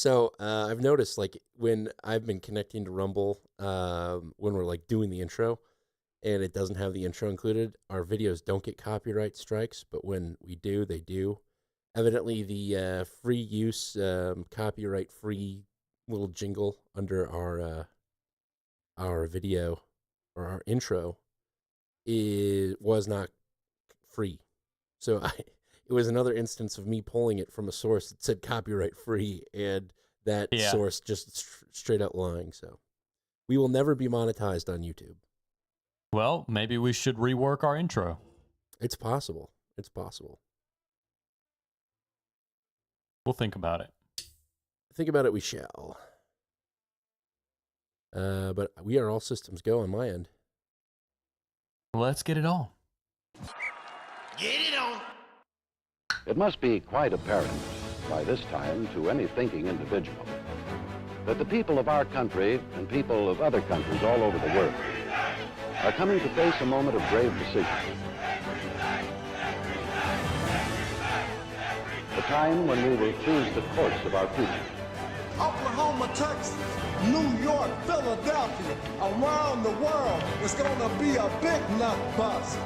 So I've noticed, like, when I've been connecting to Rumble, when we're like doing the intro, and it doesn't have the intro included, our videos don't get copyright strikes. But when we do, they do. Evidently, the free use, copyright free little jingle under our video or our intro was not free. So it was another instance of me pulling it from a source that said copyright free, and that Yeah. source just straight out lying. So we will never be monetized on YouTube. Well, maybe we should rework our intro. It's possible. It's possible. We'll think about it. Think about it, we shall. But we are all systems go on my end. Let's get it on. Get it on. It must be quite apparent by this time to any thinking individual that the people of our country and people of other countries all over the world are coming to face a moment of grave decision. The time when we will choose the course of our future. Oklahoma, Texas, New York, Philadelphia, around the world, it's gonna be a big nut bust.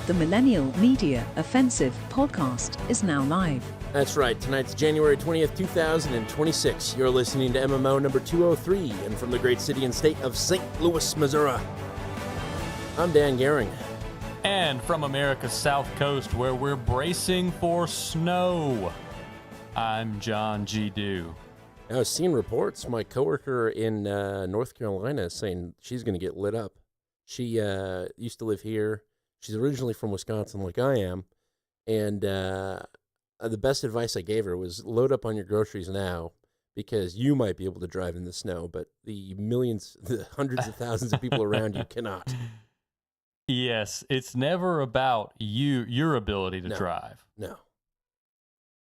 The Millennial Media Offensive podcast is now live. That's right. Tonight's January 20th, 2026. You're listening to MMO number 203, and from the great city and state of St. Louis, Missouri. I'm Dan Gehring. And from America's South Coast, where we're bracing for snow, I'm John G. Dew. I was seeing reports. My coworker in North Carolina is saying she's going to get lit up. She used to live here. She's originally from Wisconsin, like I am. And the best advice I gave her was load up on your groceries now, because you might be able to drive in the snow, but the millions, the hundreds of thousands of people around you cannot. Yes, it's never about your ability to drive. No.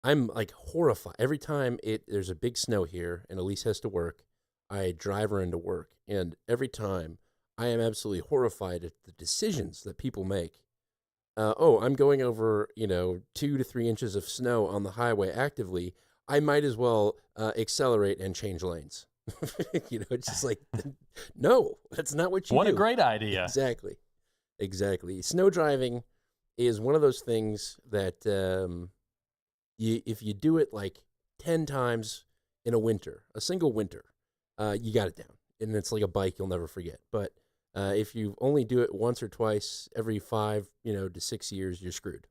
I'm like horrified. Every time there's a big snow here and Elise has to work, I drive her into work. And every time I am absolutely horrified at the decisions that people make. I'm going over, 2 to 3 inches of snow on the highway actively. I might as well accelerate and change lanes. It's just like, no, that's not what you do. What a great idea. Exactly. Snow driving is one of those things that if you do it like 10 times in a single winter, you got it down. And it's like a bike you'll never forget. But if you only do it once or twice every 5, to 6 years, you're screwed.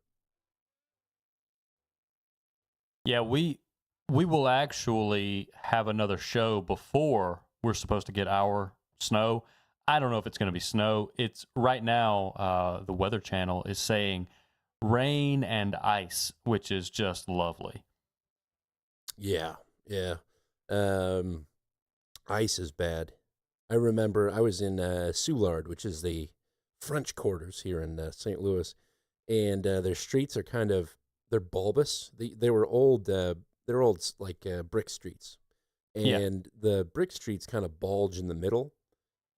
Yeah, we will actually have another show before we're supposed to get our snow. I don't know if it's going to be snow. It's right now, the Weather Channel is saying rain and ice, which is just lovely. Yeah. Ice is bad. I remember I was in Soulard, which is the French quarters here in St. Louis, and their streets are they're bulbous. They were old, they're old like brick streets, and the brick streets kind of bulge in the middle.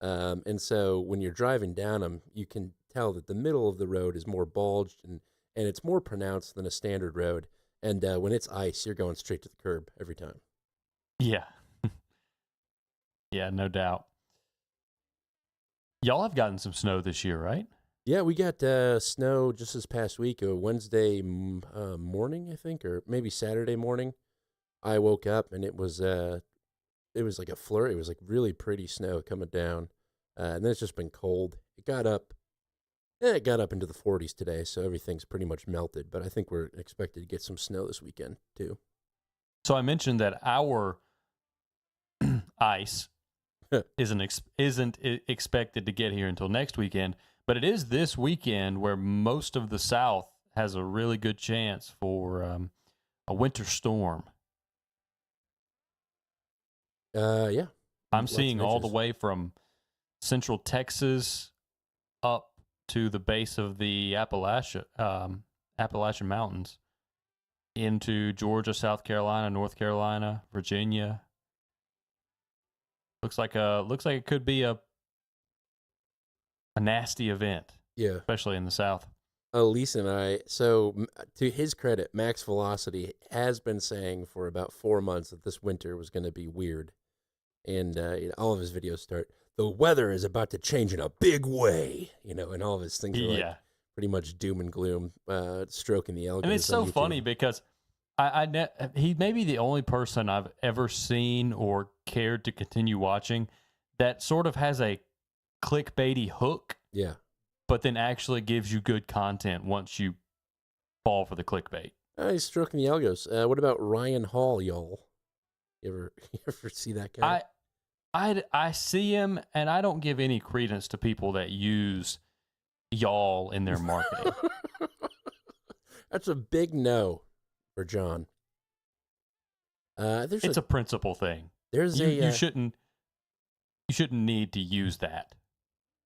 And so when you're driving down them, you can tell that the middle of the road is more bulged and it's more pronounced than a standard road. And when it's ice, you're going straight to the curb every time. Yeah. Yeah, no doubt. Y'all have gotten some snow this year, right? Yeah, we got snow just this past week, Wednesday morning, I think, or maybe Saturday morning. I woke up and it was like a flurry. It was like really pretty snow coming down. And then it's just been cold. It got up into the 40s today, so everything's pretty much melted. But I think we're expected to get some snow this weekend, too. So I mentioned that our ice isn't expected to get here until next weekend, but it is this weekend where most of the South has a really good chance for a winter storm. Yeah. I'm seeing all the way from central Texas up to the base of the Appalachian Mountains into Georgia, South Carolina, North Carolina, Virginia. Looks like it could be a nasty event. Yeah. Especially in the South. Lisa and I, so to his credit, Max Velocity has been saying for about 4 months that this winter was going to be weird. And all of his videos start, the weather is about to change in a big way, and all of his things are like Yeah. pretty much doom and gloom, stroking the alligators. And it's so on YouTube. funny because he may be the only person I've ever seen or cared to continue watching that sort of has a clickbaity hook, Yeah. but then actually gives you good content once you fall for the clickbait. He's stroking the algos. What about Ryan Hall, y'all? You ever see that guy? I see him, and I don't give any credence to people that use y'all in their marketing. That's a big no for John. It's a principle thing. You shouldn't need to use that.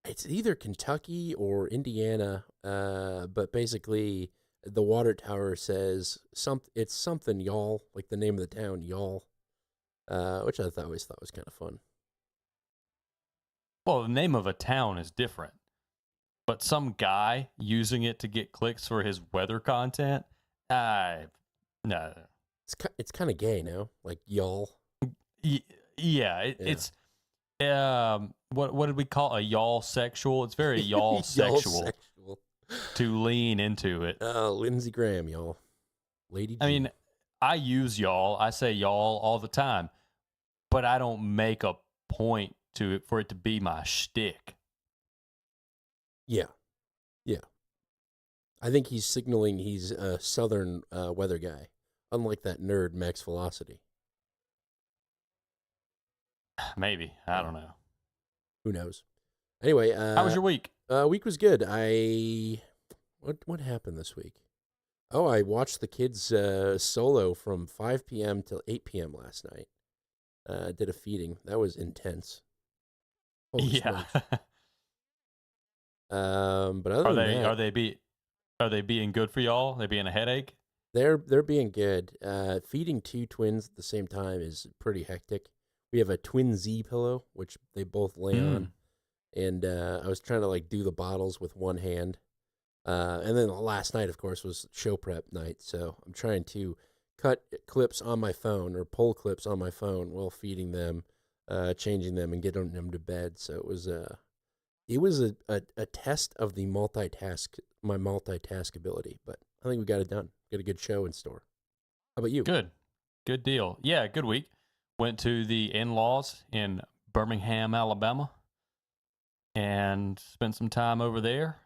It's either Kentucky or Indiana, but basically the water tower says it's something y'all, like the name of the town, y'all, which I always thought was kind of fun. Well, the name of a town is different, but some guy using it to get clicks for his weather content, no. It's kind of gay now, like y'all. It's what did we call a y'all sexual? It's very y'all sexual to lean into it. Lindsey Graham, y'all. Lady G. I mean, I use y'all. I say y'all all the time, but I don't make a point for it to be my shtick. Yeah. I think he's signaling he's a southern weather guy, unlike that nerd Max Velocity. Maybe. I don't know. Who knows? Anyway, how was your week? Week was good. What happened this week? Oh, I watched the kids solo from 5 p.m. till 8 p.m. last night. Did a feeding. That was intense. Holy yeah. But other than that, are they being good for y'all? They being a headache? They're being good. Feeding two twins at the same time is pretty hectic. We have a twin Z pillow, which they both lay on. And I was trying to do the bottles with one hand. And then last night, of course, was show prep night. So I'm trying to cut clips on my phone or pull clips on my phone while feeding them, changing them, and getting them to bed. So it was a test of my multitask ability. But I think we got it done. Got a good show in store. How about you? Good deal. Yeah, good week. Went to the in-laws in Birmingham, Alabama, and spent some time over there.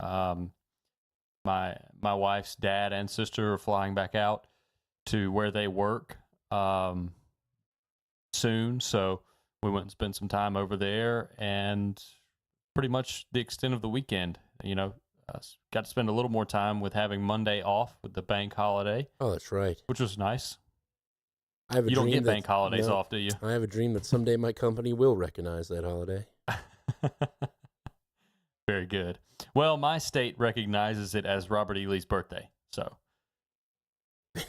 My wife's dad and sister are flying back out to where they work soon, so we went and spent some time over there, and pretty much the extent of the weekend. Got to spend a little more time with having Monday off with the bank holiday. Oh, that's right. Which was nice. You don't get bank holidays off, do you? I have a dream that someday my company will recognize that holiday. Very good. Well, my state recognizes it as Robert E. Lee's birthday. So,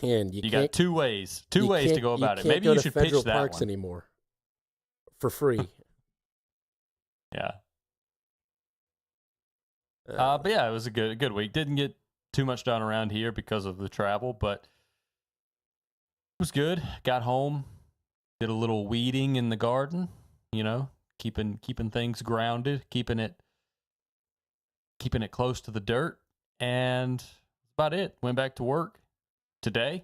and you got two ways to go about it. Maybe you should pitch that parks one anymore for free. Yeah. But yeah, it was a good week. Didn't get too much done around here because of the travel, but it was good. Got home, did a little weeding in the garden, keeping things grounded, keeping it close to the dirt, and that's about it. Went back to work today.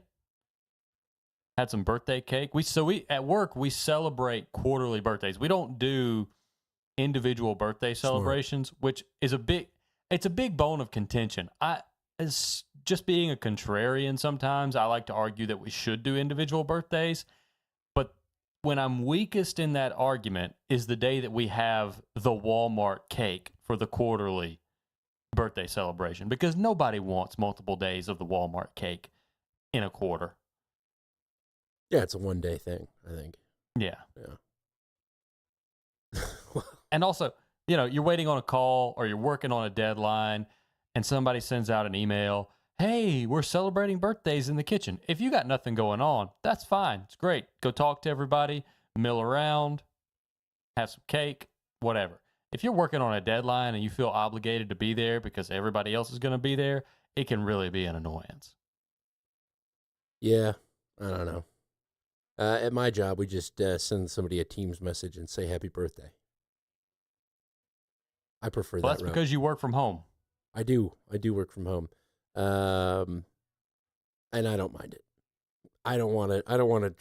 Had some birthday cake. We at work we celebrate quarterly birthdays. We don't do individual birthday celebrations, which is a big bone of contention. As just being a contrarian, sometimes I like to argue that we should do individual birthdays. But when I'm weakest in that argument is the day that we have the Walmart cake for the quarterly birthday celebration, because nobody wants multiple days of the Walmart cake in a quarter. Yeah, it's a one-day thing, I think. Yeah. And also, you're waiting on a call or you're working on a deadline and somebody sends out an email, hey, we're celebrating birthdays in the kitchen. If you got nothing going on, that's fine. It's great. Go talk to everybody, mill around, have some cake, whatever. if you're working on a deadline and you feel obligated to be there because everybody else is going to be there, it can really be an annoyance. Yeah, I don't know. At my job, we just send somebody a Teams message and say happy birthday. I prefer Well, that that's route. because you work from home. I do work from home. And I don't mind it. I don't want a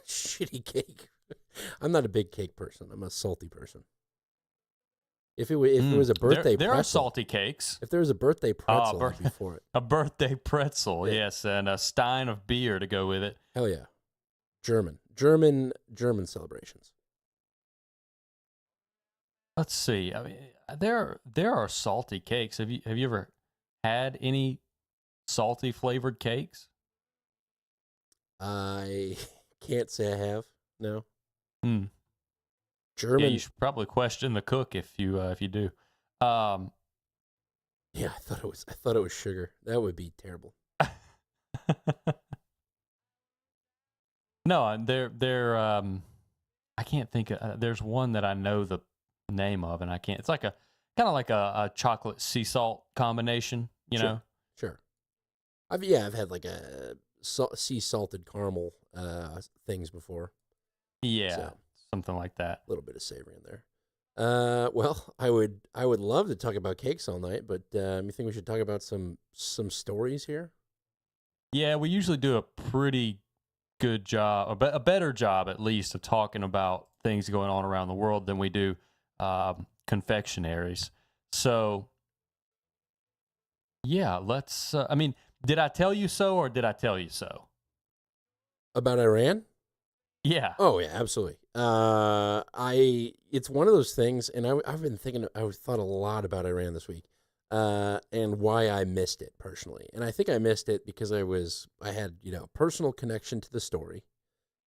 shitty cake. I'm not a big cake person. I'm a salty person. If it was a birthday there pretzel, are salty cakes. If there was a birthday pretzel, I'd be for it. A birthday pretzel, Yeah. yes, and a stein of beer to go with it. Hell yeah. German celebrations. Let's see. I mean, there are salty cakes. Have you ever had any salty flavored cakes? I can't say I have. No. Hmm. German. Yeah, you should probably question the cook if you do. Yeah, I thought it was sugar. That would be terrible. No, they're I can't think of, there's one that I know the name of and I can't. It's like kind of like a chocolate sea salt combination, you know. Sure. I've had like a sea salted caramel things before. Yeah, So, something like that. a little bit of savory in there. Well, I would love to talk about cakes all night, but you think we should talk about some stories here? Yeah, we usually do a pretty good job, a better job at least, of talking about things going on around the world than we do confectionaries. So, yeah, let's. I mean, did I tell you so, or did I tell you so? About Iran? Yeah. Oh yeah, absolutely. It's one of those things, and I've been thinking. I've thought a lot about Iran this week, and why I missed it personally. And I think I missed it because I had personal connection to the story,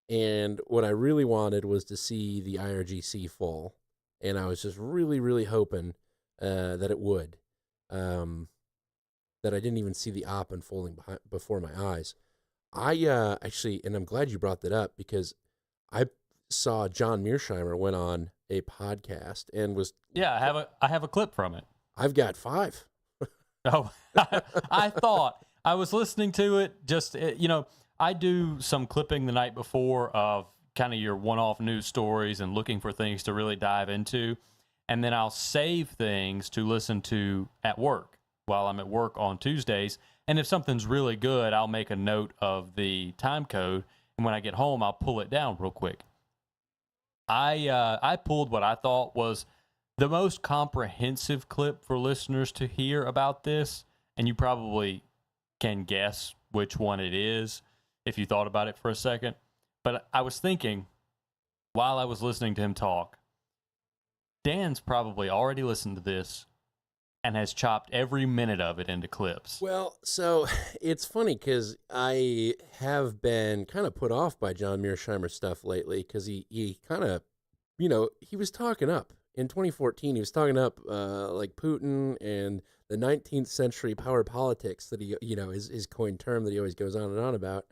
and what I really wanted was to see the IRGC fall, and I was just really, really hoping that it would. That I didn't even see the op unfolding before my eyes. I actually, and I'm glad you brought that up because I saw John Mearsheimer went on a podcast and was. Yeah, I have a clip from it. I've got 5. Oh, I thought I was listening to it. Just I do some clipping the night before of kind of your one-off news stories and looking for things to really dive into, and then I'll save things to listen to at work while I'm at work on Tuesdays. And if something's really good, I'll make a note of the time code, and when I get home, I'll pull it down real quick. I pulled what I thought was the most comprehensive clip for listeners to hear about this, and you probably can guess which one it is if you thought about it for a second. But I was thinking, while I was listening to him talk, Dan's probably already listened to this and has chopped every minute of it into clips. Well, so it's funny because I have been kind of put off by John Mearsheimer stuff lately because he kind of, he was talking up. In 2014, he was talking up like Putin and the 19th century power politics that he, his coined term that he always goes on and on about.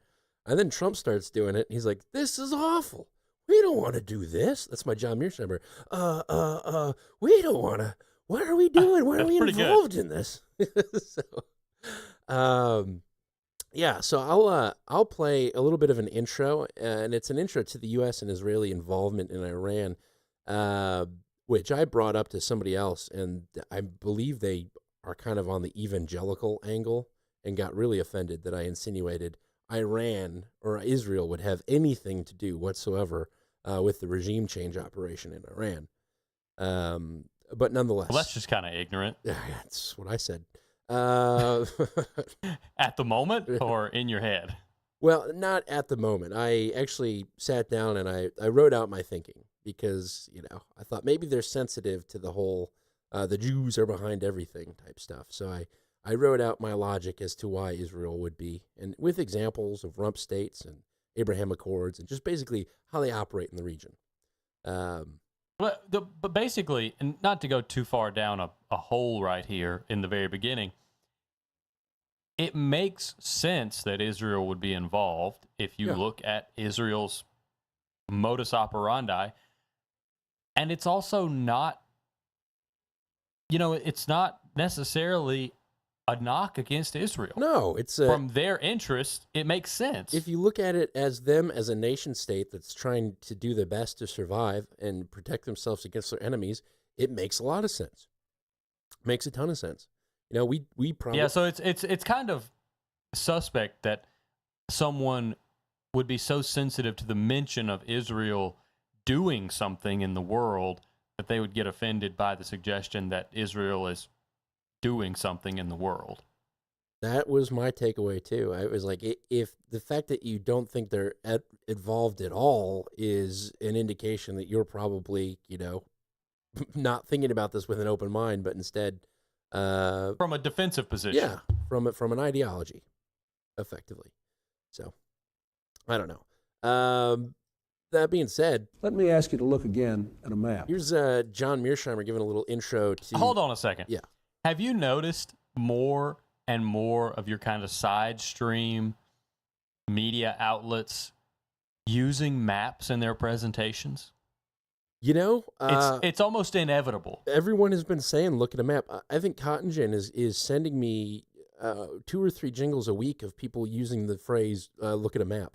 And then Trump starts doing it. And he's like, this is awful. We don't want to do this. That's my John Mearsheimer. We don't want to. What are we doing? Why are we involved in this? Yeah. So I'll play a little bit of an intro, and it's an intro to the U.S. and Israeli involvement in Iran, which I brought up to somebody else, and I believe they are kind of on the evangelical angle and got really offended that I insinuated Iran or Israel would have anything to do whatsoever with the regime change operation in Iran. But nonetheless. Well, that's just kind of ignorant. Yeah, that's what I said. At the moment or in your head? Well, not at the moment. I actually sat down and I wrote out my thinking because, I thought maybe they're sensitive to the whole the Jews are behind everything type stuff. So I wrote out my logic as to why Israel would be, and with examples of rump states and Abraham Accords and just basically how they operate in the region. But basically, and not to go too far down a hole right here in the very beginning, it makes sense that Israel would be involved if you look at Israel's modus operandi. And it's also not it's not necessarily a knock against Israel. No, it's from their interest, it makes sense. If you look at it as them as a nation state that's trying to do their best to survive and protect themselves against their enemies, it makes a lot of sense. Makes a ton of sense. We probably so it's kind of suspect that someone would be so sensitive to the mention of Israel doing something in the world that they would get offended by the suggestion that Israel is doing something in the world. That was my takeaway too. I was like, if the fact that you don't think they're involved at all is an indication that you're probably, not thinking about this with an open mind, but instead, from a defensive position. Yeah, from an ideology, effectively. So, I don't know. That being said, let me ask you to look again at a map. Here's John Mearsheimer giving a little intro to. Hold on a second. Yeah. Have you noticed more and more of your kind of side stream media outlets using maps in their presentations? It's almost inevitable. Everyone has been saying, look at a map. I think Cotton Gin is sending me 2 or 3 jingles a week of people using the phrase, look at a map.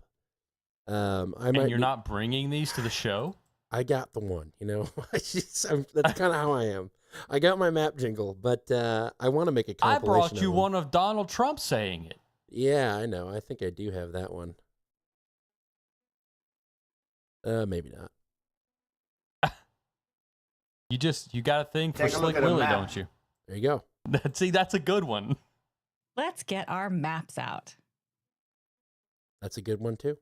You're not bringing these to the show? I got the one, that's kind of how I am. I got my map jingle, but I want to make a compilation. I brought you one of Donald Trump saying it. Yeah, I know. I think I do have that one. Maybe not. You got a thing for Slick Willie, don't you? There you go. See, that's a good one. Let's get our maps out. That's a good one too.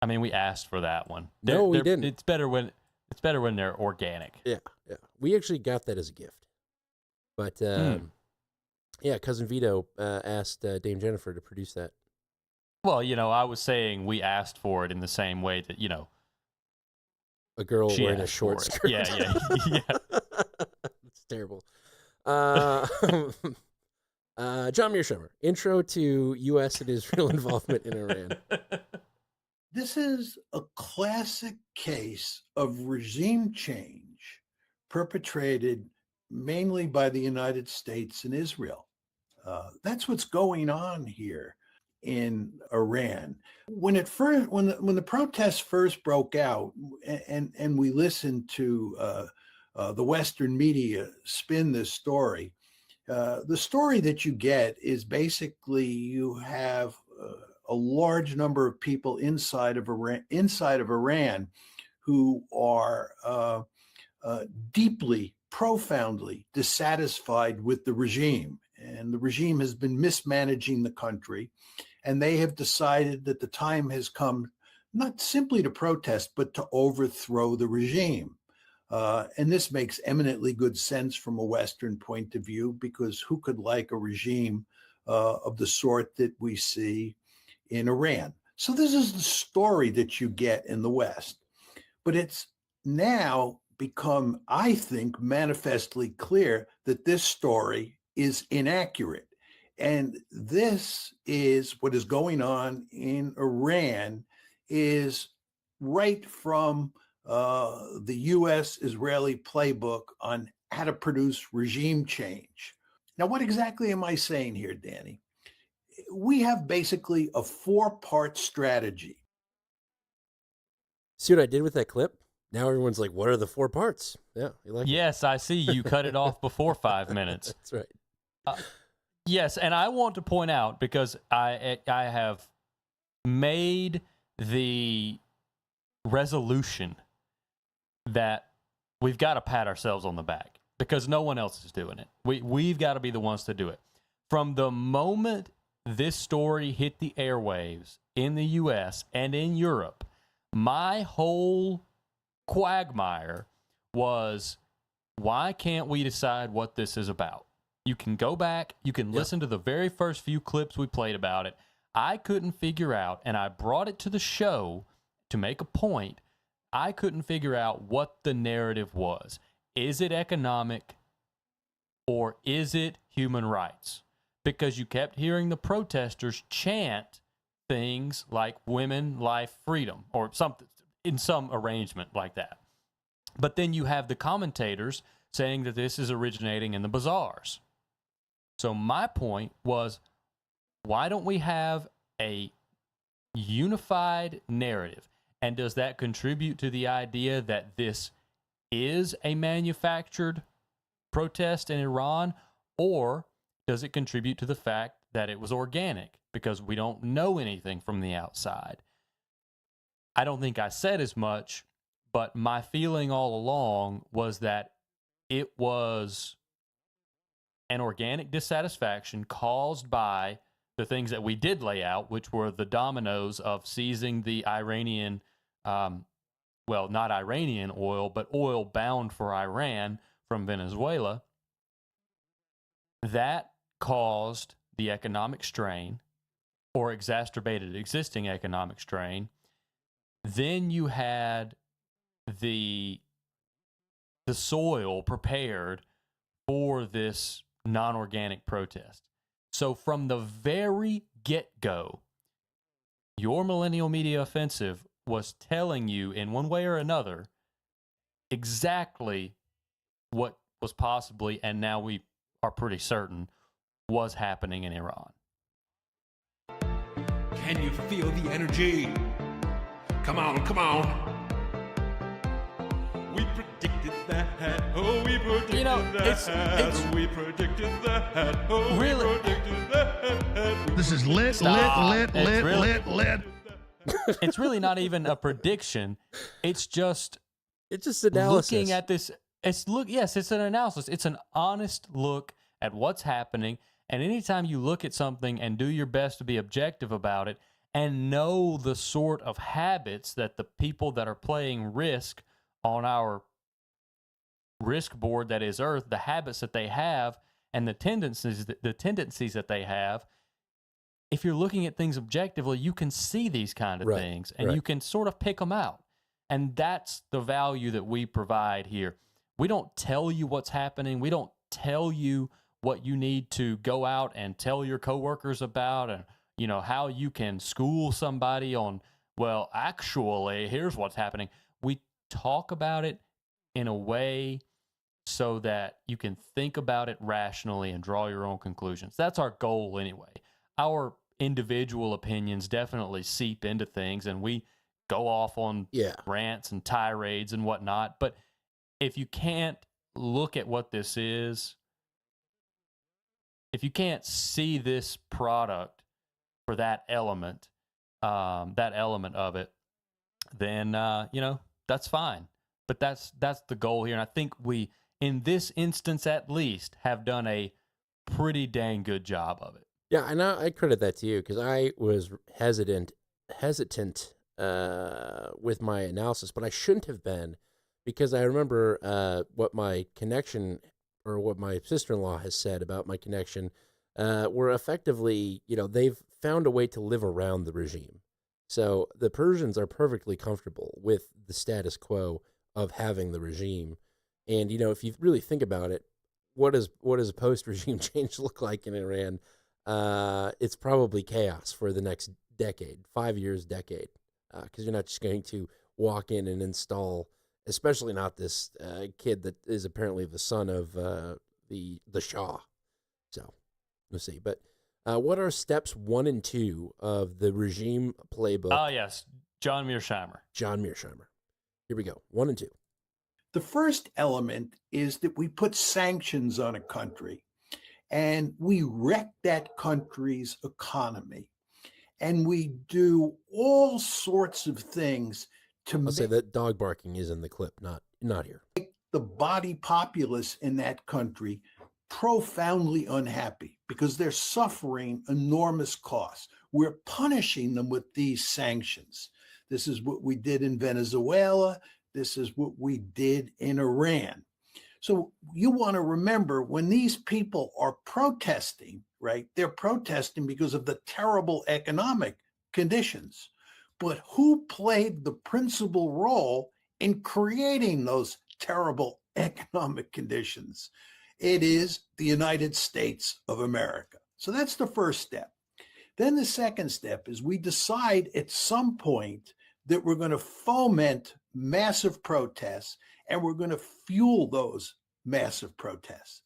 I mean, we asked for that one. We didn't. It's better when they're organic. Yeah. We actually got that as a gift. But yeah, Cousin Vito asked Dame Jennifer to produce that. Well, I was saying we asked for it in the same way that, a girl wearing a short skirt. Yeah. It's terrible. John Mearsheimer, intro to U.S. and Israel involvement in Iran. This is a classic case of regime change perpetrated mainly by the United States and Israel. That's what's going on here in Iran. When the protests first broke out, and we listened to the Western media spin this story, the story that you get is basically you have a large number of people inside of Iran who are deeply, profoundly dissatisfied with the regime. And the regime has been mismanaging the country. And they have decided that the time has come not simply to protest, but to overthrow the regime. And this makes eminently good sense from a Western point of view, because who could like a regime of the sort that we see in Iran? So this is the story that you get in the West. But it's now become, I think, manifestly clear that this story is inaccurate. And this is what is going on in Iran, is right from the U.S.-Israeli playbook on how to produce regime change. Now, what exactly am I saying here, Danny? We have basically a 4-part strategy. See what I did with that clip? Now everyone's like, what are the 4 parts? Yeah, you like Yes, I see. You cut it off before 5 minutes. That's right. Yes, and I want to point out, because I have made the resolution that we've got to pat ourselves on the back, because no one else is doing it. We've got to be the ones to do it. From the moment this story hit the airwaves in the U.S. and in Europe, my whole quagmire was, why can't we decide what this is about? You can go back, you can listen to the very first few clips we played about it. I couldn't figure out, and I brought it to the show to make a point, I couldn't figure out what the narrative was. Is it economic, or is it human rights? Because you kept hearing the protesters chant things like women, life, freedom, or something in some arrangement like that. But then you have the commentators saying that this is originating in the bazaars. So my point was, why don't we have a unified narrative? And does that contribute to the idea that this is a manufactured protest in Iran, or does it contribute to the fact that it was organic because we don't know anything from the outside? I don't think I said as much, but my feeling all along was that it was an organic dissatisfaction caused by the things that we did lay out, which were the dominoes of seizing the Iranian, well, not Iranian oil, but oil bound for Iran from Venezuela. That caused the economic strain, or exacerbated existing economic strain. Then you had the soil prepared for this non-organic protest. So from the very get-go, your millennial media offensive was telling you in one way or another exactly what was possibly, and now we are pretty certain, was happening in Iran. Can you feel the energy? Come on, come on. We predicted that. Oh, we predicted that. We predicted that. Oh, really, we predicted that. This is lit. It's really not even a prediction. It's just analysis. Looking at this. Yes, it's an analysis. It's an honest look at what's happening. And anytime you look at something and do your best to be objective about it and know the sort of habits that the people that are playing Risk on our risk board that is Earth, the habits that they have and the tendencies that they have, if you're looking at things objectively, you can see these kind of things and you can sort of pick them out. And that's the value that we provide here. We don't tell you what's happening. We don't tell you what you need to go out and tell your coworkers about, and how you can school somebody on, well, actually, here's what's happening. We talk about it in a way so that you can think about it rationally and draw your own conclusions. That's our goal anyway. Our individual opinions definitely seep into things, and we go off on rants and tirades and whatnot. But if you can't look at what this is, if you can't see this product for that element of it, then that's fine. But that's the goal here, and I think we, in this instance at least, have done a pretty dang good job of it. Yeah, and I credit that to you, because I was hesitant with my analysis, but I shouldn't have been, because I remember what my connection, or what my sister-in-law has said about my connection, were effectively, they've found a way to live around the regime. So the Persians are perfectly comfortable with the status quo of having the regime. And, if you really think about it, what does a post-regime change look like in Iran? It's probably chaos for the next decade, 5 years, decade, because you're not just going to walk in and install, especially not this kid that is apparently the son of the Shah. So we'll see. But what are steps 1 and 2 of the regime playbook? Oh, yes. John Mearsheimer. Here we go. 1 and 2. The first element is that we put sanctions on a country and we wreck that country's economy. And we do all sorts of things to I'll say that dog barking is in the clip, not here. Make the body populace in that country profoundly unhappy because they're suffering enormous costs. We're punishing them with these sanctions. This is what we did in Venezuela. This is what we did in Iran. So you want to remember, when these people are protesting, right? They're protesting because of the terrible economic conditions. But who played the principal role in creating those terrible economic conditions? It is the United States of America. So that's the first step. Then the second step is we decide at some point that we're going to foment massive protests, and we're going to fuel those massive protests.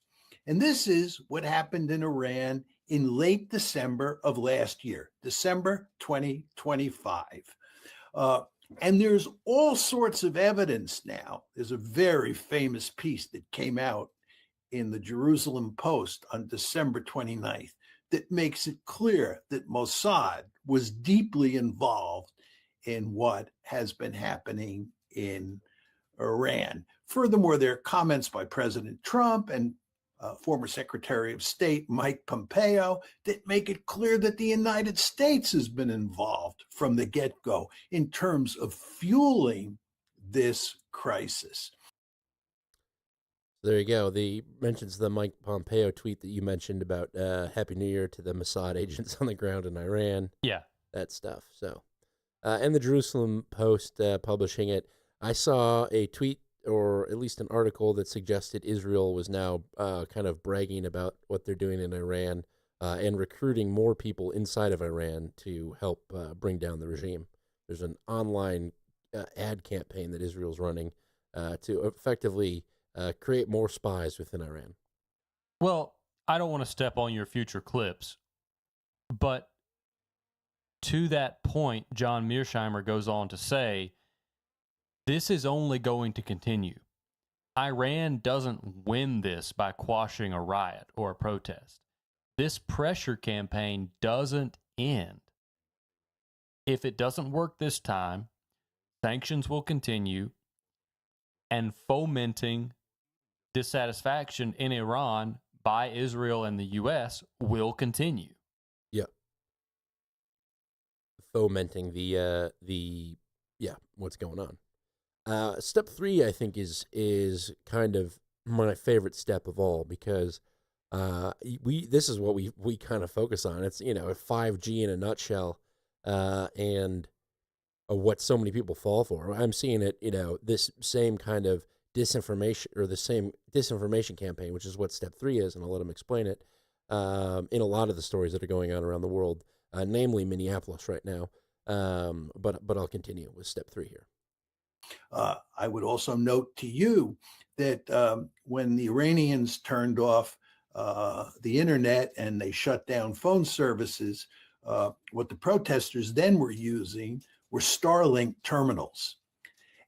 And this is what happened in Iran in late December of last year, December 2025. And there's all sorts of evidence now. There's a very famous piece that came out in the Jerusalem Post on December 29th that makes it clear that Mossad was deeply involved in what has been happening in Iran. Furthermore, there are comments by President Trump and former Secretary of State Mike Pompeo that make it clear that the United States has been involved from the get-go in terms of fueling this crisis. There you go. The mentions the Mike Pompeo tweet that you mentioned about Happy New Year to the Mossad agents on the ground in Iran. Yeah. That stuff. So, and the Jerusalem Post publishing it. I saw a tweet, or at least an article, that suggested Israel was now kind of bragging about what they're doing in Iran and recruiting more people inside of Iran to help bring down the regime. There's an online ad campaign that Israel's running to effectively create more spies within Iran. Well, I don't want to step on your future clips, but to that point, John Mearsheimer goes on to say, this is only going to continue. Iran doesn't win this by quashing a riot or a protest. This pressure campaign doesn't end. If it doesn't work this time, sanctions will continue, and fomenting dissatisfaction in Iran by Israel and the U.S. will continue. Yeah. Fomenting what's going on. Step 3, I think, is kind of my favorite step of all, because this is what we kind of focus on. It's 5G in a nutshell, and what so many people fall for. I'm seeing it, this same kind of disinformation, or the same disinformation campaign, which is what step 3 is, and I'll let him explain it, in a lot of the stories that are going on around the world, namely Minneapolis right now. But I'll continue with step 3 here. I would also note to you that when the Iranians turned off the internet and they shut down phone services, what the protesters then were using were Starlink terminals.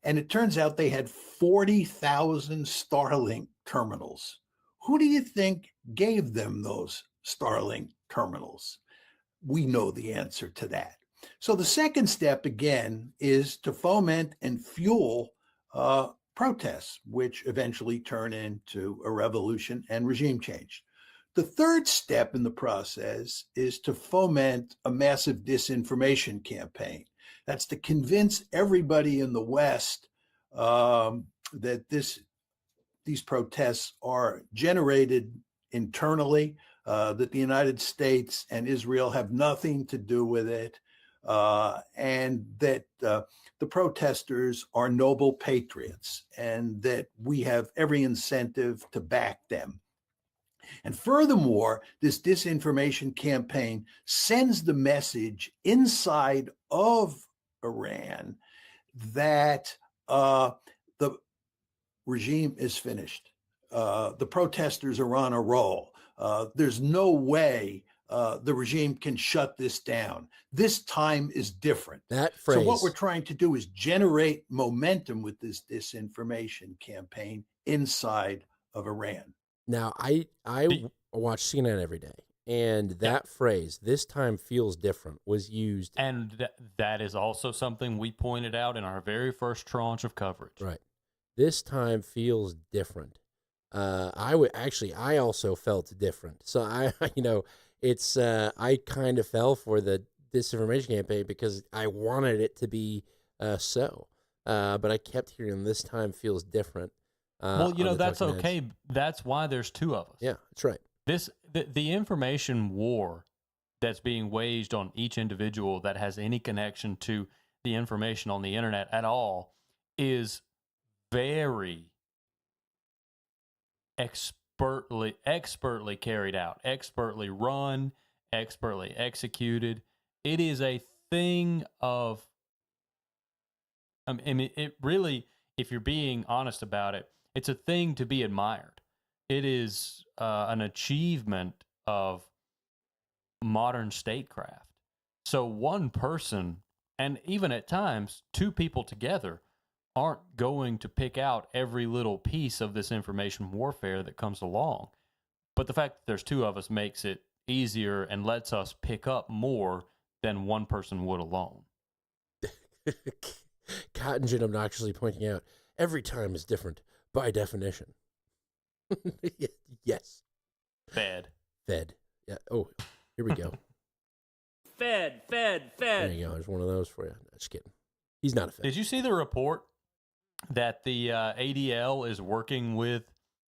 And it turns out they had 40,000 Starlink terminals. Who do you think gave them those Starlink terminals? We know the answer to that. So the second step, again, is to foment and fuel protests, which eventually turn into a revolution and regime change. The third step in the process is to foment a massive disinformation campaign. That's to convince everybody in the West that these protests are generated internally, that the United States and Israel have nothing to do with it, and that the protesters are noble patriots, and that we have every incentive to back them. And furthermore, this disinformation campaign sends the message inside of Iran that the regime is finished. The protesters are on a roll. There's no way the regime can shut this down. This time is different. That phrase. So what we're trying to do is generate momentum with this disinformation campaign inside of Iran. Now, I watch CNN every day, and that phrase, "this time feels different," was used. And that is also something we pointed out in our very first tranche of coverage. Right. This time feels different. I also felt different. So I kind of fell for the disinformation campaign because I wanted it to be so. But I kept hearing "this time feels different." Well, that's okay. That's why there's two of us. Yeah, that's right. The information war that's being waged on each individual that has any connection to the information on the internet at all is very expertly carried out, expertly run, expertly executed. It is a thing of, I mean, it really, if you're being honest about it, it's a thing to be admired. it is an achievement of modern statecraft. So one person, and even at times 2 people together, aren't going to pick out every little piece of this information warfare that comes along. But the fact that there's 2 of us makes it easier and lets us pick up more than one person would alone. Cottongen obnoxiously pointing out, every time is different by definition. Yes. Fed. Yeah. Oh, here we go. Fed. There you go. There's one of those for you. No, just kidding. He's not a Fed. Did you see the report that the ADL is working with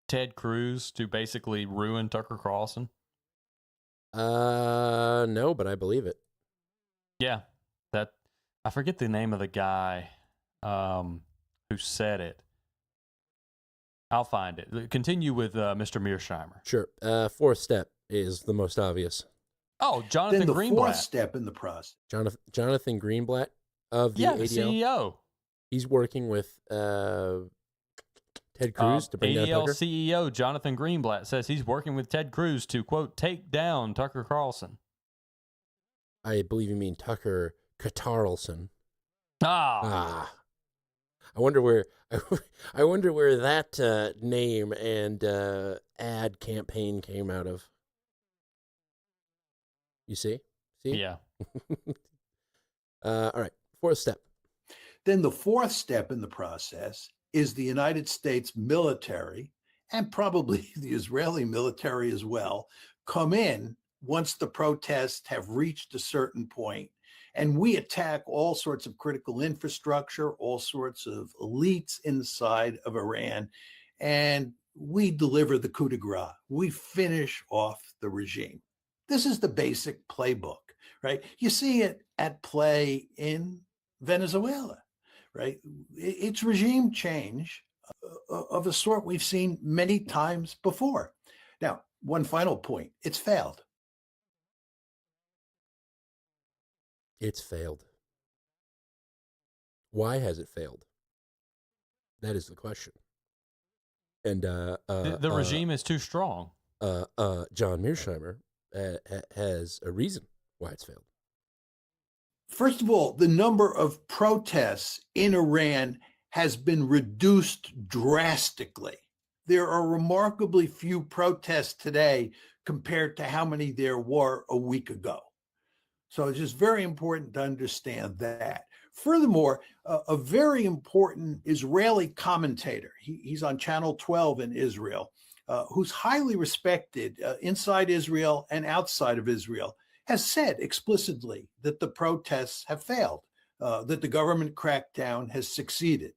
Ted Cruz to basically ruin Tucker Carlson? No, but I believe it. Yeah, that I forget the name of the guy who said it. I'll find it. Continue with Mr. Mearsheimer. Sure. 4th step is the most obvious. Oh, Jonathan Then the Greenblatt. 4th step in the process. Jonathan Greenblatt of the the ADL. CEO. He's working with Ted Cruz to bring down ADL Tucker. CEO Jonathan Greenblatt says he's working with Ted Cruz to, quote, take down Tucker Carlson. I believe you mean Tucker Carlson. Ah. I wonder where that name and ad campaign came out of. You see? Yeah. All right. 4th step. Then the 4th step in the process is the United States military, and probably the Israeli military as well, come in once the protests have reached a certain point, and we attack all sorts of critical infrastructure, all sorts of elites inside of Iran, and we deliver the coup de grace. We finish off the regime. This is the basic playbook, right? You see it at play in Venezuela, right? It's regime change of a sort we've seen many times before. Now, one final point, it's failed. It's failed. Why has it failed? That is the question. And the regime is too strong. John Mearsheimer has a reason why it's failed. First of all, the number of protests in Iran has been reduced drastically. There are remarkably few protests today compared to how many there were a week ago. So it's just very important to understand that. Furthermore, a very important Israeli commentator, he's on Channel 12 in Israel, who's highly respected inside Israel and outside of Israel, has said explicitly that the protests have failed, that the government crackdown has succeeded.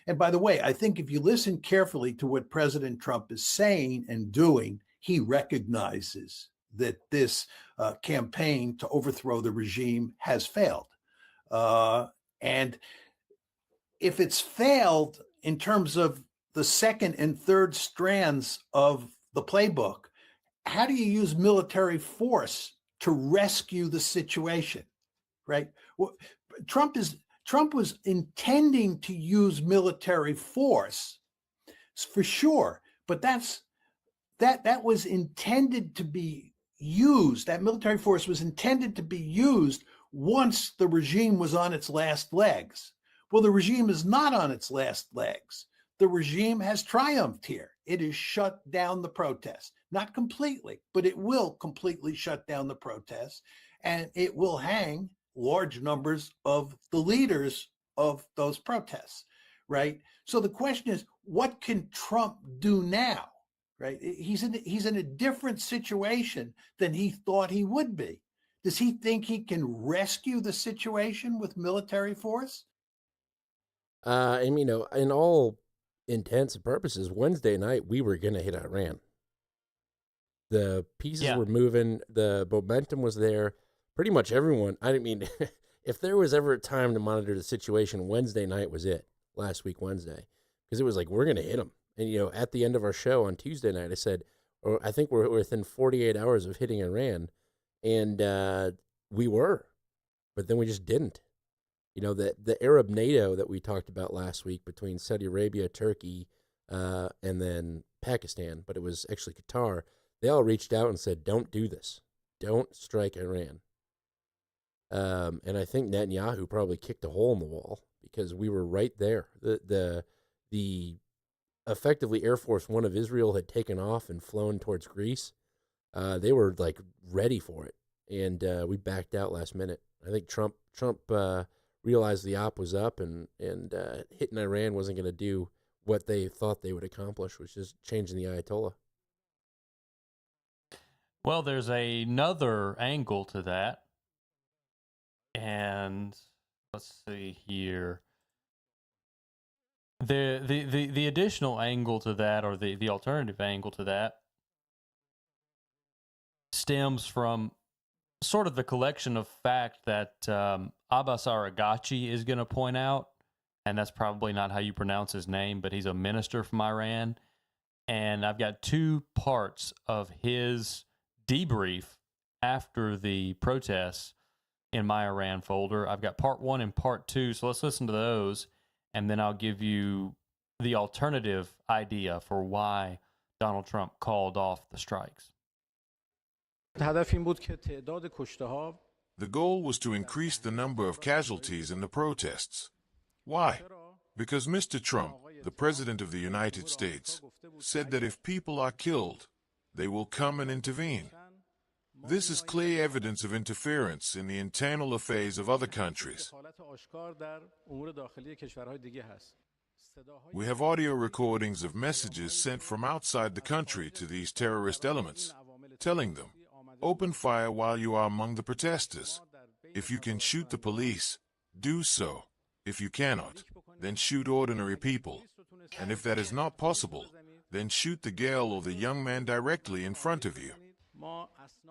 And by the way, I think if you listen carefully to what President Trump is saying and doing, he recognizes that this campaign to overthrow the regime has failed. And if it's failed in terms of the second and third strands of the playbook, how do you use military force to rescue the situation, right? Well, Trump was intending to use military force for sure, but that was intended to be used. That military force was intended to be used once the regime was on its last legs. Well, the regime is not on its last legs. The regime has triumphed here. It has shut down the protests, not completely, but it will completely shut down the protests, and it will hang large numbers of the leaders of those protests, right? So the question is, what can Trump do now, right? He's in a different situation than he thought he would be. Does he think he can rescue the situation with military force? And, you know, in all intents and purposes, Wednesday night, we were going to hit Iran. The pieces were moving. The momentum was there. Pretty much everyone, I mean, if there was ever a time to monitor the situation, Wednesday night was it, last week Wednesday. Because it was like, we're going to hit them. And, you know, at the end of our show on Tuesday night, I said, or I think we're within 48 hours of hitting Iran. And we were. But then we just didn't. You know, the Arab NATO that we talked about last week between Saudi Arabia, Turkey, and then Pakistan, but it was actually Qatar. They all reached out and said, "Don't do this. Don't strike Iran." And I think Netanyahu probably kicked a hole in the wall because we were right there. The effectively Air Force One of Israel had taken off and flown towards Greece. They were like ready for it, and we backed out last minute. I think Trump realized the op was up, and hitting Iran wasn't going to do what they thought they would accomplish, which is changing the Ayatollah. Well, there's another angle to that. And let's see here. The additional angle to that, or the alternative angle to that, stems from sort of the collection of fact that Abbas Aragachi is going to point out, and that's probably not how you pronounce his name, but he's a minister from Iran. And I've got two parts of his debrief after the protests in my Iran folder. I've got part 1 and part 2, so let's listen to those, and then I'll give you the alternative idea for why Donald Trump called off the strikes. The goal was to increase the number of casualties in the protests. Why? Because Mr. Trump, the President of the United States, said that if people are killed, they will come and intervene. This is clear evidence of interference in the internal affairs of other countries. We have audio recordings of messages sent from outside the country to these terrorist elements, telling them, "Open fire while you are among the protesters. If you can shoot the police, do so. If you cannot, then shoot ordinary people. And if that is not possible, then shoot the girl or the young man directly in front of you."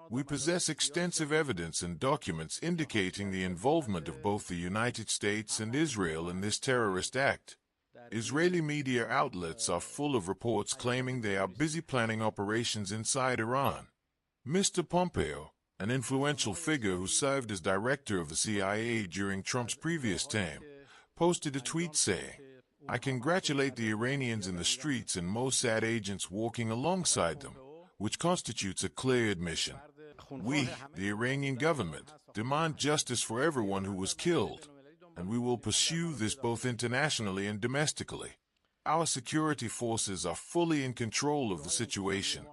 We possess extensive evidence and documents indicating the involvement of both the United States and Israel in this terrorist act. Israeli media outlets are full of reports claiming they are busy planning operations inside Iran. Mr. Pompeo, an influential figure who served as director of the CIA during Trump's previous term, posted a tweet saying, "I congratulate the Iranians in the streets and Mossad agents walking alongside them, which constitutes a clear admission. We, the Iranian government, demand justice for everyone who was killed, and we will pursue this both internationally and domestically. Our security forces are fully in control of the situation.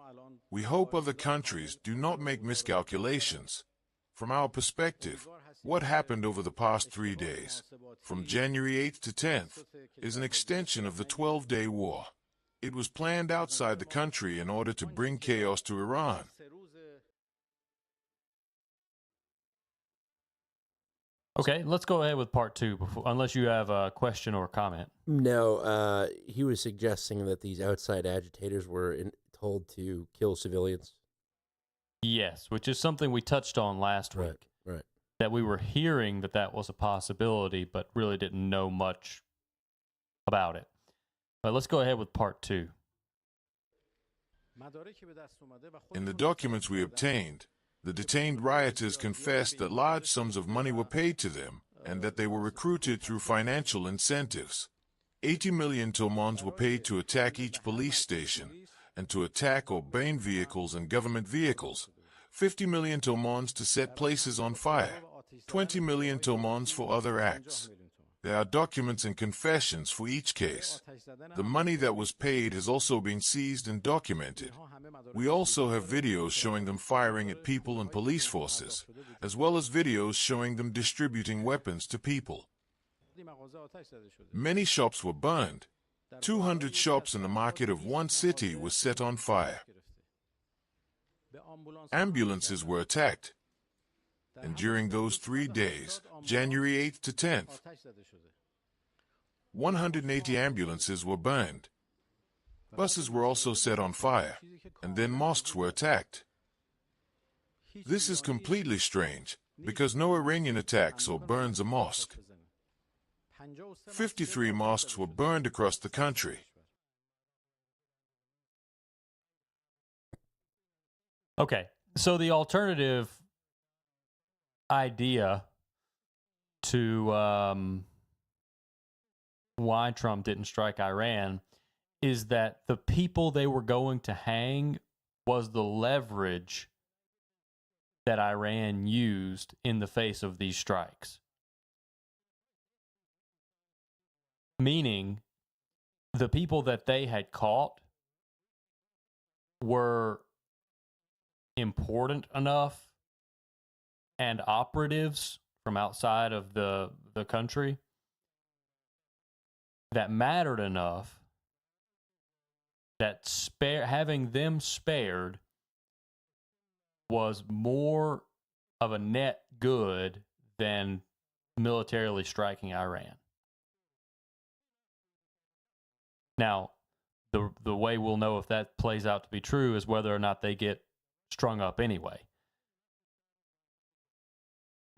We hope other countries do not make miscalculations. From our perspective, what happened over the past 3 days, from January 8th to 10th, is an extension of the 12-day war. It was planned outside the country in order to bring chaos to Iran." Okay, let's go ahead with part 2, unless you have a question or a comment. No, he was suggesting that these outside agitators were told to kill civilians. Yes, which is something we touched on last week. Right. That we were hearing that was a possibility, but really didn't know much about it. But let's go ahead with part 2. In the documents we obtained, the detained rioters confessed that large sums of money were paid to them and that they were recruited through financial incentives. 80 million tomans were paid to attack each police station and to attack or burn vehicles and government vehicles. 50 million tomans to set places on fire. 20 million tomans for other acts. There are documents and confessions for each case. The money that was paid has also been seized and documented. We also have videos showing them firing at people and police forces, as well as videos showing them distributing weapons to people. Many shops were burned. 200 shops in the market of one city were set on fire. Ambulances were attacked. And during those 3 days, January 8th to 10th, 180 ambulances were burned. Buses were also set on fire, and then mosques were attacked. This is completely strange, because no Iranian attacks or burns a mosque. 53 mosques were burned across the country. Okay, so the alternative idea to why Trump didn't strike Iran is that the people they were going to hang was the leverage that Iran used in the face of these strikes. Meaning, the people that they had caught were important enough and operatives from outside of the country that mattered enough that having them spared was more of a net good than militarily striking Iran. Now, the way we'll know if that plays out to be true is whether or not they get strung up anyway.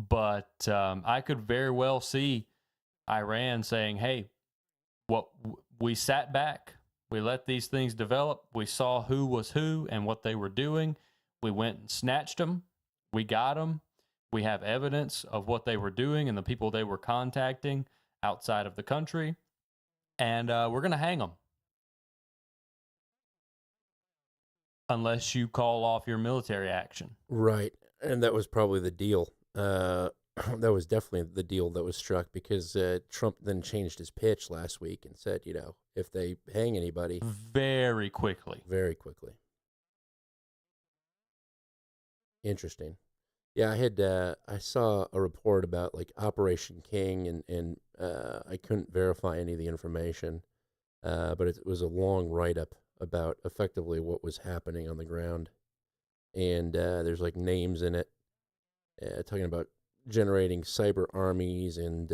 But I could very well see Iran saying, hey, we sat back, we let these things develop, we saw who was who and what they were doing, we went and snatched them, we got them, we have evidence of what they were doing and the people they were contacting outside of the country, and we're going to hang them. Unless you call off your military action. Right. And that was probably the deal. That was definitely the deal that was struck, because Trump then changed his pitch last week and said, if they hang anybody. Very quickly. Very quickly. Interesting. Yeah, I saw a report about like Operation King, and I couldn't verify any of the information, but it was a long write-up about effectively what was happening on the ground. And there's like names in it talking about generating cyber armies and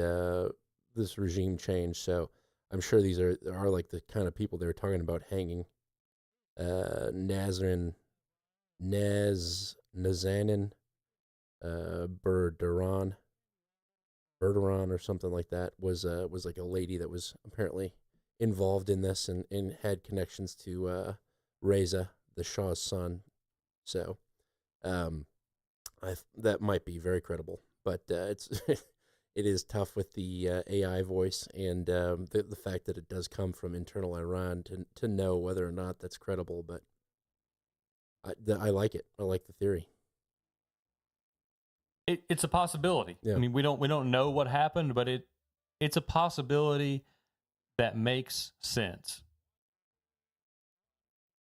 this regime change. So I'm sure these are like the kind of people they were talking about hanging. Nazanin Bergeron or something like that was like a lady that was apparently involved in this and had connections to Rosa, the Shah's son. So that might be very credible, but it is tough with the AI voice and the fact that it does come from internal Iran to know whether or not that's credible. But I like it. I like the theory. It's a possibility. Yeah. I mean, we don't know what happened, but it's a possibility that makes sense.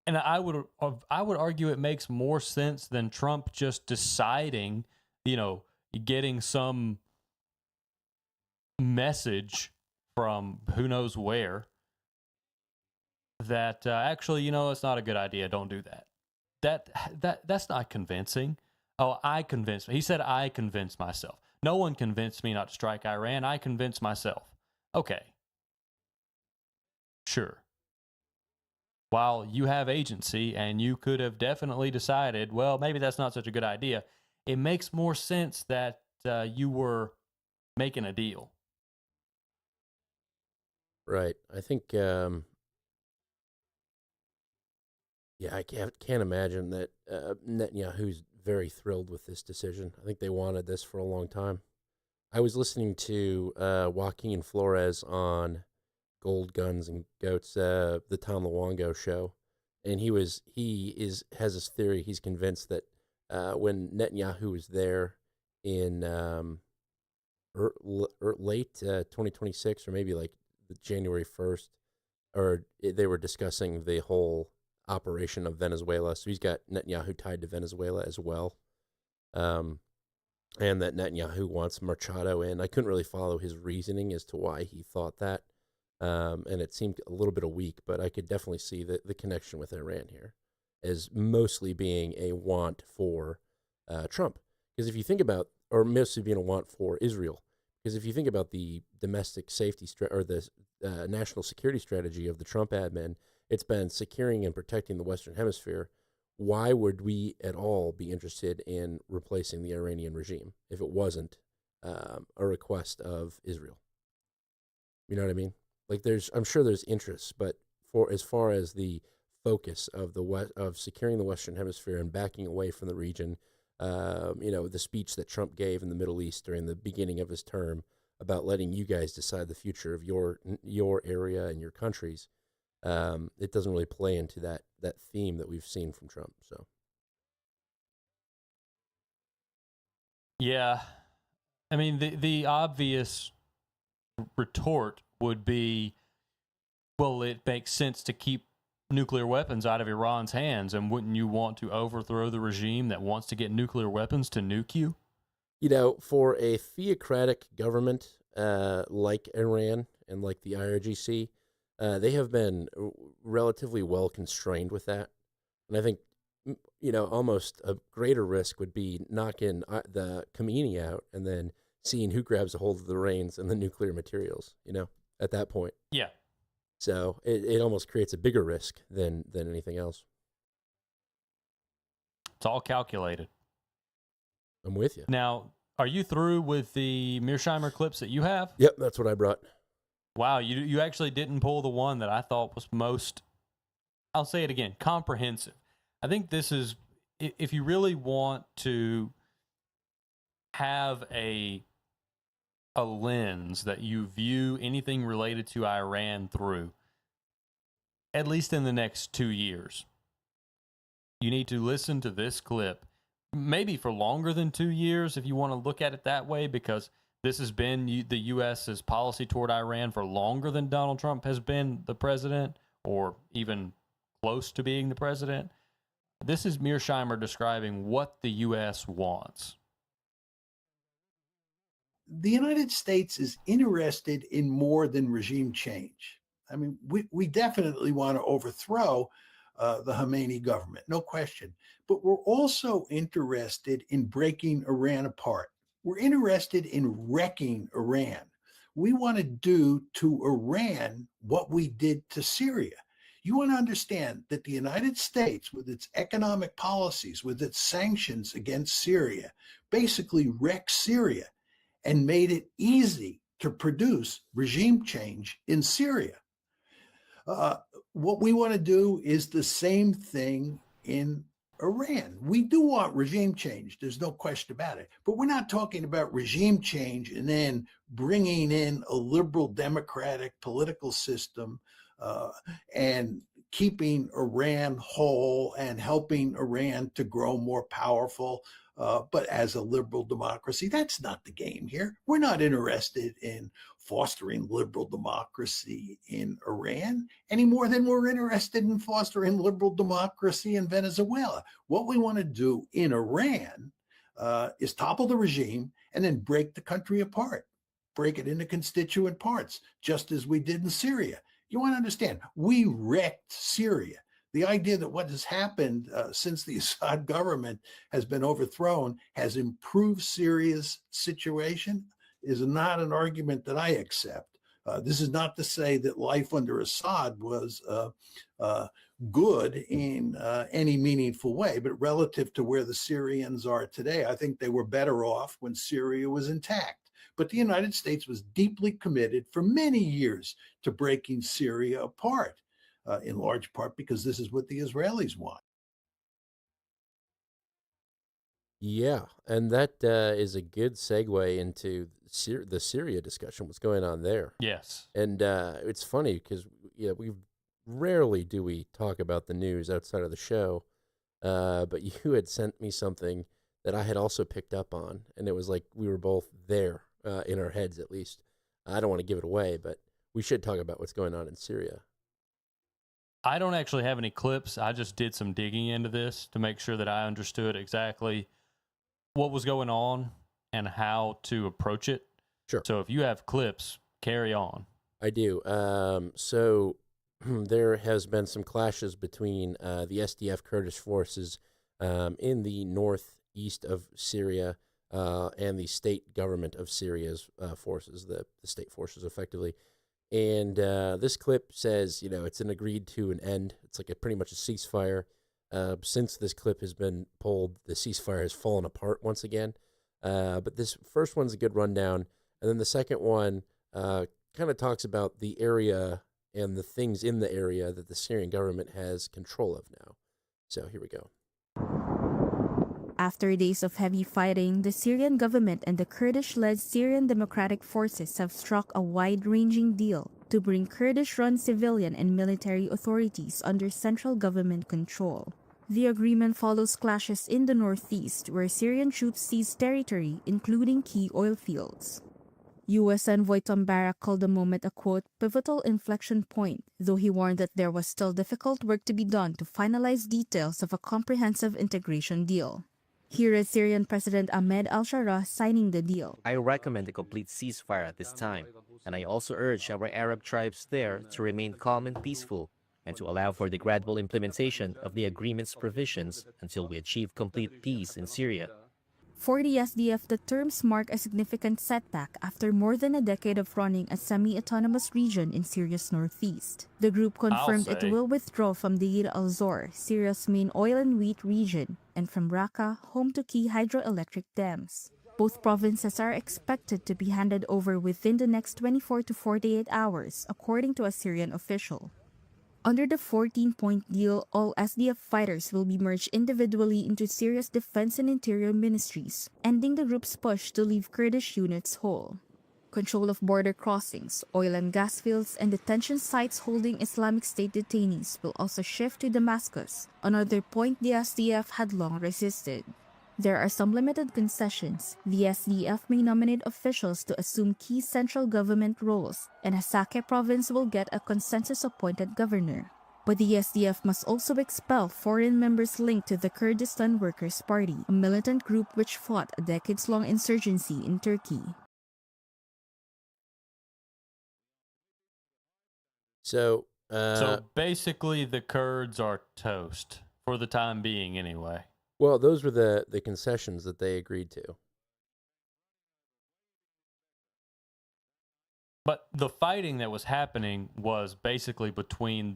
And I would argue it makes more sense than Trump just deciding, getting some message from who knows where that actually, it's not a good idea. Don't do that. That's not convincing. Oh, he said I convinced myself. No one convinced me not to strike Iran. I convinced myself. Okay. Sure. While you have agency and you could have definitely decided, well, maybe that's not such a good idea, it makes more sense that you were making a deal. Right. I think, I can't imagine that Netanyahu's very thrilled with this decision. I think they wanted this for a long time. I was listening to Joaquin Flores on Gold, Guns, and Goats, the Tom Luongo show, and he has this theory. He's convinced that when Netanyahu was there in late 2026, or maybe like January 1st, they were discussing the whole operation of Venezuela. So he's got Netanyahu tied to Venezuela as well, and that Netanyahu wants Machado in. I couldn't really follow his reasoning as to why he thought that. And it seemed a little bit weak, but I could definitely see the connection with Iran here as mostly being a want for Trump. Because if you think about, or mostly being a want for Israel, because if you think about the domestic safety or the national security strategy of the Trump admin, it's been securing and protecting the Western Hemisphere. Why would we at all be interested in replacing the Iranian regime if it wasn't a request of Israel? You know what I mean? Like I'm sure there's interest, but as far as the focus of of securing the Western Hemisphere and backing away from the region, the speech that Trump gave in the Middle East during the beginning of his term about letting you guys decide the future of your area and your countries, it doesn't really play into that theme that we've seen from Trump. So yeah, I mean the obvious retort would be, well, it makes sense to keep nuclear weapons out of Iran's hands, and wouldn't you want to overthrow the regime that wants to get nuclear weapons to nuke you? You know, for a theocratic government like Iran and like the IRGC, they have been relatively well constrained with that. And I think, you know, almost a greater risk would be knocking the Khomeini out and then seeing who grabs a hold of the reins and the nuclear materials, you know, at that point. Yeah. So it almost creates a bigger risk than anything else. It's all calculated. I'm with you. Now, are you through with the Mearsheimer clips that you have? Yep, that's what I brought. Wow, you actually didn't pull the one that I thought was most, I'll say it again, comprehensive. I think this is, if you really want to have a lens that you view anything related to Iran through, at least in the next 2 years, you need to listen to this clip, maybe for longer than 2 years if you want to look at it that way, because this has been the U.S.'s policy toward Iran for longer than Donald Trump has been the president, or even close to being the president. This is Mearsheimer describing what the U.S. wants. The United States is interested in more than regime change. I mean, we definitely want to overthrow the Khomeini government, no question. But we're also interested in breaking Iran apart. We're interested in wrecking Iran. We want to do to Iran what we did to Syria. You want to understand that the United States, with its economic policies, with its sanctions against Syria, basically wrecked Syria and made it easy to produce regime change in Syria. What we want to do is the same thing in Iran. We do want regime change. There's no question about it. But we're not talking about regime change and then bringing in a liberal democratic political system and keeping Iran whole and helping Iran to grow more powerful, but as a liberal democracy. That's not the game here. We're not interested in fostering liberal democracy in Iran any more than we're interested in fostering liberal democracy in Venezuela. What we want to do in Iran is topple the regime and then break the country apart, break it into constituent parts, just as we did in Syria. You want to understand, we wrecked Syria. The idea that what has happened since the Assad government has been overthrown has improved Syria's situation is not an argument that I accept. This is not to say that life under Assad was good in any meaningful way, but relative to where the Syrians are today, I think they were better off when Syria was intact. But the United States was deeply committed for many years to breaking Syria apart, in large part because this is what the Israelis want. Yeah, and that is a good segue into the Syria discussion, what's going on there. Yes. And it's funny because we rarely do we talk about the news outside of the show, but you had sent me something that I had also picked up on, and it was like we were both there in our heads at least. I don't want to give it away, but we should talk about what's going on in Syria. I don't actually have any clips. I just did some digging into this to make sure that I understood exactly what was going on and how to approach it. Sure. So if you have clips, carry on. I do. So there has been some clashes between the SDF Kurdish forces in the northeast of Syria and the state government of Syria's forces, the state forces effectively. And this clip says, it's an agreed to an end. It's like pretty much a ceasefire. Since this clip has been pulled, the ceasefire has fallen apart once again. But this first one's a good rundown. And then the second one kind of talks about the area and the things in the area that the Syrian government has control of now. So here we go. After days of heavy fighting, the Syrian government and the Kurdish-led Syrian Democratic Forces have struck a wide-ranging deal to bring Kurdish-run civilian and military authorities under central government control. The agreement follows clashes in the northeast, where Syrian troops seized territory, including key oil fields. U.S. Envoy Tom Barrack called the moment a, quote, pivotal inflection point, though he warned that there was still difficult work to be done to finalize details of a comprehensive integration deal. Here is Syrian President Ahmed al-Shara signing the deal. I recommend a complete ceasefire at this time, and I also urge our Arab tribes there to remain calm and peaceful, and to allow for the gradual implementation of the agreement's provisions until we achieve complete peace in Syria. For the SDF, the terms mark a significant setback after more than a decade of running a semi-autonomous region in Syria's northeast. The group confirmed it will withdraw from Deir al-Zor, Syria's main oil and wheat region, and from Raqqa, home to key hydroelectric dams. Both provinces are expected to be handed over within the next 24 to 48 hours, according to a Syrian official. Under the 14-point deal, all SDF fighters will be merged individually into Syria's defense and interior ministries, ending the group's push to leave Kurdish units whole. Control of border crossings, oil and gas fields, and detention sites holding Islamic State detainees will also shift to Damascus, another point the SDF had long resisted. There are some limited concessions. The SDF may nominate officials to assume key central government roles, and Hasakeh province will get a consensus-appointed governor. But the SDF must also expel foreign members linked to the Kurdistan Workers' Party, a militant group which fought a decades-long insurgency in Turkey. So basically the Kurds are toast, for the time being anyway. Well, those were the concessions that they agreed to. But the fighting that was happening was basically between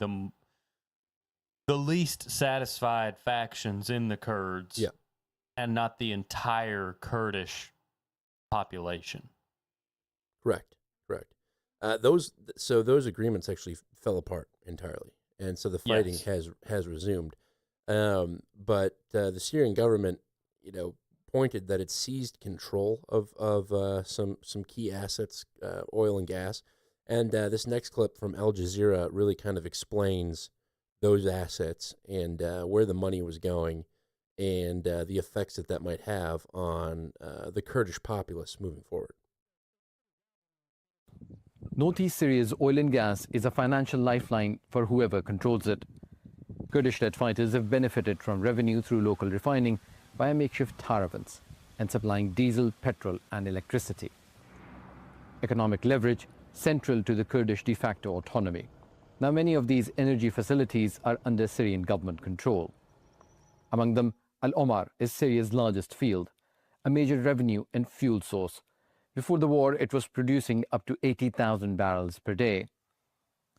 the least satisfied factions in the Kurds, and not the entire Kurdish population. Correct. Those agreements actually fell apart entirely, and so the fighting has resumed. But the Syrian government, pointed that it seized control of some key assets, oil and gas, and this next clip from Al Jazeera really kind of explains those assets and where the money was going, and the effects that might have on the Kurdish populace moving forward. Northeast Syria's oil and gas is a financial lifeline for whoever controls it. Kurdish-led fighters have benefited from revenue through local refining via makeshift caravans and supplying diesel, petrol, and electricity. Economic leverage central to the Kurdish de facto autonomy. Now, many of these energy facilities are under Syrian government control. Among them, Al Omar is Syria's largest field, a major revenue and fuel source. Before the war, it was producing up to 80,000 barrels per day.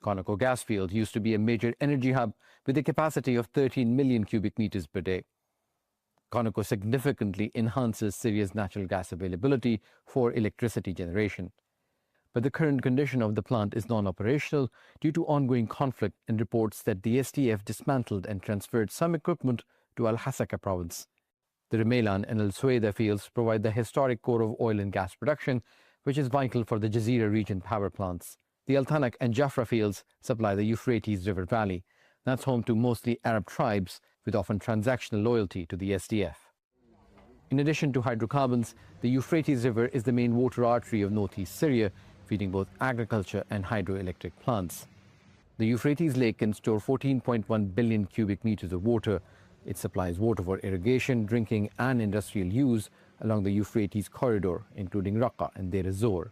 Conoco gas field used to be a major energy hub with a capacity of 13 million cubic meters per day. Conoco significantly enhances Syria's natural gas availability for electricity generation. But the current condition of the plant is non-operational due to ongoing conflict and reports that the SDF dismantled and transferred some equipment to Al-Hasakah province. The Rumaylan and Al-Suwaida fields provide the historic core of oil and gas production, which is vital for the Jazeera region power plants. The Al-Tanak and Jafra fields supply the Euphrates River Valley. That's home to mostly Arab tribes with often transactional loyalty to the SDF. In addition to hydrocarbons, the Euphrates River is the main water artery of northeast Syria, feeding both agriculture and hydroelectric plants. The Euphrates Lake can store 14.1 billion cubic meters of water. It supplies water for irrigation, drinking, and industrial use along the Euphrates corridor, including Raqqa and Deir ez-Zor.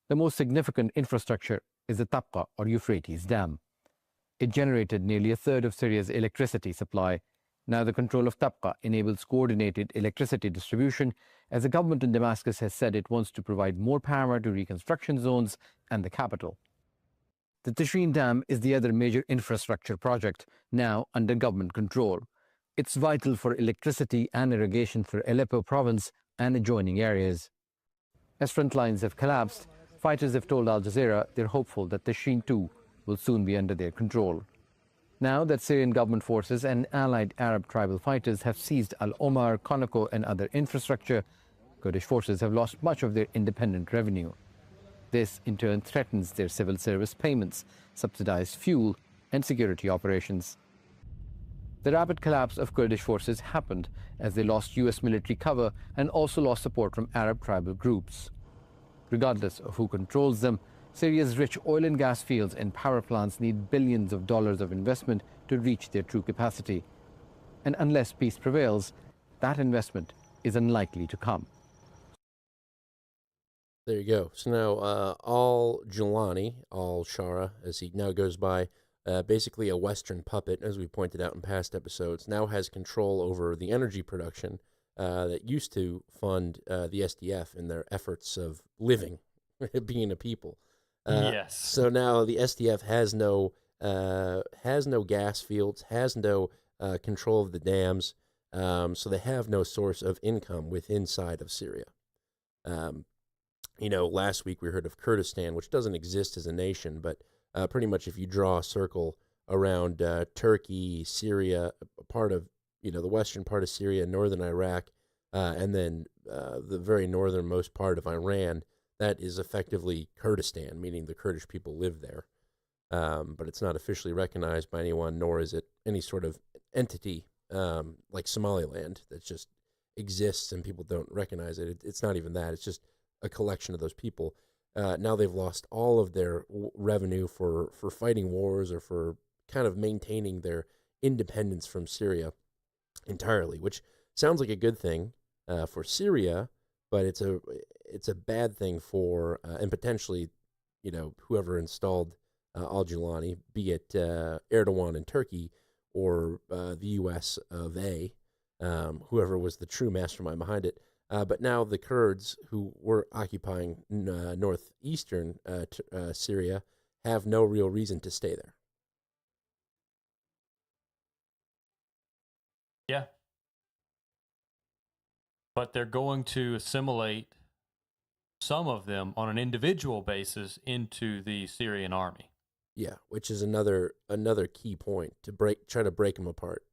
The most significant infrastructure is the Tabqa or Euphrates Dam. It generated nearly a third of Syria's electricity supply. Now the control of Tabqa enables coordinated electricity distribution, as the government in Damascus has said it wants to provide more power to reconstruction zones and the capital. The Tishreen Dam is the other major infrastructure project now under government control. It's vital for electricity and irrigation for Aleppo province and adjoining areas. As front lines have collapsed, fighters have told Al Jazeera they're hopeful that Tishreen too will soon be under their control. Now that Syrian government forces and allied Arab tribal fighters have seized Al Omar, Conoco, and other infrastructure, Kurdish forces have lost much of their independent revenue. This, in turn, threatens their civil service payments, subsidized fuel, and security operations. The rapid collapse of Kurdish forces happened as they lost US military cover and also lost support from Arab tribal groups. Regardless of who controls them, Syria's rich oil and gas fields and power plants need billions of dollars of investment to reach their true capacity. And unless peace prevails, that investment is unlikely to come. There you go. So now al-Jilani, al-Shara, as he now goes by, basically a Western puppet, as we pointed out in past episodes, now has control over the energy production that used to fund the SDF in their efforts of living, being a people. Yes. So now the SDF has no gas fields, has no control of the dams, so they have no source of income inside of Syria. Last week we heard of Kurdistan, which doesn't exist as a nation, but pretty much if you draw a circle around Turkey, Syria, a part of the western part of Syria, northern Iraq, and then the very northernmost part of Iran, that is effectively Kurdistan, meaning the Kurdish people live there. But it's not officially recognized by anyone, nor is it any sort of entity like Somaliland that just exists and people don't recognize it. It's not even that. It's just a collection of those people. Now they've lost all of their revenue for fighting wars or for kind of maintaining their independence from Syria entirely, which sounds like a good thing for Syria, but it's a bad thing for and potentially, whoever installed al-Jilani, be it Erdogan in Turkey or the U.S. of A, whoever was the true mastermind behind it. But now the Kurds who were occupying northeastern Syria have no real reason to stay there. Yeah. But they're going to assimilate some of them on an individual basis into the Syrian army. Yeah, which is another key point to try to break them apart.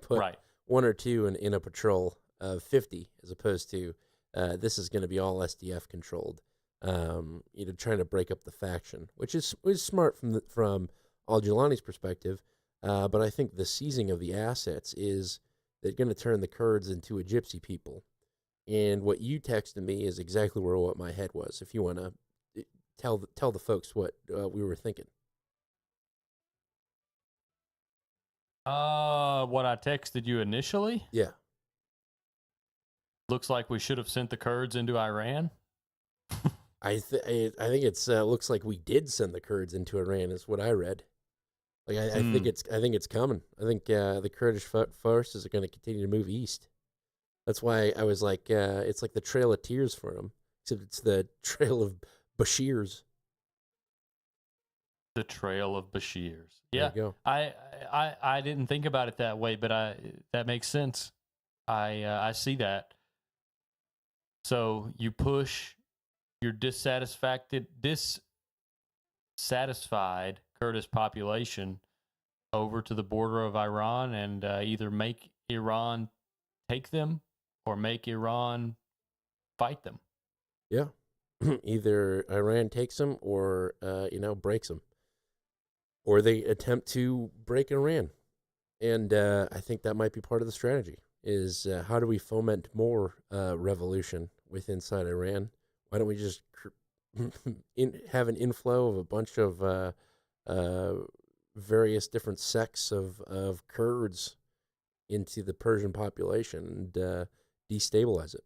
Put right. one or two in a patrol of 50, as opposed to this is going to be all SDF controlled. Trying to break up the faction, which is smart from al-Jilani's perspective. But I think the seizing of the assets is they're going to turn the Kurds into a gypsy people. And what you texted me is exactly what my head was. If you want to tell the folks what we were thinking. What I texted you initially? Yeah. Looks like we should have sent the Kurds into Iran. I think it's looks like we did send the Kurds into Iran. Is what I read. Like I think it's coming. I think the Kurdish forces are going to continue to move east. That's why I was like, it's like the Trail of Tears for them, except it's the Trail of Bashirs. The Trail of Bashirs. There Yeah, you go. I didn't think about it that way, but that makes sense. I see that. So you push your dissatisfied Kurdish population over to the border of Iran and either make Iran take them or make Iran fight them. Yeah. Either Iran takes them or, breaks them. Or they attempt to break Iran. And I think that might be part of the strategy, is how do we foment more revolution inside Iran? Why don't we just have an inflow of a bunch of various different sects of Kurds into the Persian population and destabilize it?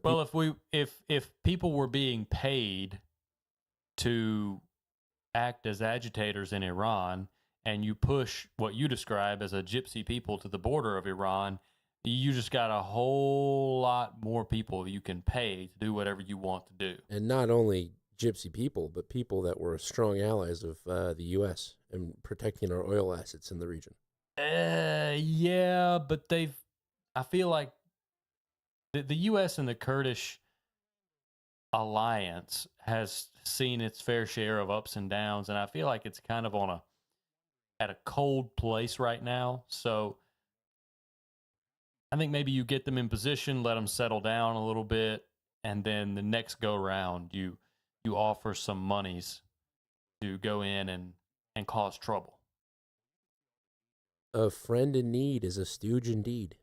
Well, if people were being paid to act as agitators in Iran, and you push what you describe as a gypsy people to the border of Iran, you just got a whole lot more people you can pay to do whatever you want to do. And not only gypsy people, but people that were strong allies of the U.S. and protecting our oil assets in the region. Yeah, but I feel like the U.S. and the Kurdish alliance has seen its fair share of ups and downs, and I feel like it's kind of at a cold place right now. So I think maybe you get them in position, let them settle down a little bit, and then the next go round you you offer some monies to go in and cause trouble. A friend in need is a stooge indeed.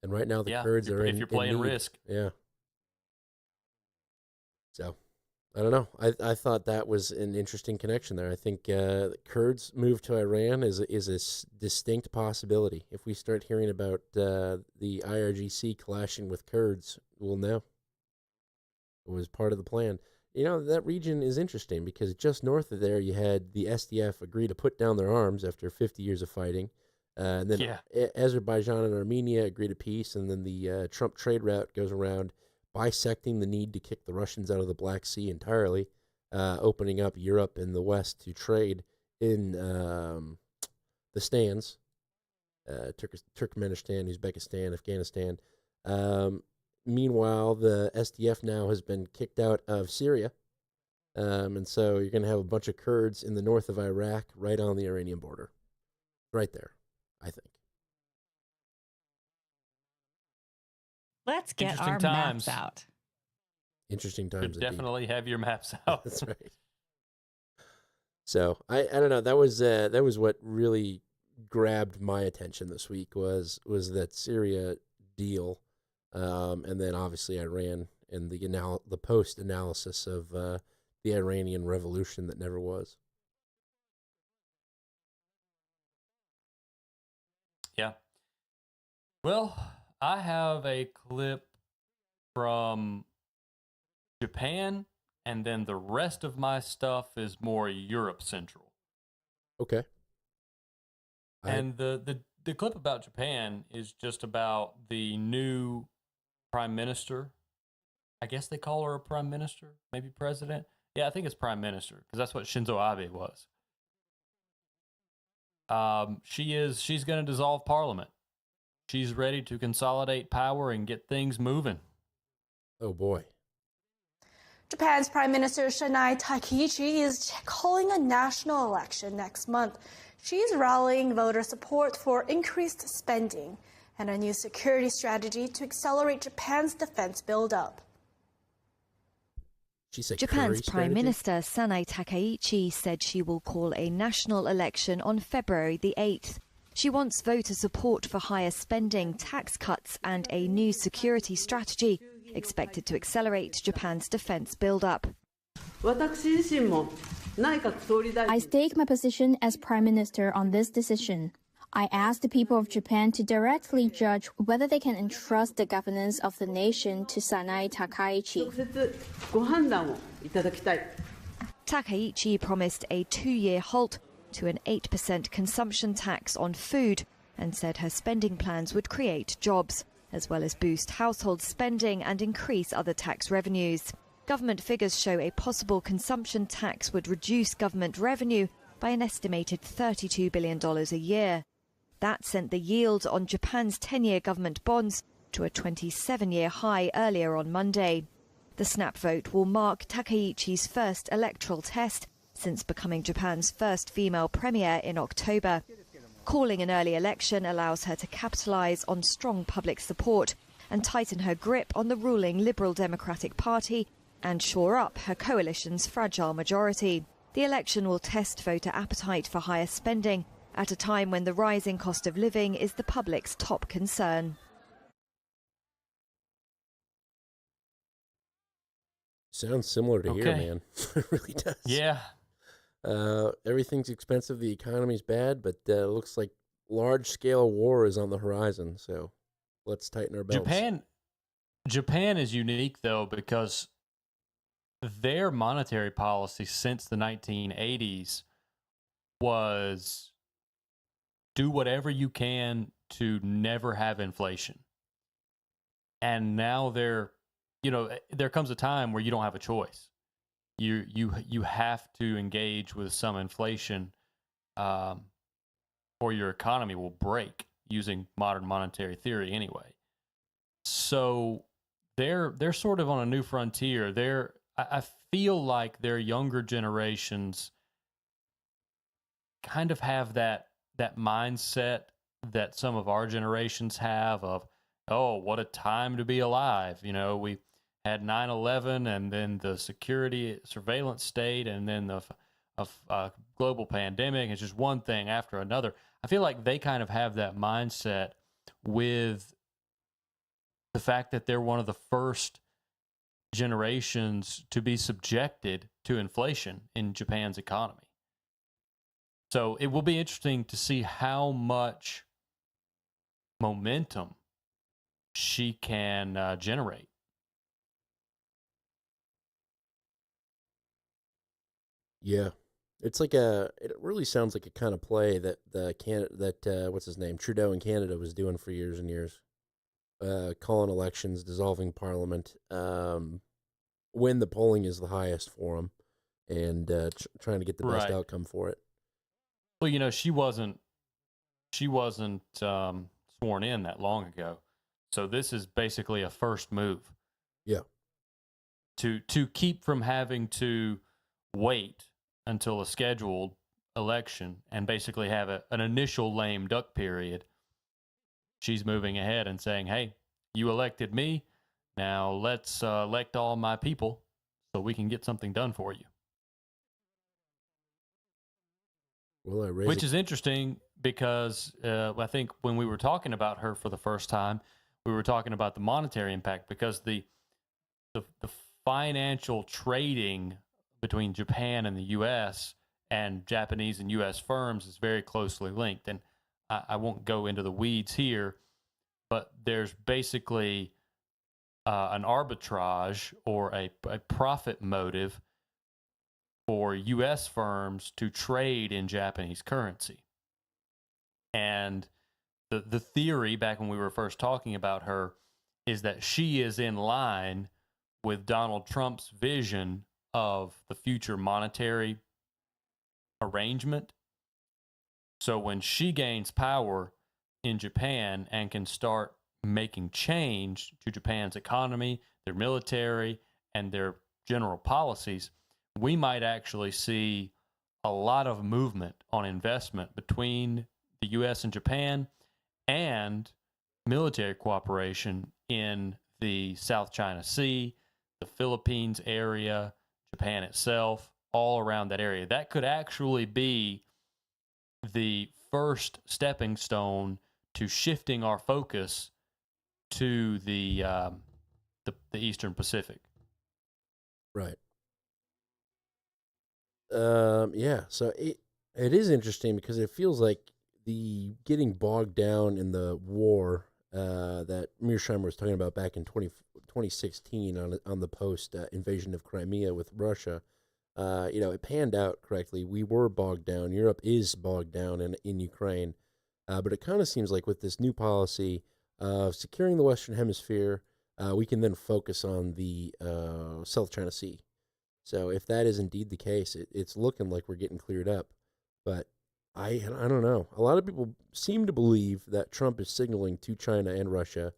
And right now the Kurds are if you're playing in need. Risk. Yeah. So, I don't know. I thought that was an interesting connection there. I think the Kurds move to Iran is a distinct possibility. If we start hearing about the IRGC clashing with Kurds, we'll know. It was part of the plan. You know, that region is interesting because just north of there, you had the SDF agree to put down their arms after 50 years of fighting. And then Azerbaijan and Armenia agree to peace, and then the Trump trade route goes around bisecting the need to kick the Russians out of the Black Sea entirely, opening up Europe and the West to trade in the stands, Turkmenistan, Uzbekistan, Afghanistan. Meanwhile, the SDF now has been kicked out of Syria, and so you're going to have a bunch of Kurds in the north of Iraq right on the Iranian border. Right there, I think. Let's get our maps out. Interesting times. Should definitely have your maps out. That's right. So I don't know. That was what really grabbed my attention this week was that Syria deal, and then obviously Iran and the post analysis of the Iranian revolution that never was. Yeah. Well, I have a clip from Japan, and then the rest of my stuff is more Europe central. Okay. And the clip about Japan is just about the new prime minister. I guess they call her a prime minister, maybe president. Yeah, I think it's prime minister because that's what Shinzo Abe was. She's going to dissolve parliament. She's ready to consolidate power and get things moving. Oh, boy. Japan's Prime Minister Shinai Takaichi is calling a national election next month. She's rallying voter support for increased spending and a new security strategy to accelerate Japan's defense buildup. Japan's Prime Minister Sanae Takaichi said she will call a national election on February the 8th. She wants voter support for higher spending, tax cuts and a new security strategy expected to accelerate Japan's defense buildup. I stake my position as Prime Minister on this decision. I ask the people of Japan to directly judge whether they can entrust the governance of the nation to Sanae Takaichi. Takaichi promised a 2-year halt to an 8% consumption tax on food and said her spending plans would create jobs, as well as boost household spending and increase other tax revenues. Government figures show a possible consumption tax would reduce government revenue by an estimated $32 billion a year. That sent the yield on Japan's 10-year government bonds to a 27-year high earlier on Monday. The snap vote will mark Takaichi's first electoral test since becoming Japan's first female premier in October. Calling an early election allows her to capitalize on strong public support and tighten her grip on the ruling Liberal Democratic Party and shore up her coalition's fragile majority. The election will test voter appetite for higher spending at a time when the rising cost of living is the public's top concern. Sounds similar to here, man. It really does. Yeah. Everything's expensive. The economy's bad, but it looks like large-scale war is on the horizon. So let's tighten our belts. Japan is unique, though, because their monetary policy since the 1980s was do whatever you can to never have inflation. And now there comes a time where you don't have a choice. You have to engage with some inflation, or your economy will break, using modern monetary theory anyway. So they're sort of on a new frontier. I feel like their younger generations kind of have that mindset that some of our generations have of, oh, what a time to be alive. You know, had 9/11 and then the security surveillance state and then the global pandemic. It's just one thing after another. I feel like they kind of have that mindset with the fact that they're one of the first generations to be subjected to inflation in Japan's economy. So it will be interesting to see how much momentum she can generate. Yeah, it's like it really sounds like a kind of play that what's his name, Trudeau in Canada was doing for years and years, calling elections, dissolving parliament, when the polling is the highest for him, and trying to get the best outcome for it. Well, she wasn't sworn in that long ago, so this is basically a first move. Yeah. To keep from having to wait until a scheduled election and basically have an initial lame duck period, she's moving ahead and saying, hey, you elected me, now let's elect all my people so we can get something done for you. Which is interesting because I think when we were talking about her for the first time, we were talking about the monetary impact, because the financial trading between Japan and the U.S. and Japanese and U.S. firms is very closely linked. And I won't go into the weeds here, but there's basically an arbitrage or a profit motive for U.S. firms to trade in Japanese currency. And the theory, back when we were first talking about her, is that she is in line with Donald Trump's vision of the future monetary arrangement. So when she gains power in Japan and can start making change to Japan's economy, their military, and their general policies, we might actually see a lot of movement on investment between the U.S. and Japan, and military cooperation in the South China Sea, the Philippines area, Japan itself, all around that area. That could actually be the first stepping stone to shifting our focus to the Eastern Pacific. Right. Yeah. So it is interesting because it feels like the getting bogged down in the war that Mearsheimer was talking about back in 2016 on the post invasion of Crimea with Russia. It panned out correctly. We were bogged down. Europe is bogged down in Ukraine. But it kind of seems like with this new policy of securing the Western Hemisphere, we can then focus on the South China Sea. So if that is indeed the case, it's looking like we're getting cleared up. But I don't know. A lot of people seem to believe that Trump is signaling to China and Russia,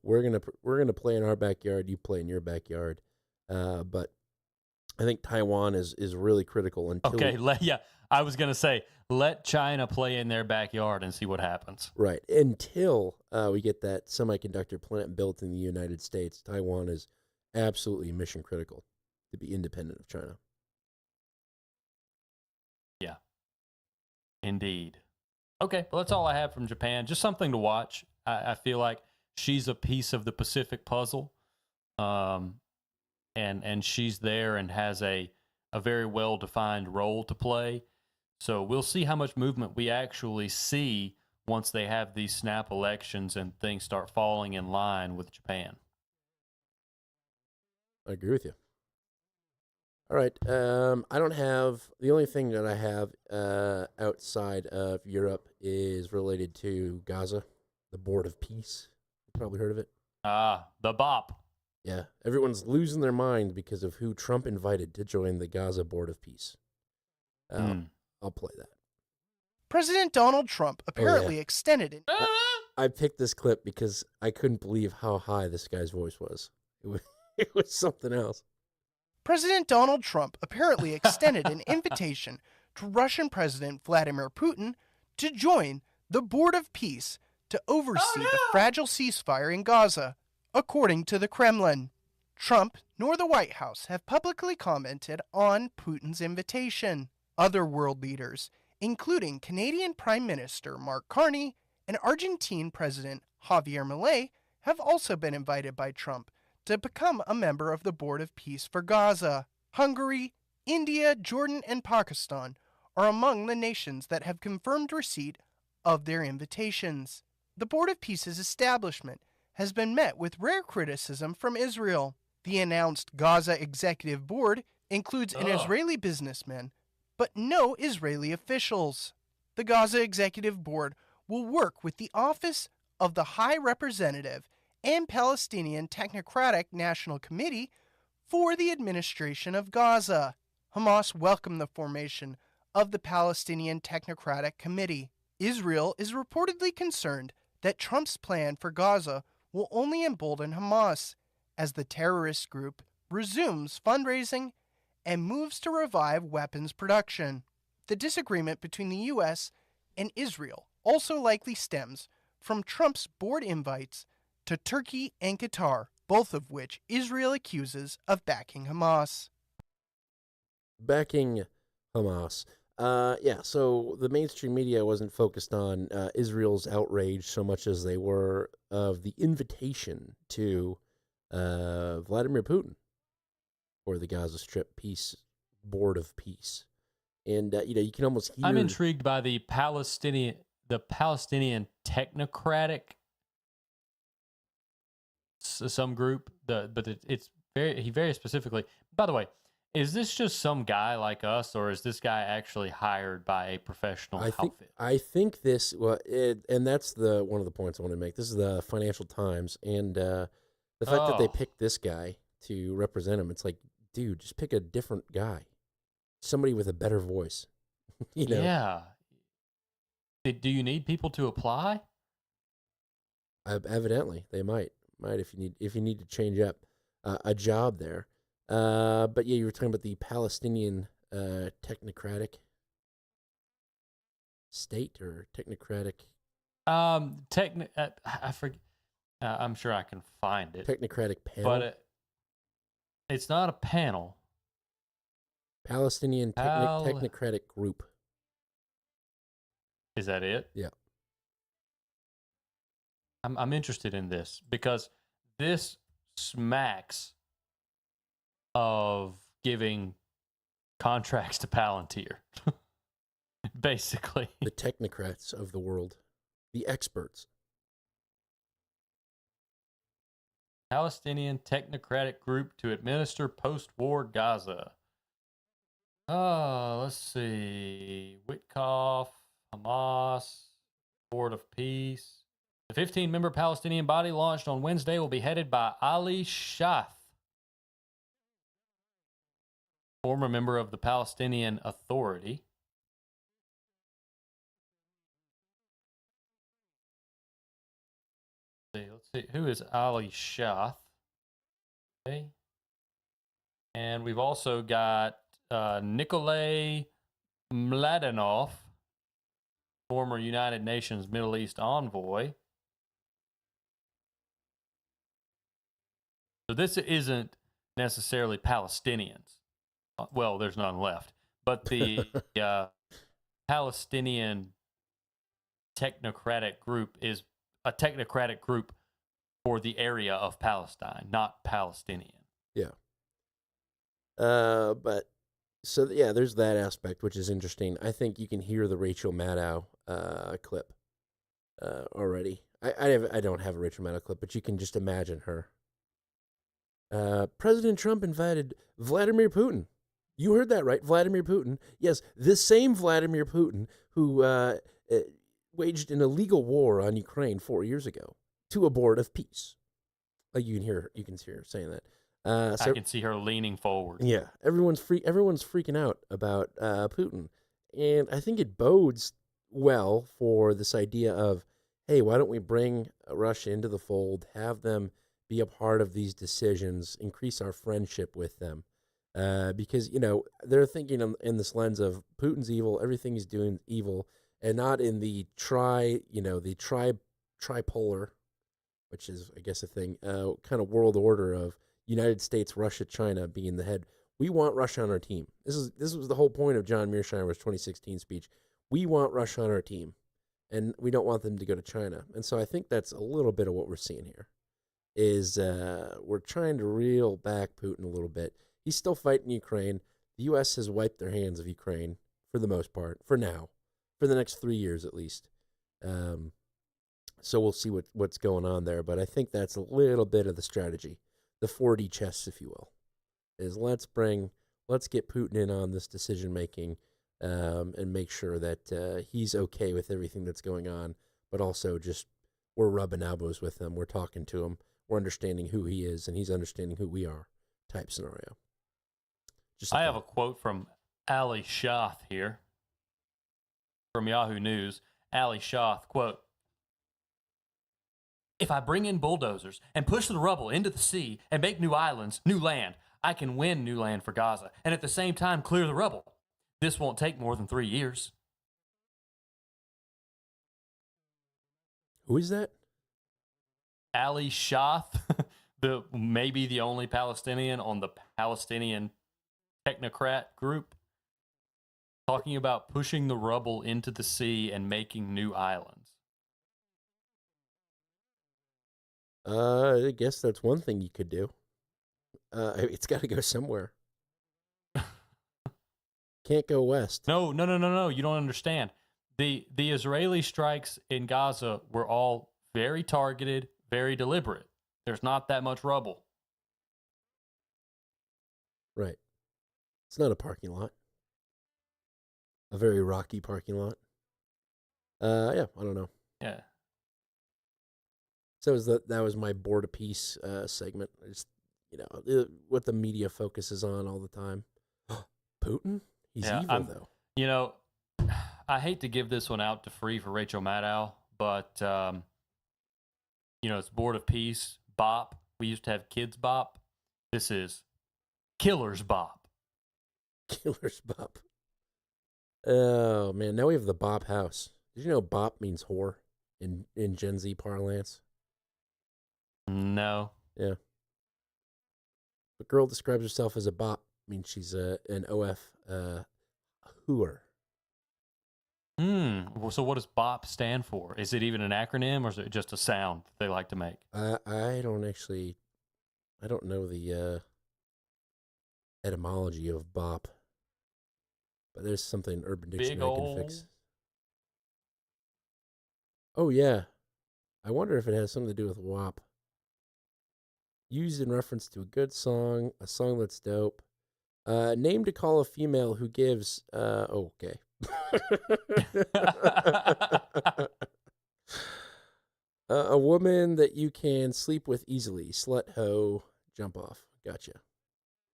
we're gonna play in our backyard, you play in your backyard. But I think Taiwan is really critical until I was gonna say, let China play in their backyard and see what happens. Right. Until we get that semiconductor plant built in the United States, Taiwan is absolutely mission critical to be independent of China. Yeah. Indeed. Okay, well, that's all I have from Japan. Just something to watch. I feel like she's a piece of the Pacific puzzle, and she's there and has a very well-defined role to play. So we'll see how much movement we actually see once they have these snap elections and things start falling in line with Japan. I agree with you. All right. I don't have, the only thing that I have outside of Europe is related to Gaza, the Board of Peace. You've probably heard of it. The BOP. Yeah. Everyone's losing their mind because of who Trump invited to join the Gaza Board of Peace. I'll play that. President Donald Trump apparently extended it. I picked this clip because I couldn't believe how high this guy's voice was. It was something else. President Donald Trump apparently extended an invitation to Russian President Vladimir Putin to join the Board of Peace to oversee the fragile ceasefire in Gaza, according to the Kremlin. Trump nor the White House have publicly commented on Putin's invitation. Other world leaders, including Canadian Prime Minister Mark Carney and Argentine President Javier Milei, have also been invited by Trump to become a member of the Board of Peace for Gaza. Hungary, India, Jordan, and Pakistan are among the nations that have confirmed receipt of their invitations. The Board of Peace's establishment has been met with rare criticism from Israel. The announced Gaza Executive Board includes an Israeli businessman, but no Israeli officials. The Gaza Executive Board will work with the Office of the High Representative and Palestinian Technocratic National Committee for the administration of Gaza. Hamas welcomed the formation of the Palestinian Technocratic Committee. Israel is reportedly concerned that Trump's plan for Gaza will only embolden Hamas as the terrorist group resumes fundraising and moves to revive weapons production. The disagreement between the U.S. and Israel also likely stems from Trump's board invites to Turkey and Qatar, both of which Israel accuses of backing Hamas. Backing Hamas. So the mainstream media wasn't focused on Israel's outrage so much as they were of the invitation to Vladimir Putin for the Gaza Strip Board of Peace. And, you can almost hear... I'm intrigued by the Palestinian Technocratic some group, but it's very specifically. By the way, is this just some guy like us, or is this guy actually hired by a professional outfit? I think this, and that's one of the points I want to make. This is the Financial Times, and the fact that they picked this guy to represent him, it's like, dude, just pick a different guy, somebody with a better voice. Yeah. Do you need people to apply? Evidently, they might if you need to change up a job there. But yeah, you were talking about the Palestinian technocratic state or technocratic. I forget. I'm sure I can find it. Technocratic panel, but it's not a panel. Palestinian technocratic group. Is that it? Yeah. I'm interested in this because this smacks of giving contracts to Palantir. Basically. The technocrats of the world. The experts. Palestinian Technocratic Group to administer post-war Gaza. Let's see. Witkoff, Hamas, Board of Peace. The 15-member Palestinian body launched on Wednesday will be headed by Ali Shath, former member of the Palestinian Authority. Let's see. Who is Ali Shath? Okay. And we've also got Nikolay Mladenov, former United Nations Middle East envoy. So this isn't necessarily Palestinians. Well, there's none left. But the Palestinian Technocratic Group is a technocratic group for the area of Palestine, not Palestinian. Yeah. There's that aspect, which is interesting. I think you can hear the Rachel Maddow clip already. I don't have a Rachel Maddow clip, but you can just imagine her. President Trump invited Vladimir Putin. You heard that right, Vladimir Putin. Yes, this same Vladimir Putin who waged an illegal war on Ukraine 4 years ago to a board of peace. Like you can see her saying that. I can see her leaning forward. Yeah, everyone's freaking out about Putin, and I think it bodes well for this idea of, hey, why don't we bring Russia into the fold, have them be a part of these decisions, increase our friendship with them, because they're thinking in this lens of Putin's evil, everything he's doing is evil, and not in the tripolar, which is I guess a thing, kind of world order of United States, Russia, China being the head. We want Russia on our team. This was the whole point of John Mearsheimer's 2016 speech. We want Russia on our team, and we don't want them to go to China. And so I think that's a little bit of what we're seeing here. Is we're trying to reel back Putin a little bit. He's still fighting Ukraine. The U.S. has wiped their hands of Ukraine for the most part, for now, for the next 3 years at least. So we'll see what's going on there. But I think that's a little bit of the strategy, the 4D chess, if you will, is let's get Putin in on this decision making and make sure that he's okay with everything that's going on, but also just we're rubbing elbows with him, we're talking to him, we're understanding who he is, and he's understanding who we are type scenario. I have a quote from Ali Shath here from Yahoo News. Ali Shath, quote, "If I bring in bulldozers and push the rubble into the sea and make new islands, new land, I can win new land for Gaza and at the same time clear the rubble. This won't take more than 3 years." Who is that? Ali Shath, maybe the only Palestinian on the Palestinian technocrat group, talking about pushing the rubble into the sea and making new islands. I guess that's one thing you could do. It's got to go somewhere. Can't go west. No. You don't understand. The Israeli strikes in Gaza were all very targeted, very deliberate. There's not that much rubble. Right. It's not a parking lot. A very rocky parking lot. Yeah, I don't know. Yeah. So that was my Board of Peace segment. I just, what the media focuses on all the time. Putin? He's evil, though. I hate to give this one out to free for Rachel Maddow, but, it's Board of Peace, Bop. We used to have Kids Bop. This is Killers Bop. Killers Bop. Oh, man. Now we have the Bop House. Did you know Bop means whore in Gen Z parlance? No. Yeah. A girl describes herself as a bop means she's an OF hooer. So what does BOP stand for? Is it even an acronym or is it just a sound they like to make? I don't know the etymology of BOP, but there's something Urban Dictionary can fix. Oh, yeah. I wonder if it has something to do with WAP. Used in reference to a good song, a song that's dope. Name to call a female who gives, okay. A woman that you can sleep with easily. Slut, hoe, jump off. Gotcha.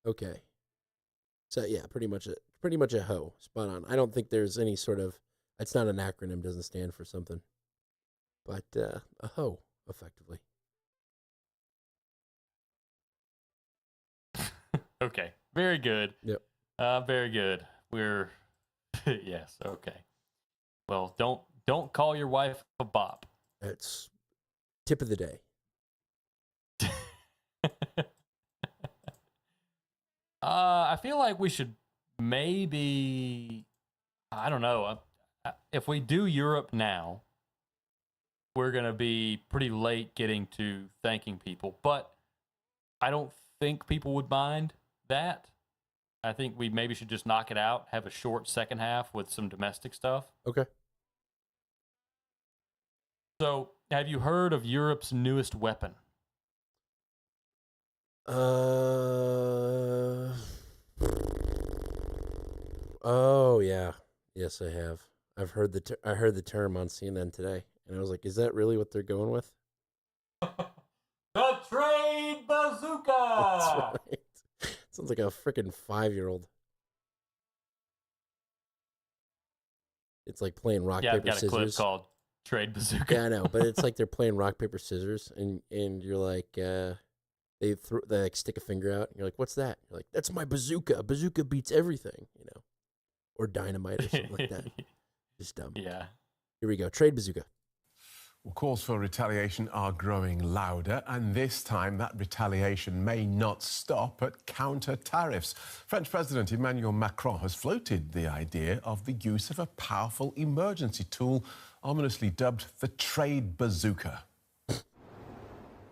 Okay. So yeah, pretty much a hoe. Spot on. I don't think there's any sort of, it's not an acronym, doesn't stand for something. But a hoe, effectively. Okay. Very good. Yep. Very good. We're yes, okay. Well, don't call your wife a bop. That's tip of the day. I feel like we should maybe, I don't know, if we do Europe now, we're going to be pretty late getting to thanking people, but I don't think people would mind that. I think we maybe should just knock it out, have a short second half with some domestic stuff. Okay. So, have you heard of Europe's newest weapon? Oh yeah, yes I have. I've heard I heard the term on CNN today, and I was like, is that really what they're going with? The trade bazooka. That's right. Sounds like a freaking 5-year-old. It's like playing rock paper I've got scissors. a clip called Trade Bazooka. Yeah, I know, but it's like they're playing rock paper scissors, and you're like, they like stick a finger out, and you're like, what's that? You're like, that's my bazooka. A bazooka beats everything, or dynamite or something like that. Just dumb. Yeah. Here we go. Trade bazooka. Well, calls for retaliation are growing louder, and this time that retaliation may not stop at counter-tariffs. French President Emmanuel Macron has floated the idea of the use of a powerful emergency tool, ominously dubbed the trade bazooka.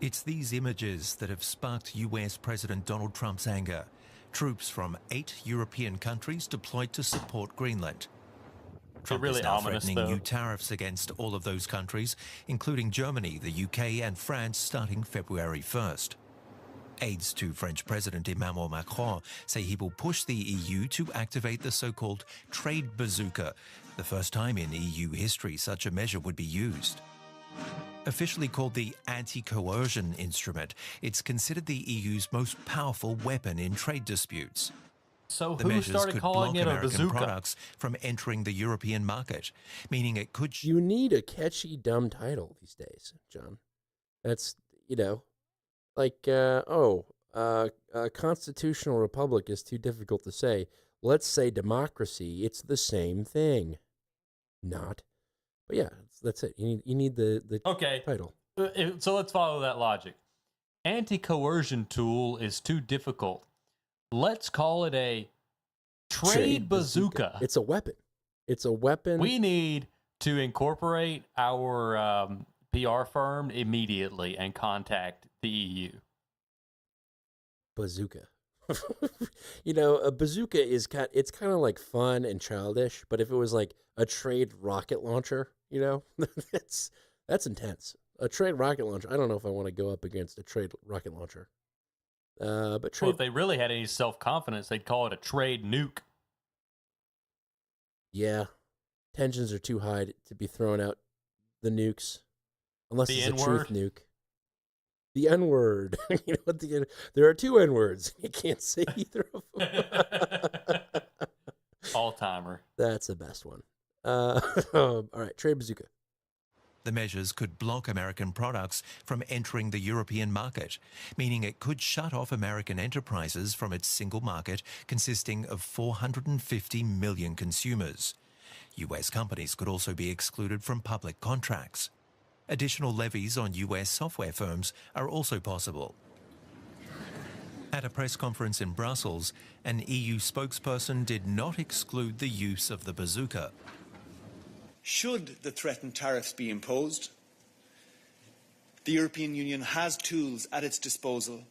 It's these images that have sparked US President Donald Trump's anger. Troops from 8 European countries deployed to support Greenland. Trump really is now ominous, threatening though. new tariffs against all of those countries, including Germany, the UK and France, starting February 1st. Aides to French President Emmanuel Macron say he will push the EU to activate the so-called trade bazooka, the first time in EU history such a measure would be used. Officially called the anti-coercion instrument, it's considered the EU's most powerful weapon in trade disputes. So The who measures started could calling block it a American bazooka? products from entering the European market, meaning it could... You need a catchy, dumb title these days, John. That's, like, a constitutional republic is too difficult to say. Let's say democracy. It's the same thing. Not. But yeah, that's it. You need the Okay. title. So let's follow that logic. Anti-coercion tool is too difficult. Let's call it a trade bazooka. It's a weapon. It's a weapon. We need to incorporate our PR firm immediately and contact the EU. Bazooka. A bazooka is it's kind of like fun and childish, but if it was like a trade rocket launcher, that's intense. A trade rocket launcher. I don't know if I want to go up against a trade rocket launcher. But trade. Well, if they really had any self-confidence, they'd call it a trade nuke. Yeah, tensions are too high to be throwing out the nukes, unless The it's N-word? a truth nuke. The N-word. There are two N-words. You can't say either of them. All-timer. That's the best one. All right, trade bazooka. The measures could block American products from entering the European market, meaning it could shut off American enterprises from its single market consisting of 450 million consumers. US companies could also be excluded from public contracts. Additional levies on US software firms are also possible. At a press conference in Brussels, an EU spokesperson did not exclude the use of the bazooka. Should the threatened tariffs be imposed, the European Union has tools at its disposal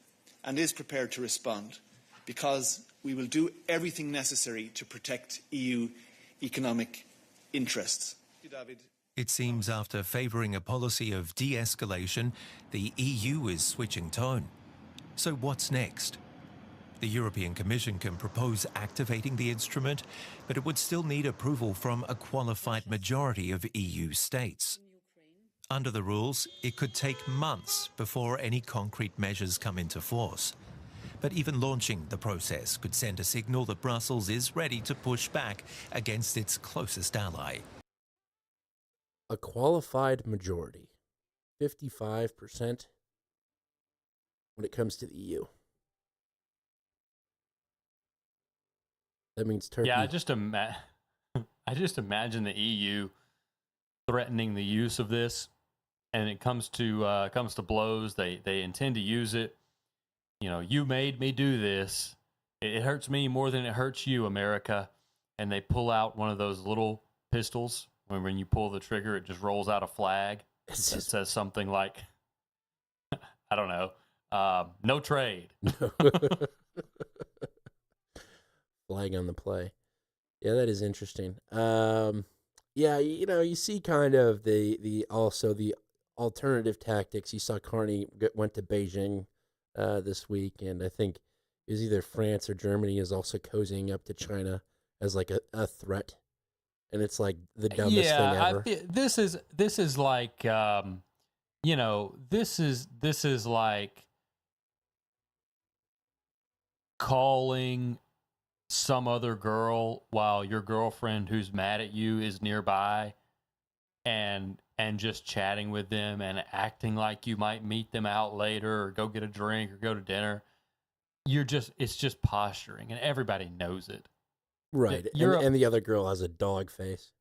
and is prepared to respond, because we will do everything necessary to protect EU economic interests. It seems after favouring a policy of de-escalation, the EU is switching tone. So what's next? The European Commission can propose activating the instrument, but it would still need approval from a qualified majority of EU states. Under the rules, it could take months before any concrete measures come into force. But even launching the process could send a signal that Brussels is ready to push back against its closest ally. A qualified majority, 55% when it comes to the EU. That means Turkey. Yeah, I just imagine the EU threatening the use of this, and it comes to blows. They intend to use it. You made me do this. It hurts me more than it hurts you, America. And they pull out one of those little pistols. When you pull the trigger, it just rolls out a flag that says something like, I don't know, no trade. Flag on the play. Yeah, that is interesting. Yeah, you see kind of the alternative tactics. You saw Carney went to Beijing this week, and I think it was either France or Germany is also cozying up to China as like a threat. And it's like the dumbest thing ever. This is like, this is like calling some other girl while your girlfriend who's mad at you is nearby, and just chatting with them and acting like you might meet them out later or go get a drink or go to dinner. It's just posturing, and everybody knows it. Right. And the other girl has a dog face.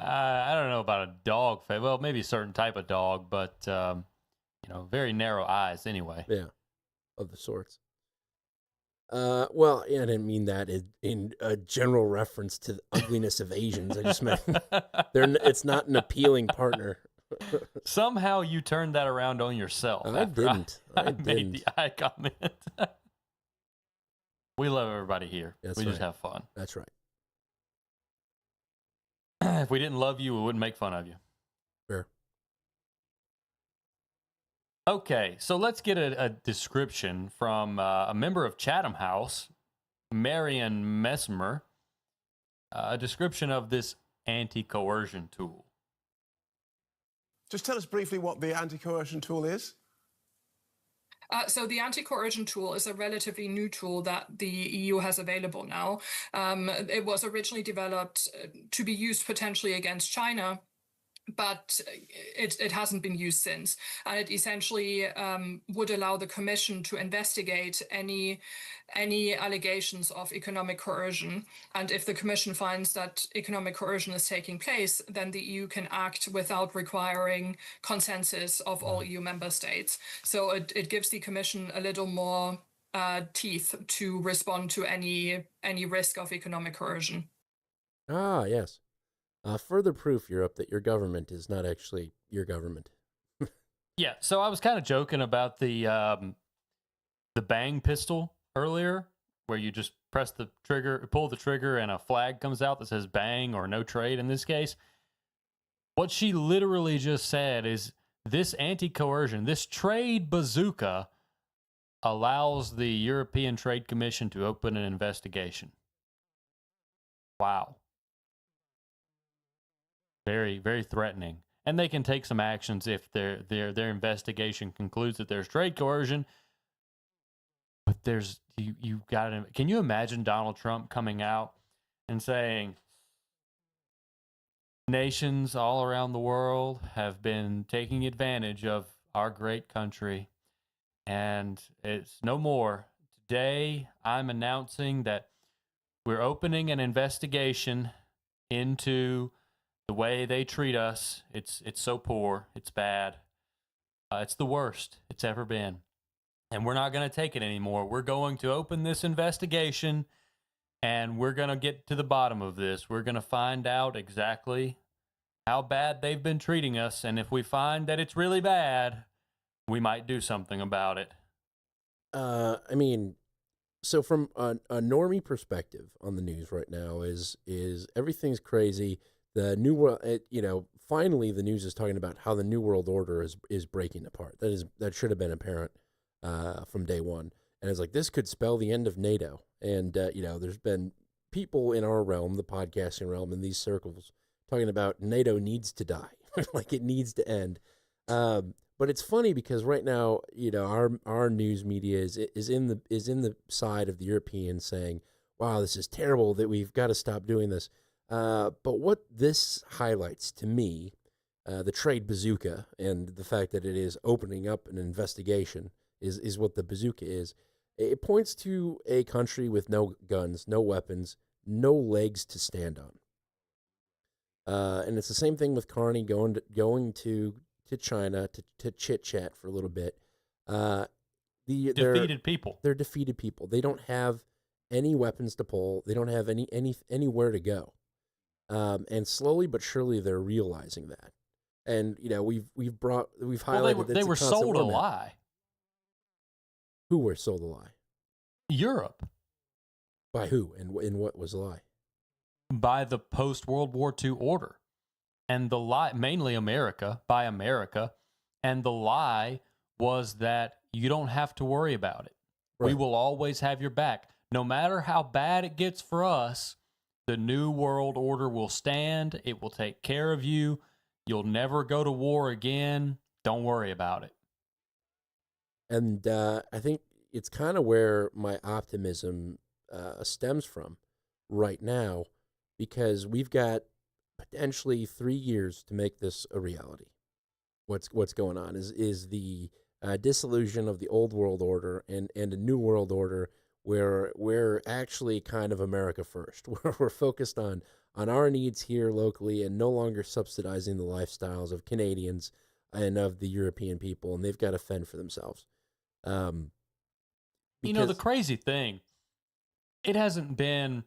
I don't know about a dog face. Well, maybe a certain type of dog, but very narrow eyes anyway. Yeah, of the sorts. Well, yeah, I didn't mean that in a general reference to the ugliness of Asians. I just meant it's not an appealing partner. Somehow you turned that around on yourself. I didn't. I made the eye comment. We love everybody here. That's we right. just have fun. That's right. If we didn't love you, we wouldn't make fun of you. Sure. Okay, so let's get a description from a member of Chatham House, Marion Messmer, a description of this anti-coercion tool. Just tell us briefly what the anti-coercion tool is. So the anti-coercion tool is a relatively new tool that the EU has available now. It was originally developed to be used potentially against China, but it hasn't been used since. And it essentially would allow the Commission to investigate any allegations of economic coercion. And if the Commission finds that economic coercion is taking place, then the EU can act without requiring consensus of all EU member states. So it gives the Commission a little more teeth to respond to any risk of economic coercion. Ah, yes. Further proof, Europe, that your government is not actually your government. Yeah, so I was kind of joking about the bang pistol earlier, where you just press the trigger, pull the trigger, and a flag comes out that says bang or no trade in this case. What she literally just said is this anti-coercion, this trade bazooka allows the European Trade Commission to open an investigation. Wow. Very, very threatening. And they can take some actions if their investigation concludes that there's trade coercion. But you got to, can you imagine Donald Trump coming out and saying, nations all around the world have been taking advantage of our great country, and it's no more. Today, I'm announcing that we're opening an investigation into the way they treat us. It's so poor. It's bad. It's the worst it's ever been. And we're not going to take it anymore. We're going to open this investigation, and we're going to get to the bottom of this. We're going to find out exactly how bad they've been treating us. And if we find that it's really bad, we might do something about it. I mean, so from a normie perspective on the news right now is everything's crazy. The new world, finally the news is talking about how the new world order is breaking apart. That should have been apparent from day one. And it's like, this could spell the end of NATO. And, there's been people in our realm, the podcasting realm, in these circles, talking about NATO needs to die. Like, it needs to end. But it's funny because right now, our news media is in the side of the Europeans saying, wow, this is terrible, that we've got to stop doing this. But what this highlights to me, the trade bazooka and the fact that it is opening up an investigation is what the bazooka is. It points to a country with no guns, no weapons, no legs to stand on. And it's the same thing with Carney going to China to chit-chat for a little bit. Defeated people. They're defeated people. They don't have any weapons to pull. They don't have anywhere to go. And slowly but surely they're realizing that. And we've highlighted they were sold a lie. Who were sold a lie? Europe. By who? And what was the lie? By the post-World War II order. And the lie, mainly America, by America. And the lie was that you don't have to worry about it. Right. We will always have your back. No matter how bad it gets for us, the New World Order will stand. It will take care of you. You'll never go to war again. Don't worry about it. And I think it's kind of where my optimism stems from right now, because we've got potentially 3 years to make this a reality. What's going on is the dissolution of the old world order and a new world order where we're actually kind of America first, where we're focused on our needs here locally and no longer subsidizing the lifestyles of Canadians and of the European people, and they've got to fend for themselves. The crazy thing, it hasn't been,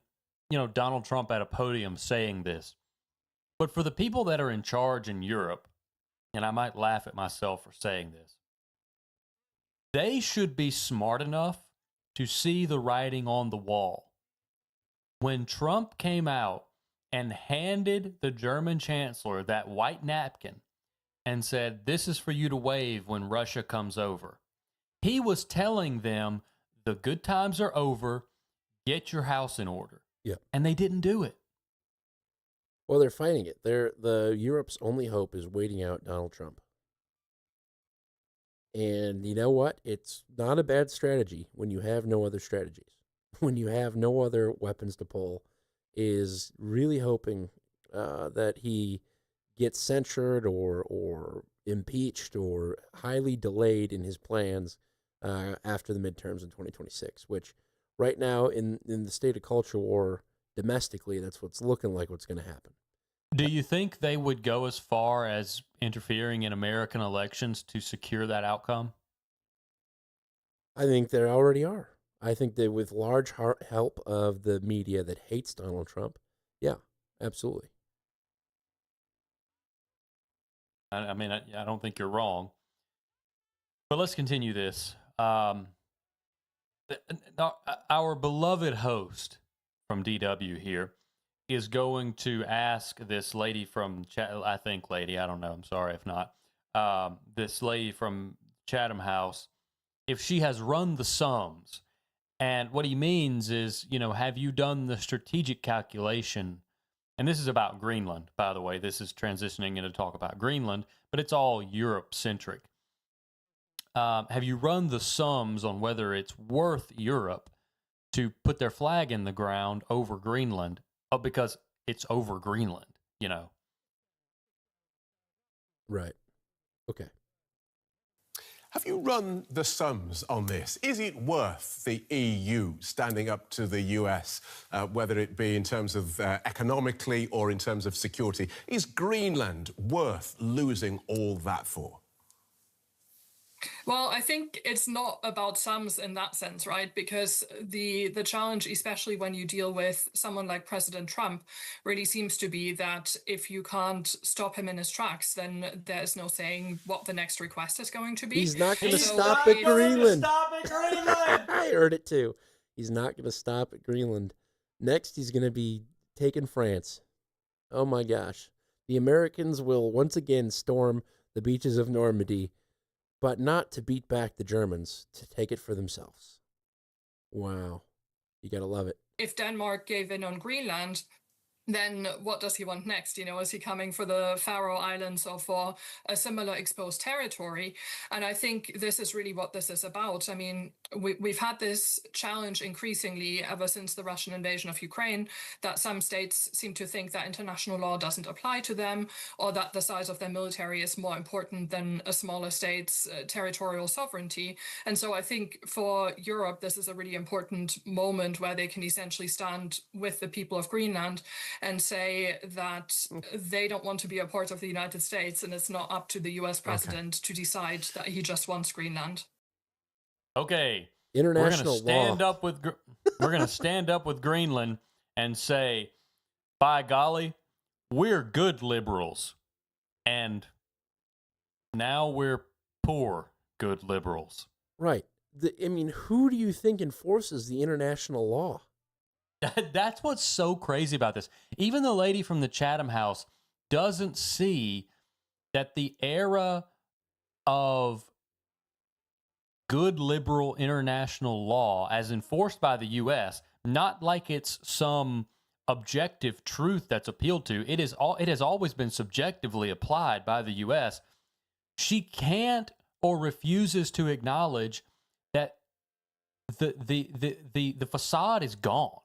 Donald Trump at a podium saying this, but for the people that are in charge in Europe, and I might laugh at myself for saying this, they should be smart enough to see the writing on the wall. When Trump came out and handed the German chancellor that white napkin and said, "This is for you to wave when Russia comes over," he was telling them the good times are over, get your house in order. Yeah. And they didn't do it. Well, they're fighting it. The Europe's only hope is waiting out Donald Trump. And you know what? It's not a bad strategy when you have no other strategies. When you have no other weapons to pull, is really hoping that he gets censured or impeached or highly delayed in his plans after the midterms in 2026, which right now in the state of culture war domestically, that's what's looking like what's going to happen. Do you think they would go as far as interfering in American elections to secure that outcome? I think they already are. I think that with large help of the media that hates Donald Trump, yeah, absolutely. I mean, I don't think you're wrong. But let's continue this. Our beloved host from DW here is going to ask this lady from I don't know, I'm sorry if not, this lady from Chatham House, if she has run the sums. And what he means is, have you done the strategic calculation? And this is about Greenland, by the way. This is transitioning into talk about Greenland, but it's all Europe-centric. Have you run the sums on whether it's worth Europe to put their flag in the ground over Greenland? Oh, because it's over Greenland, Right. Okay. Have you run the sums on this? Is it worth the EU standing up to the US, whether it be in terms of economically or in terms of security? Is Greenland worth losing all that for? Well, I think it's not about sums in that sense, right? Because the challenge, especially when you deal with someone like President Trump, really seems to be that if you can't stop him in his tracks, then there's no saying what the next request is going to be. He's not going to stop at Greenland. I heard it too. He's not going to stop at Greenland. Next, he's going to be taking France. Oh my gosh. The Americans will once again storm the beaches of Normandy, but not to beat back the Germans, to take it for themselves. Wow. You got to love it. If Denmark gave in on Greenland, then what does he want next? Is he coming for the Faroe Islands or for a similar exposed territory? And I think this is really what this is about. I mean, we've had this challenge increasingly ever since the Russian invasion of Ukraine, that some states seem to think that international law doesn't apply to them, or that the size of their military is more important than a smaller state's territorial sovereignty. And so I think for Europe, this is a really important moment where they can essentially stand with the people of Greenland and say that they don't want to be a part of the United States, and it's not up to the US president to decide that he just wants Greenland. Okay. International law. We're going to stand up with Greenland and say, by golly, we're good liberals. And now we're poor good liberals. Right. Who do you think enforces the international law? That's what's so crazy about this. Even the lady from the Chatham House doesn't see that the era of good liberal international law as enforced by the U.S., not like it's some objective truth that's appealed to. It has always been subjectively applied by the U.S. She can't or refuses to acknowledge that the facade is gone.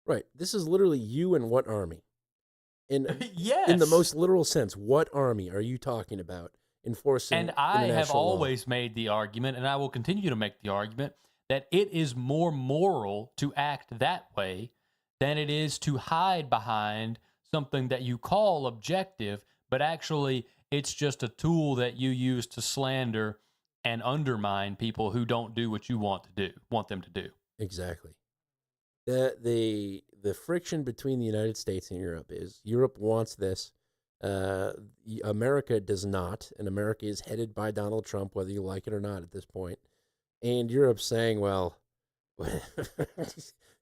Right. This is literally you and what army? Yes. In the most literal sense, what army are you talking about enforcing And I have international law? always made the argument, and I will continue to make the argument, that it is more moral to act that way than it is to hide behind something that you call objective, but actually it's just a tool that you use to slander and undermine people who don't do what you want them to do. Exactly. The friction between the United States and Europe is Europe wants this. America does not, and America is headed by Donald Trump, whether you like it or not at this point. And Europe's saying, well,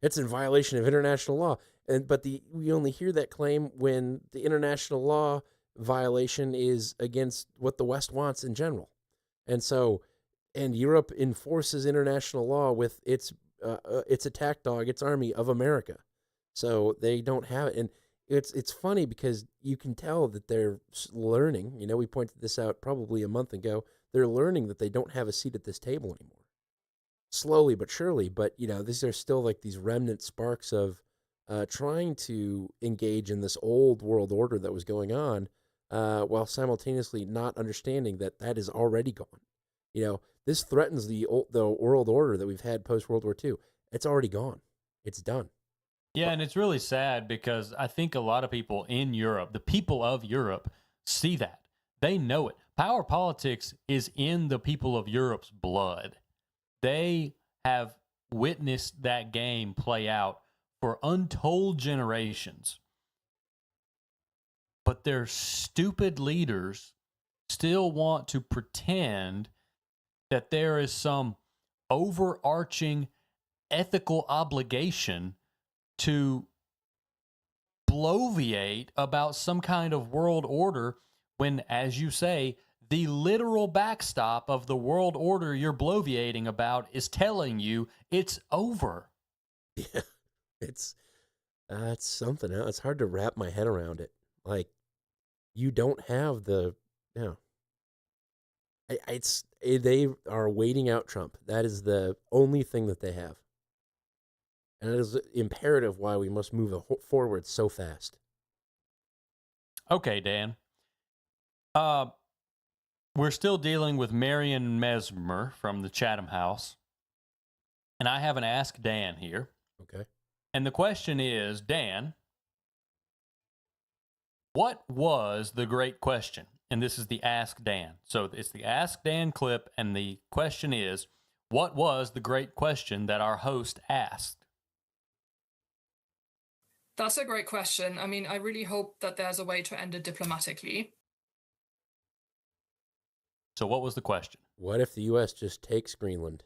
it's in violation of international law. But we only hear that claim when the international law violation is against what the West wants in general. And Europe enforces international law with its attack dog, its army of America. So they don't have it. And it's funny because you can tell that they're learning. You know, we pointed this out probably a month ago. They're learning that they don't have a seat at this table anymore. Slowly but surely, but, you know, these are still like these remnant sparks of trying to engage in this old world order that was going on while simultaneously not understanding that is already gone. You know, this threatens the world order that we've had post-World War II. It's already gone. It's done. Yeah, and it's really sad because I think a lot of people in Europe, the people of Europe, see that. They know it. Power politics is in the people of Europe's blood. They have witnessed that game play out for untold generations. But their stupid leaders still want to pretend that there is some overarching ethical obligation to bloviate about some kind of world order when, as you say, the literal backstop of the world order you're bloviating about is telling you it's over. Yeah, it's something else. It's hard to wrap my head around it. Like, you don't have the, you know, they are waiting out Trump. That is the only thing that they have. And it is imperative why we must move forward so fast. Okay, Dan. We're still dealing with Marion Mesmer from the Chatham House. And I have an Ask Dan here. Okay. And the question is, Dan, what was the great question? And this is the Ask Dan. So it's the Ask Dan clip, and the question is, what was the great question that our host asked? That's a great question. I mean, I really hope that there's a way to end it diplomatically. So what was the question? What if the U.S. just takes Greenland?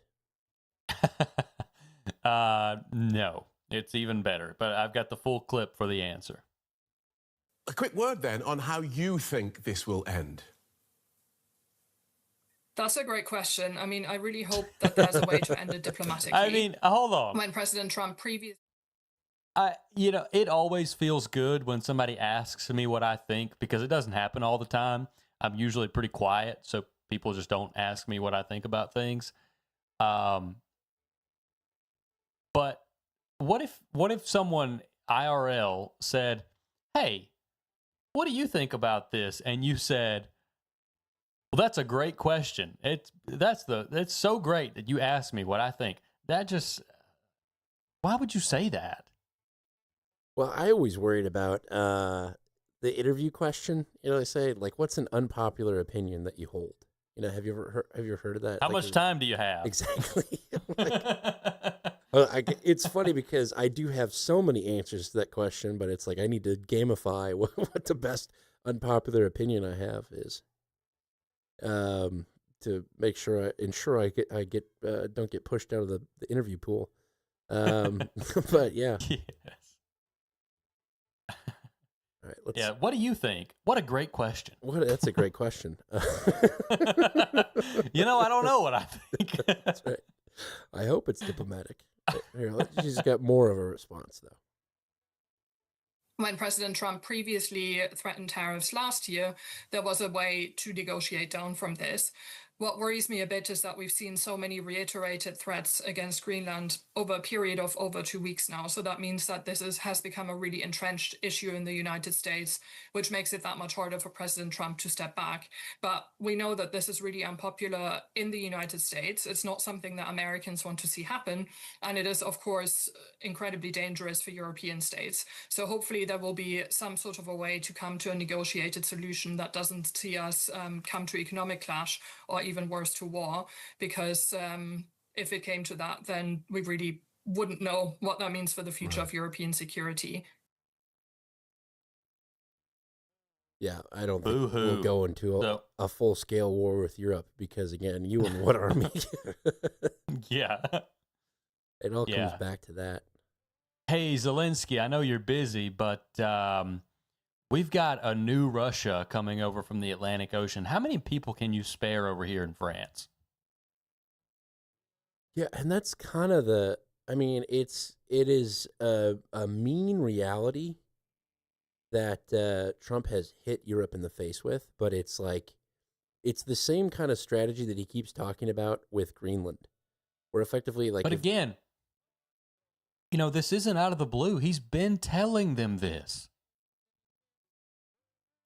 No, it's even better. But I've got the full clip for the answer. A quick word then on how you think this will end. That's a great question. I mean, I really hope that there's a way to end it diplomatically. I mean, hold on. When President Trump previously... it always feels good when somebody asks me what I think, because it doesn't happen all the time. I'm usually pretty quiet, so people just don't ask me what I think about things. But what if someone IRL said, "Hey, what do you think about this?" And you said, "Well, that's a great question. It's so great that you asked me what I think." Why would you say that? Well, I always worried about the interview question. You know, they say, like, what's an unpopular opinion that you hold? You know, have you ever heard of that? How much time do you have? Exactly. It's funny because I do have so many answers to that question, but it's like I need to gamify what the best unpopular opinion I have is, to make sure I don't get pushed out of the interview pool. But yeah. Yes. All right, what do you think? What a great question. That's a great question. I don't know what I think. That's right. I hope it's diplomatic. Here, she's got more of a response, though. When President Trump previously threatened tariffs last year, there was a way to negotiate down from this, What worries me a bit is that we've seen so many reiterated threats against Greenland over a period of over 2 weeks now. So that means that has become a really entrenched issue in the United States, which makes it that much harder for President Trump to step back. But we know that this is really unpopular in the United States. It's not something that Americans want to see happen. And it is, of course, incredibly dangerous for European states. So hopefully there will be some sort of a way to come to a negotiated solution that doesn't see us come to economic clash or even worse, to war, because if it came to that, then we really wouldn't know what that means for the future of European security. Yeah, I don't think we'll go into a full-scale war with Europe because, again, you and what army? Yeah. It all comes back to that. Hey, Zelensky, I know you're busy, but we've got a new Russia coming over from the Atlantic Ocean. How many people can you spare over here in France? Yeah, and that's kind of it is a mean reality that Trump has hit Europe in the face with, but it's the same kind of strategy that he keeps talking about with Greenland, where effectively But again, this isn't out of the blue. He's been telling them this.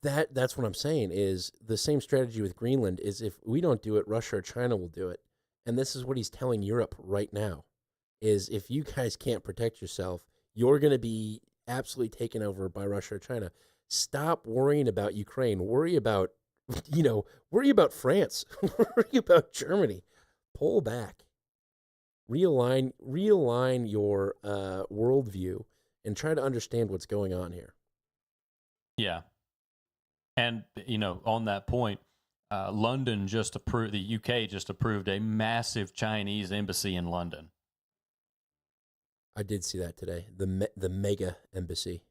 That's what I'm saying is the same strategy with Greenland is if we don't do it, Russia or China will do it. And this is what he's telling Europe right now is if you guys can't protect yourself, you're going to be absolutely taken over by Russia or China. Stop worrying about Ukraine. Worry about France. Worry about Germany. Pull back. Realign your worldview and try to understand what's going on here. Yeah. And, on that point, London the UK just approved a massive Chinese embassy in London. I did see that today. The mega embassy.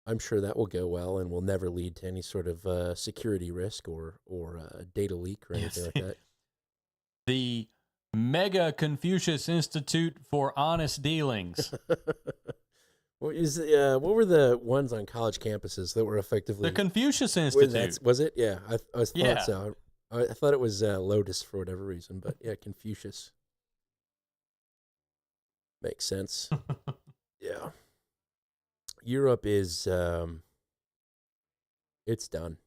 I'm sure that will go well and will never lead to any sort of security risk or data leak or anything like that. The Mega Confucius Institute for Honest Dealings. What were the ones on college campuses that were effectively... The Confucius Institute. Was it? Yeah, I thought so. I thought it was Lotus for whatever reason, but yeah, Confucius. Makes sense. Yeah. Europe is... it's done.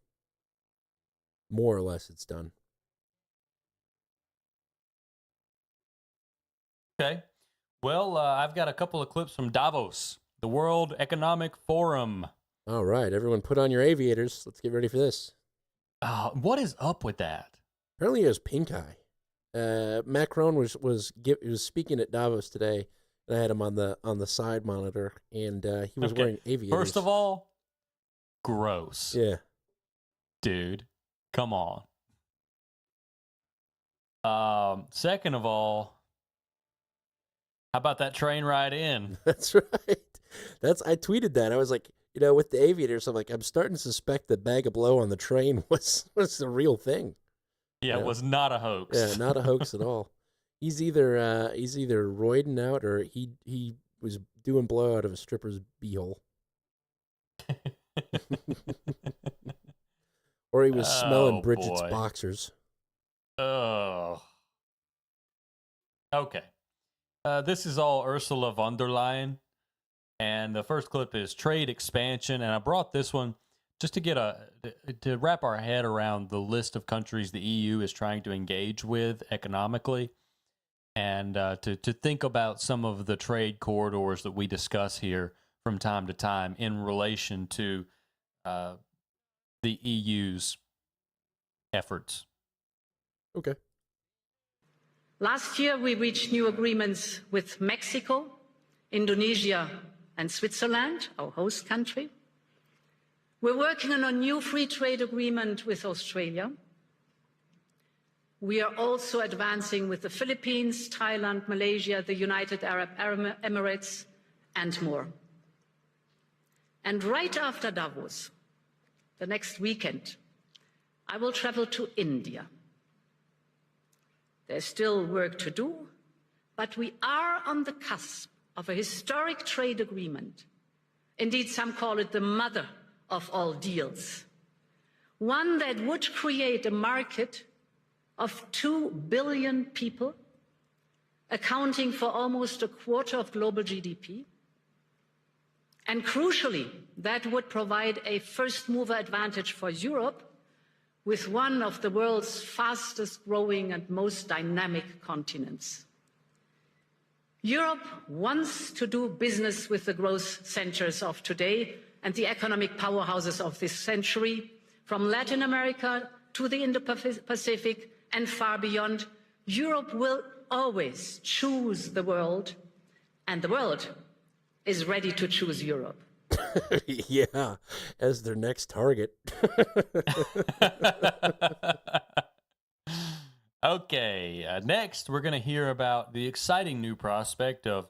More or less, it's done. Okay. Well, I've got a couple of clips from Davos, the World Economic Forum. All right, everyone put on your aviators. Let's get ready for this. What is up with that? Apparently he has pink eye. Macron was speaking at Davos today, and I had him on the side monitor, and he was wearing aviators. First of all, gross. Yeah. Dude, come on. Second of all, how about that train ride in? That's right. I tweeted that. I was like, with the aviators, I'm starting to suspect that Bag of Blow on the train was the real thing. Yeah, it was not a hoax. Yeah, not a hoax at all. He's either roiding out or he was doing blow out of a stripper's beehole. Or he was smelling Bridget's boxers. Oh. Okay. This is all Ursula von der Leyen, and the first clip is trade expansion, and I brought this one just to wrap our head around the list of countries the EU is trying to engage with economically, and to think about some of the trade corridors that we discuss here from time to time in relation to the EU's efforts. Okay. Last year, we reached new agreements with Mexico, Indonesia, and Switzerland, our host country. We're working on a new free trade agreement with Australia. We are also advancing with the Philippines, Thailand, Malaysia, the United Arab Emirates, and more. And right after Davos, the next weekend, I will travel to India. There's still work to do, but we are on the cusp of a historic trade agreement. Indeed, some call it the mother of all deals. one that would create a market of 2 billion people, accounting for almost a quarter of global GDP. And crucially, that would provide a first mover advantage for Europe with one of the world's fastest growing and most dynamic continents. Europe wants to do business with the growth centers of today and the economic powerhouses of this century, from Latin America to the Indo-Pacific and far beyond. Europe will always choose the world, and the world is ready to choose Europe. Yeah, as their next target. Okay, next we're going to hear about the exciting new prospect of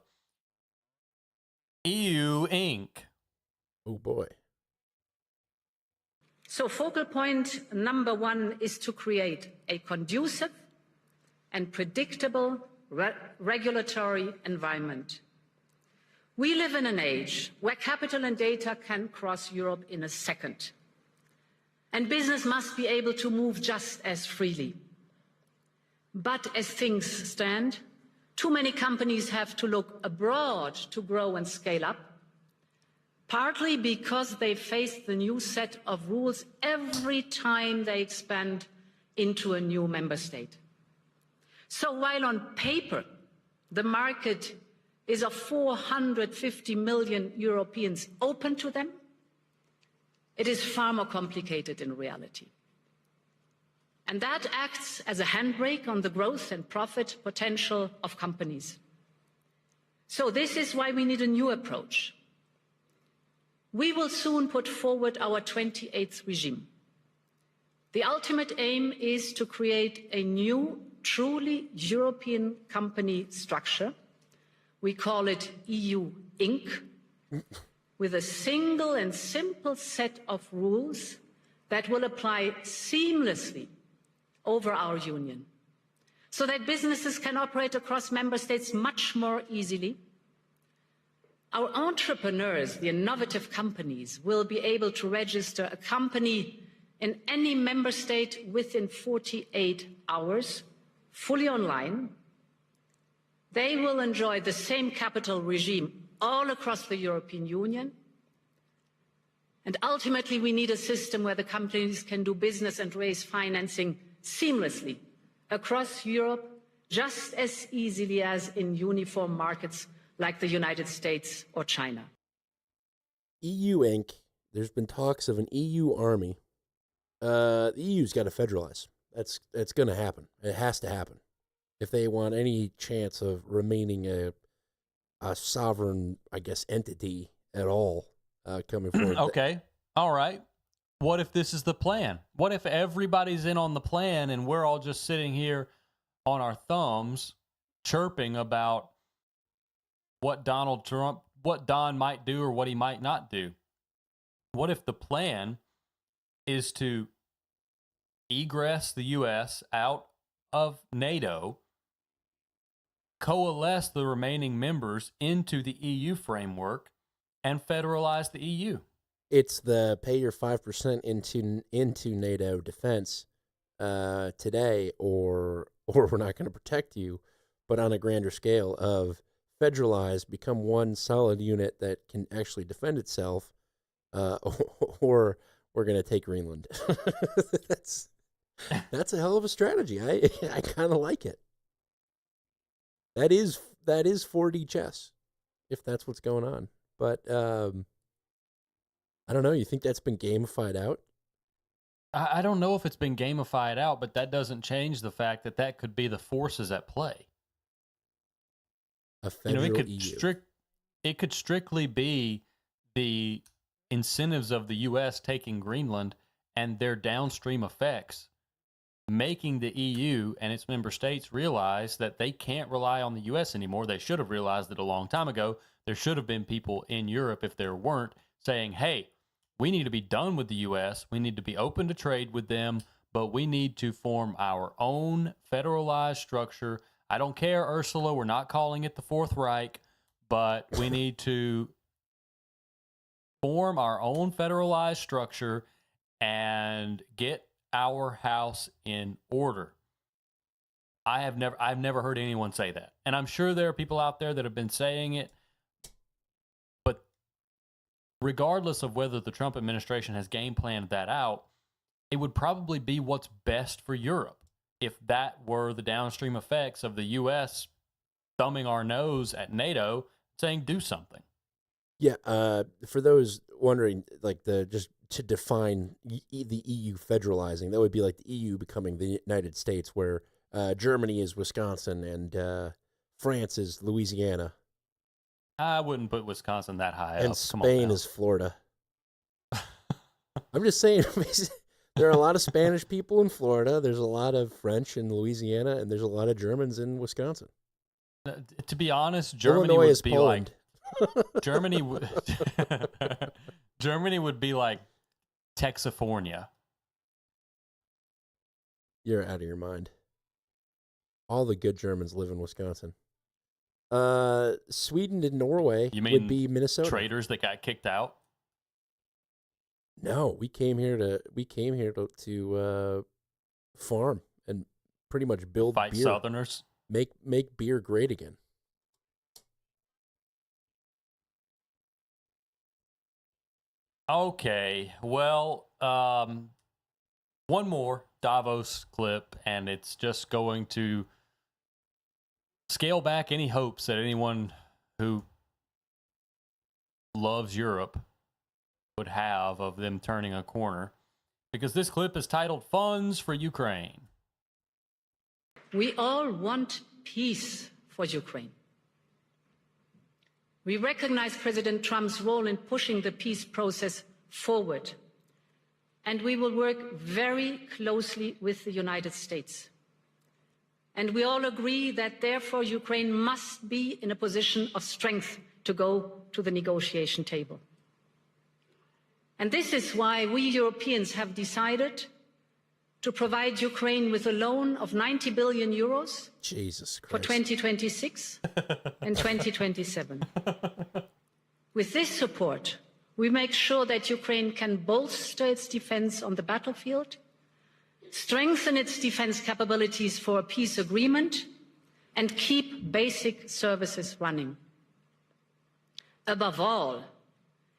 EU Inc. Oh boy. So focal point number one is to create a conducive and predictable regulatory environment. We live in an age where capital and data can cross Europe in a second, and business must be able to move just as freely. But as things stand, too many companies have to look abroad to grow and scale up, partly because they face the new set of rules every time they expand into a new member state. So while on paper the market is of 450 million Europeans open to them, it is far more complicated in reality. And that acts as a handbrake on the growth and profit potential of companies. So this is why we need a new approach. We will soon put forward our 28th regime. The ultimate aim is to create a new, truly European company structure. We call it EU Inc., with a single and simple set of rules that will apply seamlessly over our union, so that businesses can operate across member states much more easily. Our entrepreneurs, the innovative companies, will be able to register a company in any member state within 48 hours, fully online. They will enjoy the same capital regime all across the European Union. And ultimately, we need a system where the companies can do business and raise financing seamlessly across Europe, just as easily as in uniform markets like the United States or China. EU Inc., there's been talks of an EU army. The EU's got to federalize. That's going to happen. It has to happen if they want any chance of remaining a sovereign, I guess, entity at all coming forward. Okay, all right. What if this is the plan? What if everybody's in on the plan and we're all just sitting here on our thumbs chirping about what Don might do or what he might not do? What if the plan is to egress the U.S. out of NATO, coalesce the remaining members into the EU framework, and federalize the EU? It's the pay your 5% into NATO defense today, or we're not going to protect you, but on a grander scale of federalize, become one solid unit that can actually defend itself, or we're going to take Greenland. That's a hell of a strategy. I kind of like it. That is 4D chess, if that's what's going on. But I don't know. You think that's been gamified out? I don't know if it's been gamified out, but that doesn't change the fact that that could be the forces at play. A federal it could strictly be the incentives of the U.S. taking Greenland and their downstream effects, making the EU and its member states realize that they can't rely on the U.S. anymore. They should have realized it a long time ago. There should have been people in Europe, if there weren't, saying, hey, we need to be done with the U.S. We need to be open to trade with them, but we need to form our own federalized structure. I don't care, Ursula, we're not calling it the Fourth Reich, but we need to form our own federalized structure and get our house in order. I've never heard anyone say that. And I'm sure there are people out there that have been saying it. But regardless of whether the Trump administration has game planned that out, it would probably be what's best for Europe if that were the downstream effects of the U.S. thumbing our nose at NATO, saying do something. Yeah, for those wondering, like just to define the EU federalizing, that would be like the EU becoming the United States, where Germany is Wisconsin and France is Louisiana. I wouldn't put Wisconsin that high and up. Spain is Florida. I'm just saying, there are a lot of Spanish people in Florida. There's a lot of French in Louisiana, and there's a lot of Germans in Wisconsin. To be honest, Germany Illinois would is be Poland. like Germany would be like Texifornia. You're out of your mind. All the good Germans live in Wisconsin. Sweden and Norway would be Minnesota. Traitors that got kicked out? No, we came here to farm and pretty much build Fight beer. Southerners. Make beer great again. Okay, well, one more Davos clip, and it's just going to scale back any hopes that anyone who loves Europe would have of them turning a corner, because this clip is titled Funds for Ukraine. We all want peace for Ukraine. We recognize President Trump's role in pushing the peace process forward, and we will work very closely with the United States. And we all agree that, therefore, Ukraine must be in a position of strength to go to the negotiation table. And this is why we Europeans have decided to provide Ukraine with a loan of 90 billion euros Jesus Christ. for 2026 and 2027. With this support, we make sure that Ukraine can bolster its defense on the battlefield, strengthen its defense capabilities for a peace agreement, and keep basic services running. Above all,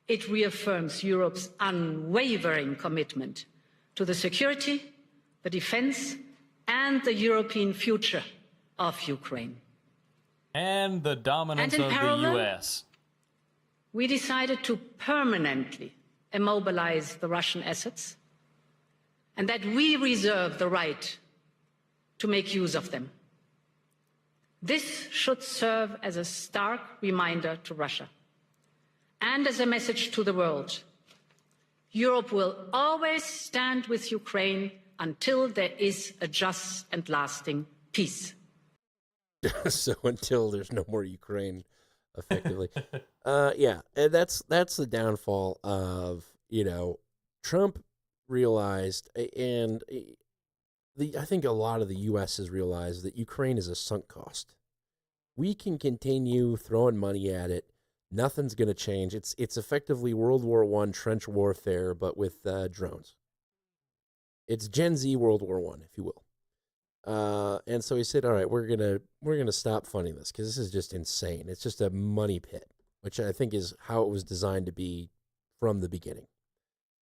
it reaffirms Europe's unwavering commitment to the security, the defense, and the European future of Ukraine. And the dominance And in of parallel, the U.S. We decided to permanently immobilize the Russian assets, and that we reserve the right to make use of them. This should serve as a stark reminder to Russia and as a message to the world. Europe will always stand with Ukraine until there is a just and lasting peace. So until there's no more Ukraine, effectively. Yeah, and that's the downfall of, Trump realized, and I think a lot of the U.S. has realized that Ukraine is a sunk cost. We can continue throwing money at it. Nothing's going to change. It's effectively World War I trench warfare, but with drones. It's Gen Z World War I, if you will. And so he said, all right, we're gonna stop funding this because this is just insane. It's just a money pit, which I think is how it was designed to be from the beginning.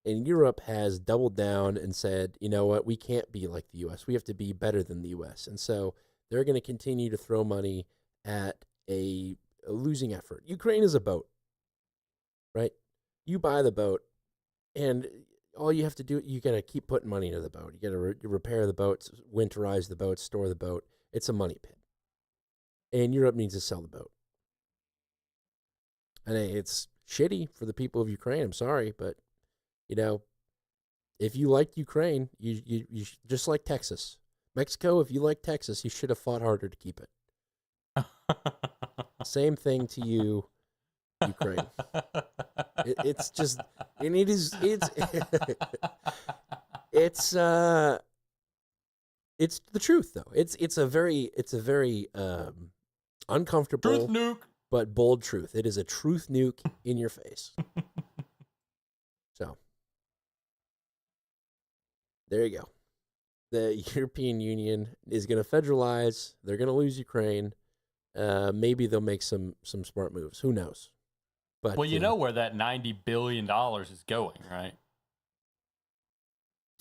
And Europe has doubled down and said, you know what, we can't be like the U.S. We have to be better than the U.S. And so they're going to continue to throw money at a losing effort. Ukraine is a boat, right? You buy the boat, and all you have to do, you got to keep putting money into the boat. You got to repair the boats, winterize the boat, store the boat. It's a money pit. And Europe needs to sell the boat. And it's shitty for the people of Ukraine. I'm sorry, but, if you liked Ukraine, you just like Texas. Mexico, if you like Texas, you should have fought harder to keep it. Same thing to you, Ukraine. It's just, and it's the truth though. It's a very uncomfortable Truth nuke, but bold truth. It is a truth nuke in your face. So There you go. The European Union is going to federalize. They're going to lose Ukraine. Maybe they'll make some smart moves. Who knows? But well, you know where that $90 billion is going, right?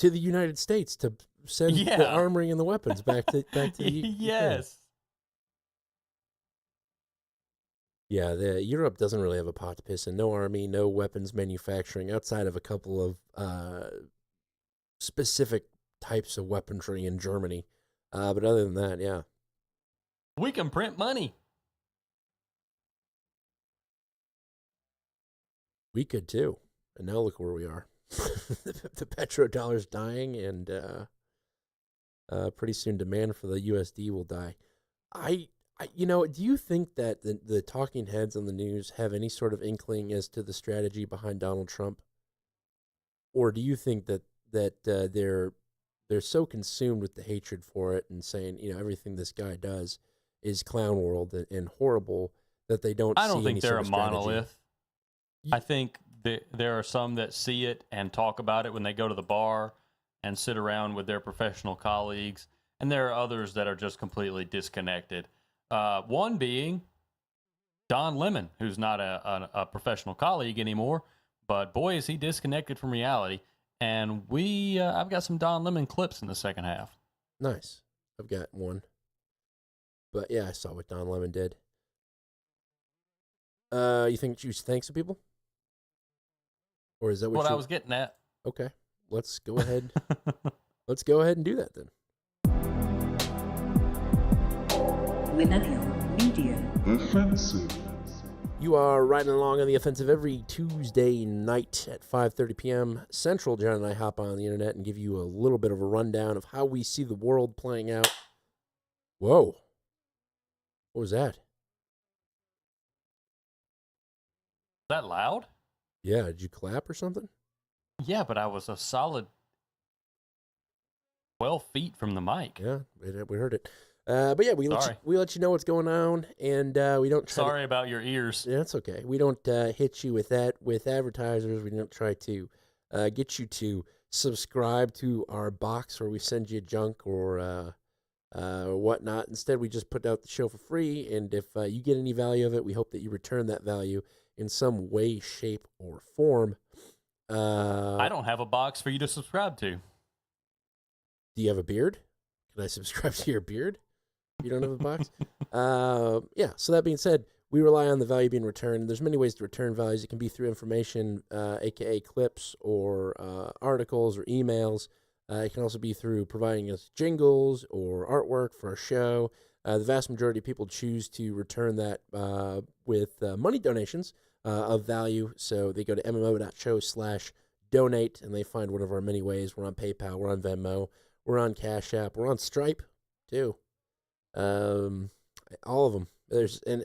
To the United States to send the armory and the weapons back to the yes. Yeah, Europe doesn't really have a pot to piss in. No army, no weapons manufacturing outside of a couple of specific types of weaponry in Germany. But other than that, yeah. We can print money. We could too. And now look where we are. The petrodollar's dying, and pretty soon demand for the USD will die. Do you think that the talking heads on the news have any sort of inkling as to the strategy behind Donald Trump? Or do you think that they're so consumed with the hatred for it and saying, everything this guy does is clown world and horrible that they don't I don't see think any they're sort a of strategy? monolith. I think there are some that see it and talk about it when they go to the bar and sit around with their professional colleagues. And there are others that are just completely disconnected. One being Don Lemon, who's not a professional colleague anymore, but boy, is he disconnected from reality. And I've got some Don Lemon clips in the second half. Nice. I've got one. But yeah, I saw what Don Lemon did. You think you should thank some people? Or is that what I was getting at? Okay. Let's go ahead. Let's go ahead and do that then. Millennial Media Offensive. You are riding along on the offensive every Tuesday night at 5:30 p.m. Central. John and I hop on the internet and give you a little bit of a rundown of how we see the world playing out. Whoa. What was that? Is that loud? Yeah, did you clap or something? Yeah, but I was a solid 12 feet from the mic. Yeah, we heard it. But yeah, we let you know what's going on, and we don't try Sorry about your ears. Yeah, that's okay. We don't hit you with advertisers. We don't try to get you to subscribe to our box where we send you junk or whatnot. Instead, we just put out the show for free, and if you get any value of it, we hope that you return that value in some way, shape, or form. I don't have a box for you to subscribe to. Do you have a beard? Can I subscribe to your beard? You don't have a box? Yeah, so that being said, we rely on the value being returned. There's many ways to return values. It can be through information, a.k.a. clips or articles or emails. It can also be through providing us jingles or artwork for our show. The vast majority of people choose to return that with money donations of value. So they go to mmo.show/donate, and they find one of our many ways. We're on PayPal. We're on Venmo. We're on Cash App. We're on Stripe, too. All of them.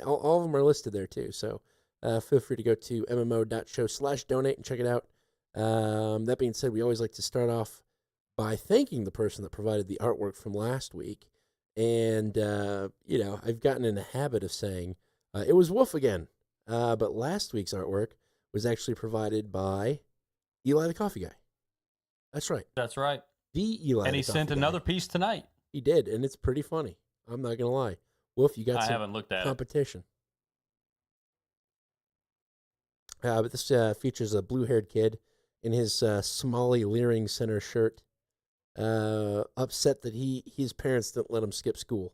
All of them are listed there, too. So feel free to go to mmo.show/donate and check it out. That being said, we always like to start off by thanking the person that provided the artwork from last week. And, I've gotten in the habit of saying, it was Wolf again. But last week's artwork was actually provided by Eli the Coffee Guy. That's right. That's right. The Eli And he the Coffee sent Guy. another piece tonight. He did, and it's pretty funny. I'm not going to lie. Wolf, you got I some haven't looked at competition. But this features a blue-haired kid in his Somali Leering Center shirt, upset that his parents didn't let him skip school.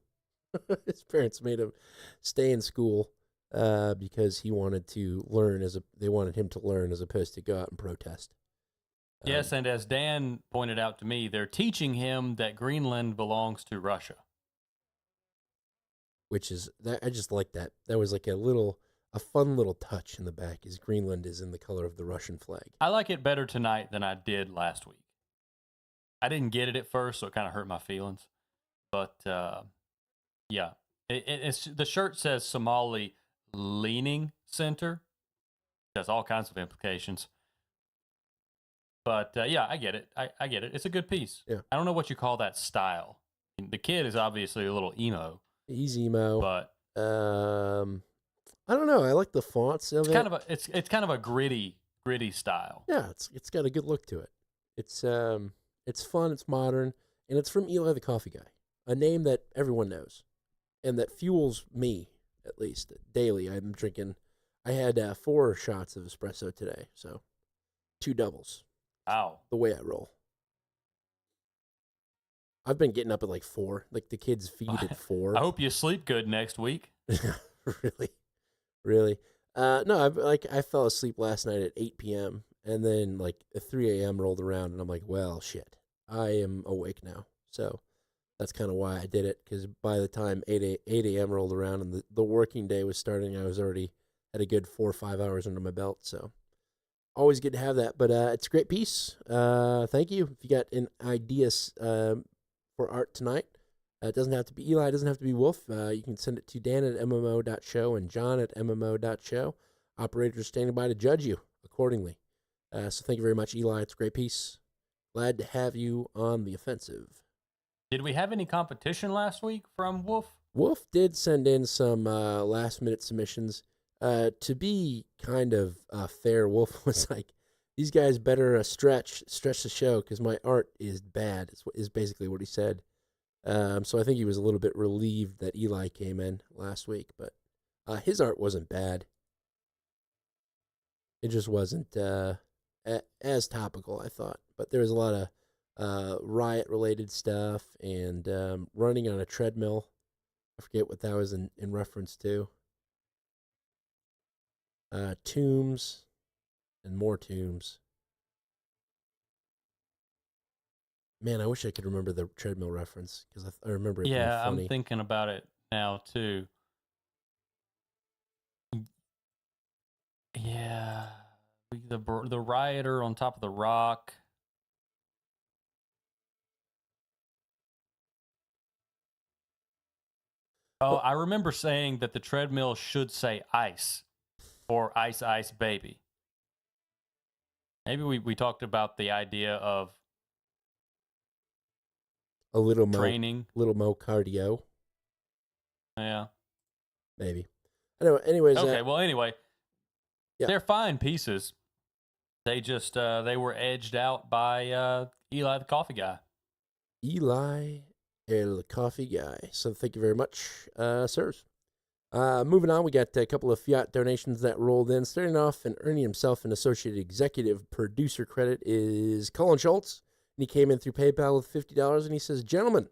His parents made him stay in school because he wanted to learn they wanted him to learn as opposed to go out and protest. Yes, and as Dan pointed out to me, they're teaching him that Greenland belongs to Russia. Which is that I just like that. That was like a fun little touch in the back. Is Greenland is in the color of the Russian flag. I like it better tonight than I did last week. I didn't get it at first, so it kind of hurt my feelings. But yeah, it's the shirt says Somali Leaning Center. It has all kinds of implications. But yeah, I get it. I get it. It's a good piece. Yeah. I don't know what you call that style. The kid is obviously a little emo. He's emo. But I don't know. I like the fonts of it. It's kind of a gritty style. Yeah, it's got a good look to it. It's It's fun, it's modern, and it's from Eli the Coffee Guy, a name that everyone knows and that fuels me, at least, daily. I'm drinking, I had 4 shots of espresso today, so 2 doubles. Wow. The way I roll. I've been getting up at like 4. Like the kids feed at 4. I hope you sleep good next week. Really. No, I fell asleep last night at 8 p.m. and then like at 3 a.m. rolled around and I'm like, well, shit, I am awake now. So that's kind of why I did it, because by the time 8 a.m. rolled around and the working day was starting, I was already had a good 4 or 5 hours under my belt. So always good to have that. But it's a great piece. Thank you. If you got an idea for art tonight, it doesn't have to be Eli. It doesn't have to be Wolf. You can send it to Dan at MMO.show and John at MMO.show. Operators standing by to judge you accordingly. So thank you very much, Eli. It's a great piece. Glad to have you on the offensive. Did we have any competition last week from Wolf? Wolf did send in some last-minute submissions. To be kind of fair, Wolf was like, these guys better stretch the show because my art is bad, is basically what he said. So I think he was a little bit relieved that Eli came in last week, but his art wasn't bad. It just wasn't as topical, I thought. But there was a lot of riot-related stuff and running on a treadmill. I forget what that was in reference to. Tombs and more tombs. Man, I wish I could remember the treadmill reference because I remember it being funny. I'm thinking about it now too. Yeah, the rioter on top of the rock. Oh, I remember saying that the treadmill should say ice or ice, ice, baby. Maybe we talked about the idea of a little training, little mo cardio. Yeah, maybe. I don't know. Anyways, okay. Well, anyway, yeah. They're fine pieces. They just they were edged out by Eli the Coffee Guy. Eli el Coffee Guy. So thank you very much, sirs. Moving on, we got a couple of fiat donations that rolled in. Starting off and earning himself an associate executive producer credit is Colin Schultz. And he came in through PayPal with $50, and he says, "Gentlemen,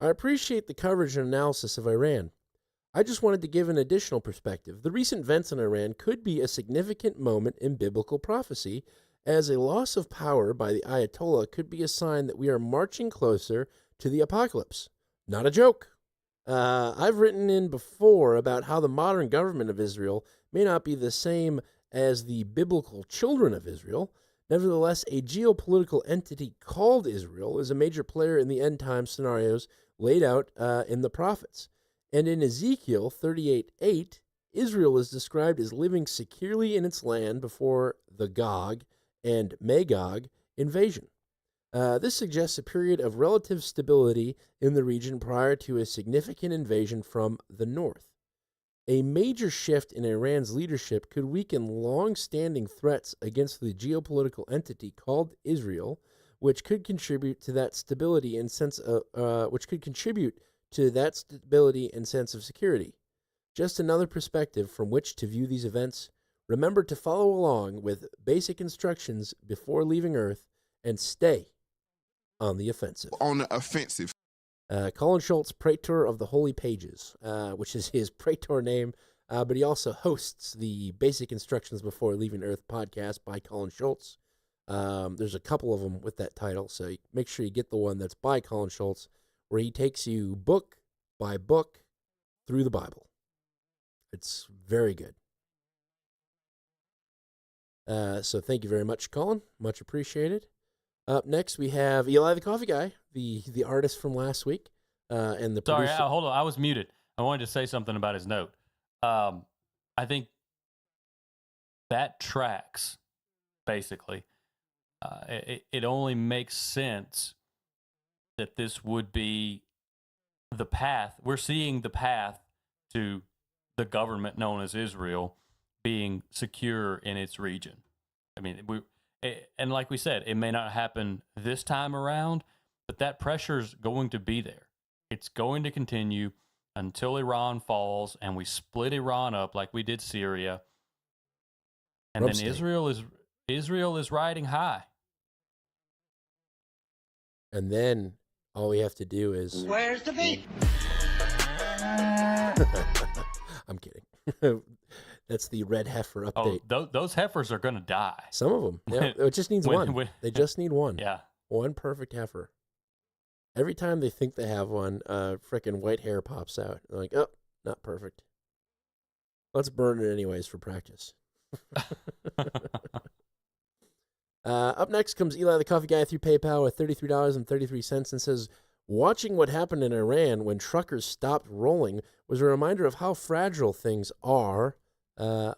I appreciate the coverage and analysis of Iran. I just wanted to give an additional perspective. The recent events in Iran could be a significant moment in biblical prophecy, as a loss of power by the Ayatollah could be a sign that we are marching closer to the apocalypse. Not a joke. I've written in before about how the modern government of Israel may not be the same as the biblical children of Israel. Nevertheless, a geopolitical entity called Israel is a major player in the end-time scenarios laid out in the prophets. And in Ezekiel 38:8, Israel is described as living securely in its land before the Gog and Magog invasion. This suggests a period of relative stability in the region prior to a significant invasion from the north. A major shift in Iran's leadership could weaken long-standing threats against the geopolitical entity called Israel, which could contribute to that stability and sense of security. Just another perspective from which to view these events. Remember to follow along with basic instructions before leaving Earth and stay on the offensive." Colin Schultz, Praetor of the Holy Pages, which is his Praetor name, but he also hosts the Basic Instructions Before Leaving Earth podcast by Colin Schultz. There's a couple of them with that title, so make sure you get the one that's by Colin Schultz, where he takes you book by book through the Bible. It's very good. So thank you very much, Colin. Much appreciated. Up next, we have Eli the Coffee Guy, the artist from last week, and the Sorry, producer. hold on. I was muted. I wanted to say something about his note. I think that tracks, basically. It only makes sense that this would be the path. We're seeing the path to the government known as Israel being secure in its region. I mean, and like we said, it may not happen this time around, but that pressure's going to be there. It's going to continue until Iran falls and we split Iran up like we did Syria. And then Israel is riding high. And then all we have to do is... Where's the beef? I'm kidding. That's the red heifer update. Oh, those heifers are going to die. Some of them. Yeah, it just needs one. They just need one. Yeah. One perfect heifer. Every time they think they have one, frickin' white hair pops out. They're like, oh, not perfect. Let's burn it anyways for practice. Up next comes Eli the Coffee Guy through PayPal with $33.33 and says, watching what happened in Iran when truckers stopped rolling was a reminder of how fragile things are. No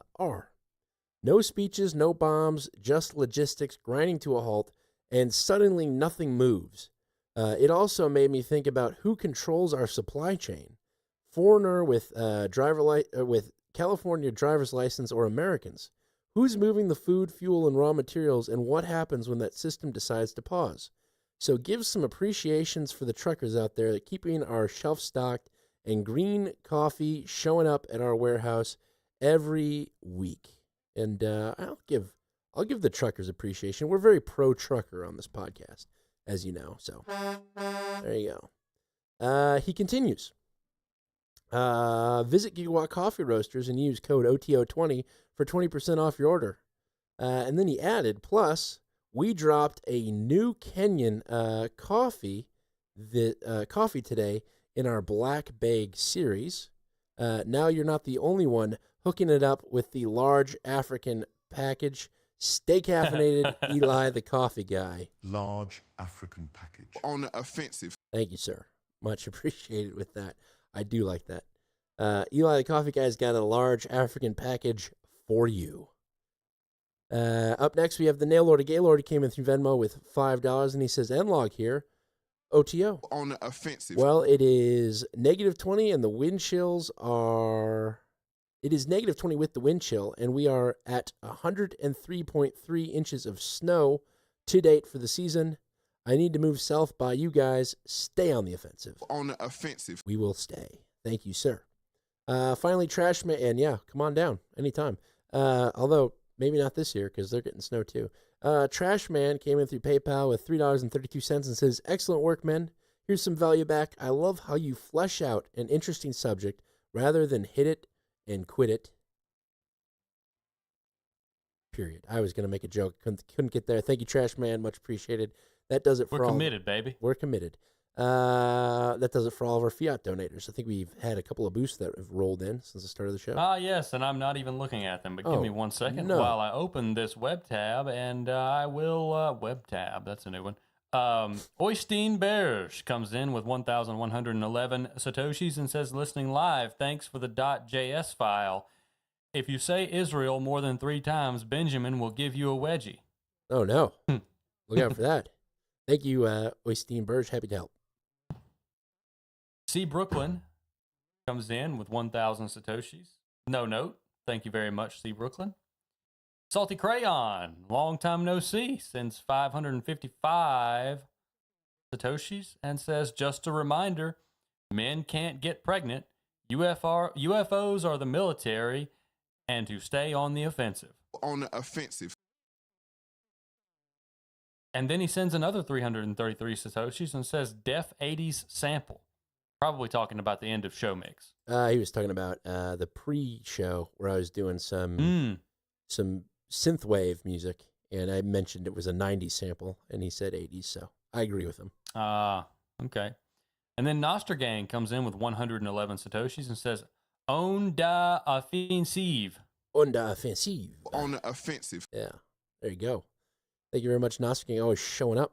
speeches, no bombs, just logistics grinding to a halt, and suddenly nothing moves. It also made me think about who controls our supply chain. Foreigner with with California driver's license or Americans. Who's moving the food, fuel, and raw materials, and what happens when that system decides to pause? So give some appreciations for the truckers out there that keeping our shelf stocked and green coffee showing up at our warehouse every week. And I'll give the truckers appreciation. We're very pro-trucker on this podcast, as you know. So there you go. He continues. Visit Gigawatt Coffee Roasters and use code OTO20 for 20% off your order. And then he added, plus, we dropped a new Kenyan coffee today in our Black Bag series. Now you're not the only one hooking it up with the large African package. Stay caffeinated, Eli the Coffee Guy. Large African package. On the offensive. Thank you, sir. Much appreciated with that. I do like that. Eli the Coffee Guy's got a large African package for you. Up next, we have the Nail Lord of Gaylord. He came in through Venmo with $5, and he says, N-Log here, OTO. On the offensive. Well, it is -20, and the wind chills are... It is -20 with the wind chill, and we are at 103.3 inches of snow to date for the season. I need to move south by you guys. Stay on the offensive. On the offensive. We will stay. Thank you, sir. Finally, Trash Man, and yeah, come on down anytime. Although, maybe not this year because they're getting snow too. Trash Man came in through PayPal with $3.32 and says, excellent work, men. Here's some value back. I love how you flesh out an interesting subject rather than hit it and quit it. Period. I was going to make a joke. Couldn't get there. Thank you, Trash Man. Much appreciated. That does it for all. We're committed, baby. We're committed. That does it for all of our fiat donators. I think we've had a couple of boosts that have rolled in since the start of the show. Yes, and I'm not even looking at them, but give me 1 second while I open this web tab, and I will, web tab, that's a new one. Oystein Berge comes in with 1,111 Satoshis and says, listening live, thanks for the .js file. If you say Israel more than 3 times, Benjamin will give you a wedgie. Oh, no. Look out for that. Thank you, Oystein Berge. Happy to help. C. Brooklyn comes in with 1,000 Satoshis. No note. Thank you very much, C. Brooklyn. Salty Crayon, long time no see, since 555 Satoshis, and says, just a reminder, men can't get pregnant. UFOs are the military, and to stay on the offensive. On the offensive. And then he sends another 333 Satoshis and says, Def 80s sample. Probably talking about the end of show mix. He was talking about the pre-show where I was doing some synthwave music, and I mentioned it was a 90s sample, and he said 80s, so I agree with him. Okay. And then Nostragang comes in with 111 Satoshis and says, on the offensive. On the offensive. On the offensive. Yeah, there you go. Thank you very much, Nostragang, always showing up.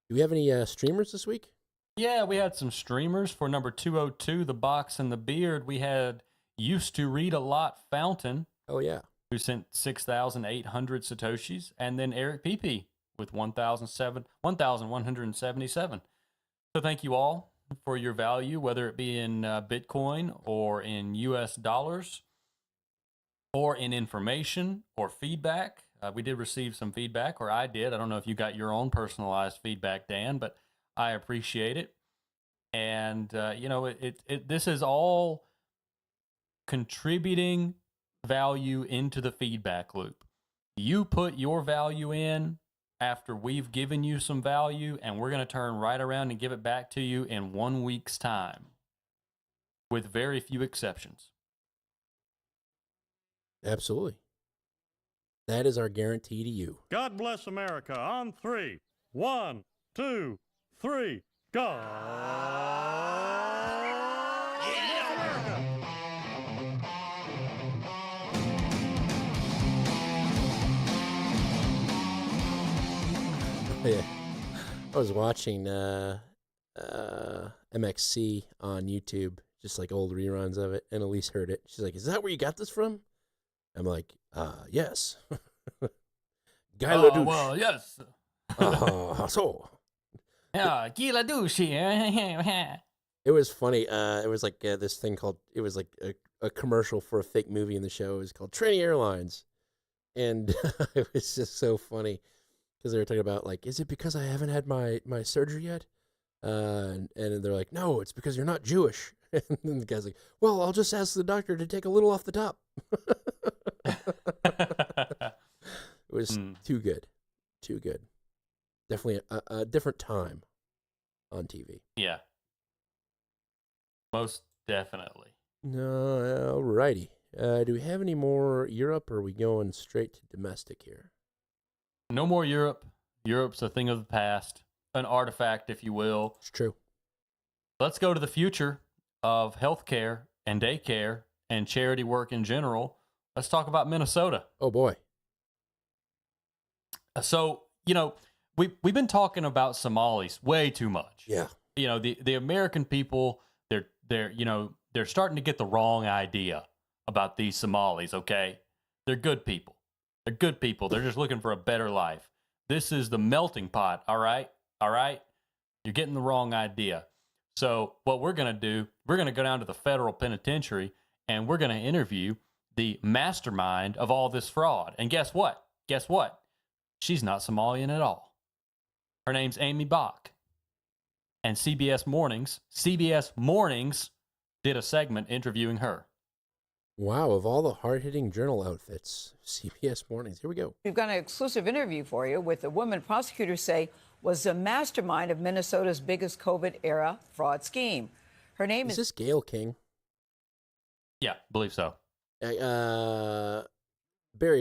Do we have any streamers this week? Yeah, we had some streamers. For number 202, The Box and the Beard, we had Used to Read a Lot Fountain. Oh, yeah. Who sent 6,800 Satoshis. And then Eric PP with 1,177. So thank you all for your value, whether it be in Bitcoin or in US dollars or in information or feedback. We did receive some feedback, or I did. I don't know if you got your own personalized feedback, Dan, but I appreciate it. And this is all contributing value into the feedback loop. You put your value in after we've given you some value, and we're going to turn right around and give it back to you in 1 week's time, with very few exceptions. Absolutely. That is our guarantee to you. God bless America on 3. 1, 2, 3, God. Yeah, I was watching MXC on YouTube, just like old reruns of it, and Elise heard it. She's like, "Is that where you got this from?" I'm like, yes. Guy LaDouche. Well, yes. So. Yeah, Guy LaDouche. It was funny. It was like this thing called, it was like a commercial for a fake movie in the show. It was called Trini Airlines. And it was just so funny because they were talking about, like, is it because I haven't had my surgery yet? And they're like, no, it's because you're not Jewish. And then the guy's like, well, I'll just ask the doctor to take a little off the top. It was too good. Too good. Definitely a different time on TV. Yeah. Most definitely. No, alrighty. Do we have any more Europe, or are we going straight to domestic here? No more Europe. Europe's a thing of the past, an artifact, if you will. It's true. Let's go to the future of healthcare and daycare and charity work in general. Let's talk about Minnesota. Oh, boy. So, we've been talking about Somalis way too much. Yeah. The American people, they're starting to get the wrong idea about these Somalis, okay? They're good people. They're good people. They're just looking for a better life. This is the melting pot, all right? All right? You're getting the wrong idea. So what we're going to do, we're going to go down to the federal penitentiary, and we're going to interview the mastermind of all this fraud. And guess what? Guess what? She's not Somalian at all. Her name's Amy Bach. And CBS Mornings did a segment interviewing her. Wow, of all the hard-hitting journal outfits, CBS Mornings. Here we go. We've got an exclusive interview for you with a woman prosecutors say was the mastermind of Minnesota's biggest COVID-era fraud scheme. Her name is... Is this Gayle King? Yeah, believe so. Barry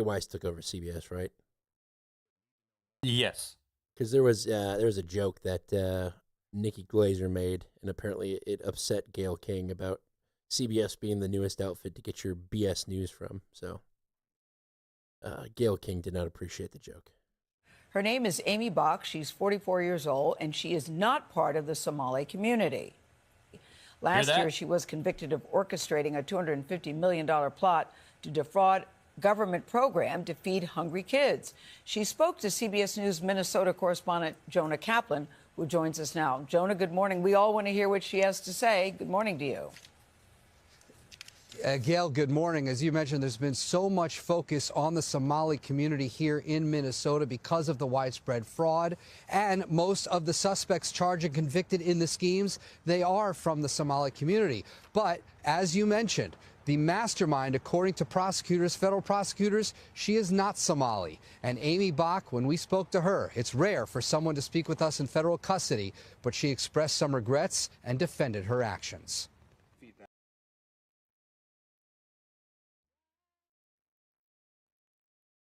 Weiss took over CBS, right? Yes. Because there was a joke that Nikki Glazer made, and apparently it upset Gayle King about CBS being the newest outfit to get your BS news from. So Gayle King did not appreciate the joke. Her name is Amy Bach. She's 44 years old, and she is not part of the Somali community. Last year, she was convicted of orchestrating a $250 million plot to defraud government program to feed hungry kids. She spoke to CBS News Minnesota correspondent Jonah Kaplan, who joins us now. Jonah, good morning. We all want to hear what she has to say. Good morning to you. Gail, good morning. As you mentioned, there's been so much focus on the Somali community here in Minnesota because of the widespread fraud. And most of the suspects charged and convicted in the schemes, they are from the Somali community. But as you mentioned, the mastermind, according to prosecutors, federal prosecutors, she is not Somali. And Amy Bach, when we spoke to her, it's rare for someone to speak with us in federal custody, but she expressed some regrets and defended her actions.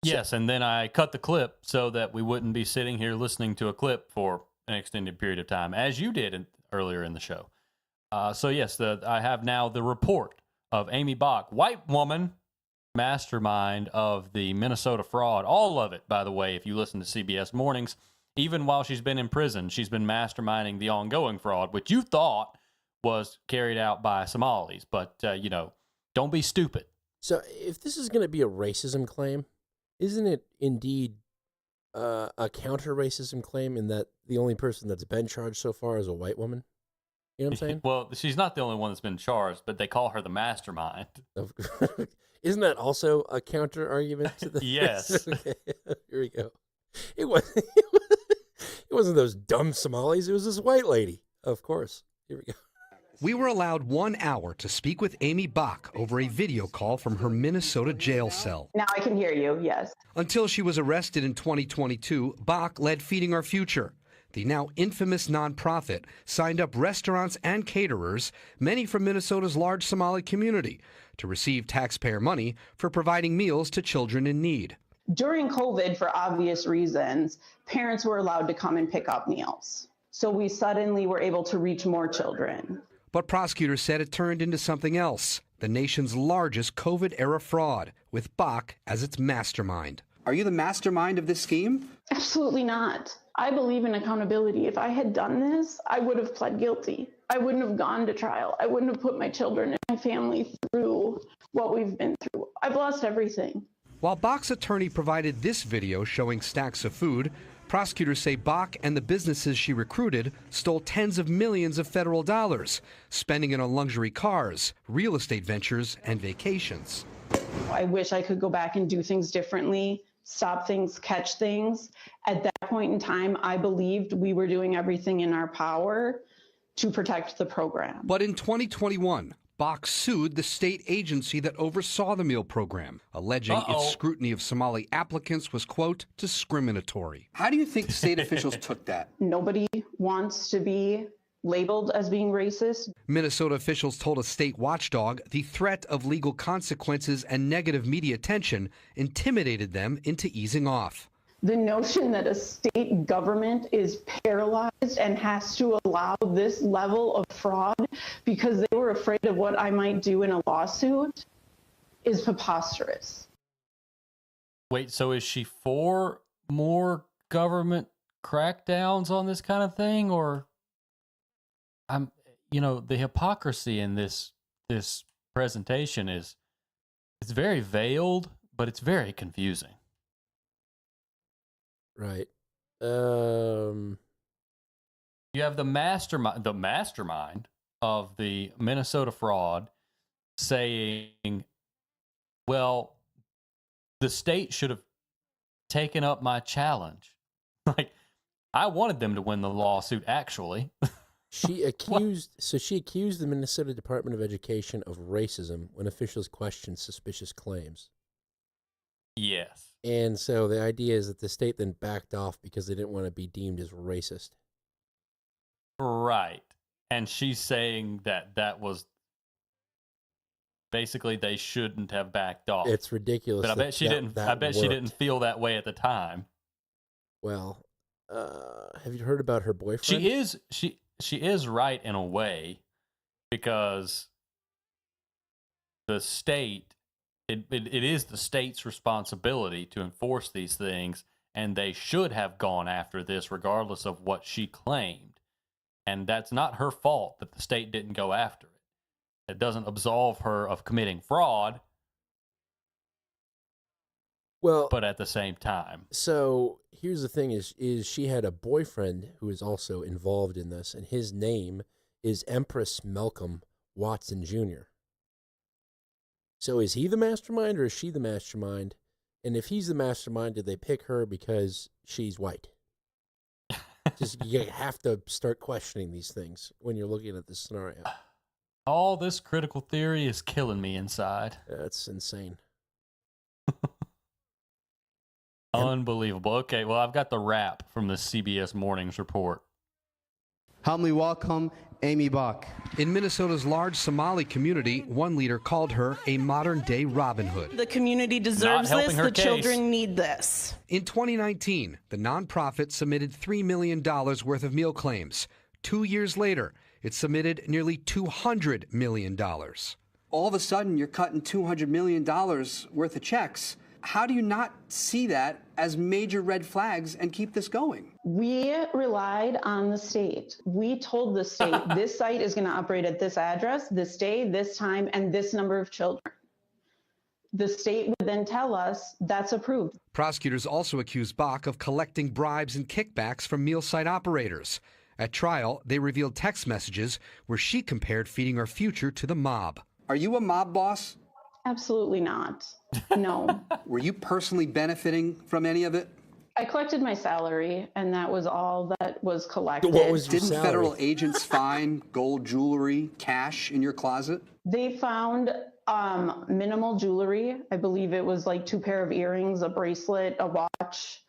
Yes, and then I cut the clip so that we wouldn't be sitting here listening to a clip for an extended period of time, as you did earlier in the show. So yes, I have now the report of Amy Bach, white woman, mastermind of the Minnesota fraud. All of it, by the way, if you listen to CBS Mornings, even while she's been in prison, she's been masterminding the ongoing fraud, which you thought was carried out by Somalis. But, don't be stupid. So if this is going to be a racism claim, isn't it indeed a counter-racism claim in that the only person that's been charged so far is a white woman? You know what I'm saying? Well, she's not the only one that's been charged, but they call her the mastermind. Isn't that also a counter argument to this? Yes. Okay, here we go. It wasn't those dumb Somalis. It was this white lady. Of course. Here we go. We were allowed 1 hour to speak with Amy Bach over a video call from her Minnesota jail cell. Now I can hear you, yes. Until she was arrested in 2022, Bach led Feeding Our Future. The now infamous nonprofit signed up restaurants and caterers, many from Minnesota's large Somali community, to receive taxpayer money for providing meals to children in need. During COVID, for obvious reasons, parents were allowed to come and pick up meals. So we suddenly were able to reach more children. But prosecutors said it turned into something else, the nation's largest COVID-era fraud, with Bach as its mastermind. Are you the mastermind of this scheme? Absolutely not. I believe in accountability. If I had done this, I would have pled guilty. I wouldn't have gone to trial. I wouldn't have put my children and my family through what we've been through. I've lost everything. While Bach's attorney provided this video showing stacks of food, prosecutors say Bach and the businesses she recruited stole tens of millions of federal dollars, spending it on luxury cars, real estate ventures, and vacations. I wish I could go back and do things differently, stop things, catch things. At that point in time, I believed we were doing everything in our power to protect the program. But in 2021, Bach sued the state agency that oversaw the meal program, alleging its scrutiny of Somali applicants was, quote, discriminatory. How do you think state officials took that? Nobody wants to be labeled as being racist. Minnesota officials told a state watchdog the threat of legal consequences and negative media attention intimidated them into easing off. The notion that a state government is paralyzed and has to allow this level of fraud because they were afraid of what I might do in a lawsuit is preposterous. Wait, so is she for more government crackdowns on this kind of thing, or the hypocrisy in this presentation it's very veiled, but it's very confusing. Right. You have the mastermind of the Minnesota fraud saying, well, the state should have taken up my challenge. Like, I wanted them to win the lawsuit, actually. She accused the Minnesota Department of Education of racism when officials questioned suspicious claims. Yes. And so the idea is that the state then backed off because they didn't want to be deemed as racist. Right. And she's saying that was basically they shouldn't have backed off. It's ridiculous. But I bet she didn't feel that way at the time. Well, have you heard about her boyfriend? She is right in a way, because the state, it is the state's responsibility to enforce these things, and they should have gone after this regardless of what she claimed. And that's not her fault that the state didn't go after it. It doesn't absolve her of committing fraud. Well, but at the same time. So here's the thing is she had a boyfriend who is also involved in this, and his name is Empress Malcolm Watson Jr. So is he the mastermind or is she the mastermind? And if he's the mastermind, did they pick her because she's white? Just you have to start questioning these things when you're looking at this scenario. All this critical theory is killing me inside. That's insane. Unbelievable. Okay, well, I've got the wrap from the CBS Mornings report. Humbly welcome Amy Bach. In Minnesota's large Somali community, one leader called her a modern-day Robin Hood. The community deserves this. The children need this. In 2019, the nonprofit submitted $3 million worth of meal claims. 2 years later, it submitted nearly $200 million. All of a sudden, you're cutting $200 million worth of checks. How do you not see that as major red flags and keep this going? We relied on the state. We told the state this site is going to operate at this address, this day, this time, and this number of children. The state would then tell us that's approved. Prosecutors also accused Bach of collecting bribes and kickbacks from meal site operators. At trial, they revealed text messages where she compared Feeding Our Future to the mob. Are you a mob boss? Absolutely not. No. Were you personally benefiting from any of it? I collected my salary, and that was all that was collected. What was your Didn't salary? federal agents find gold jewelry, cash in your closet? They found minimal jewelry. I believe it was like 2 pair of earrings, a bracelet, a watch.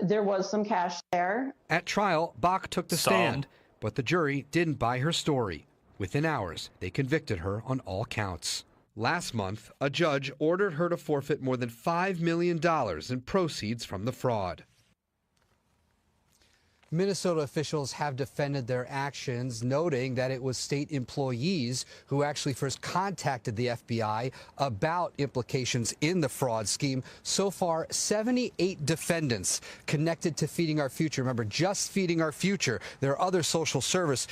There was some cash there. At trial, Bach took the stand, but the jury didn't buy her story. Within hours, they convicted her on all counts. Last month, a judge ordered her to forfeit more than $5 million in proceeds from the fraud. Minnesota officials have defended their actions, noting that it was state employees who actually first contacted the FBI about implications in the fraud scheme. So far, 78 defendants connected to Feeding Our Future. Remember, just Feeding Our Future. There are other social service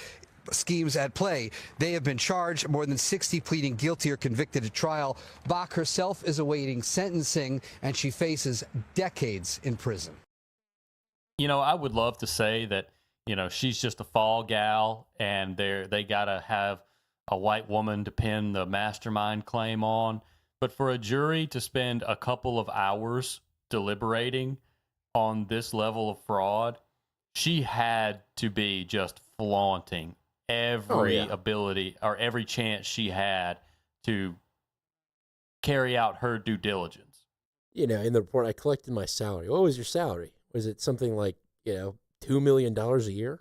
schemes at play. They have been charged, more than 60 pleading guilty or convicted at trial. Bach herself is awaiting sentencing, and she faces decades in prison. You know, I would love to say that, you know, she's just a fall gal and they got to have a white woman to pin the mastermind claim on. But for a jury to spend a couple of hours deliberating on this level of fraud, she had to be just flaunting every ability or every chance she had to carry out her due diligence. You know, in the report, I collected my salary. What was your salary? Was it something like, you know, $2 million a year?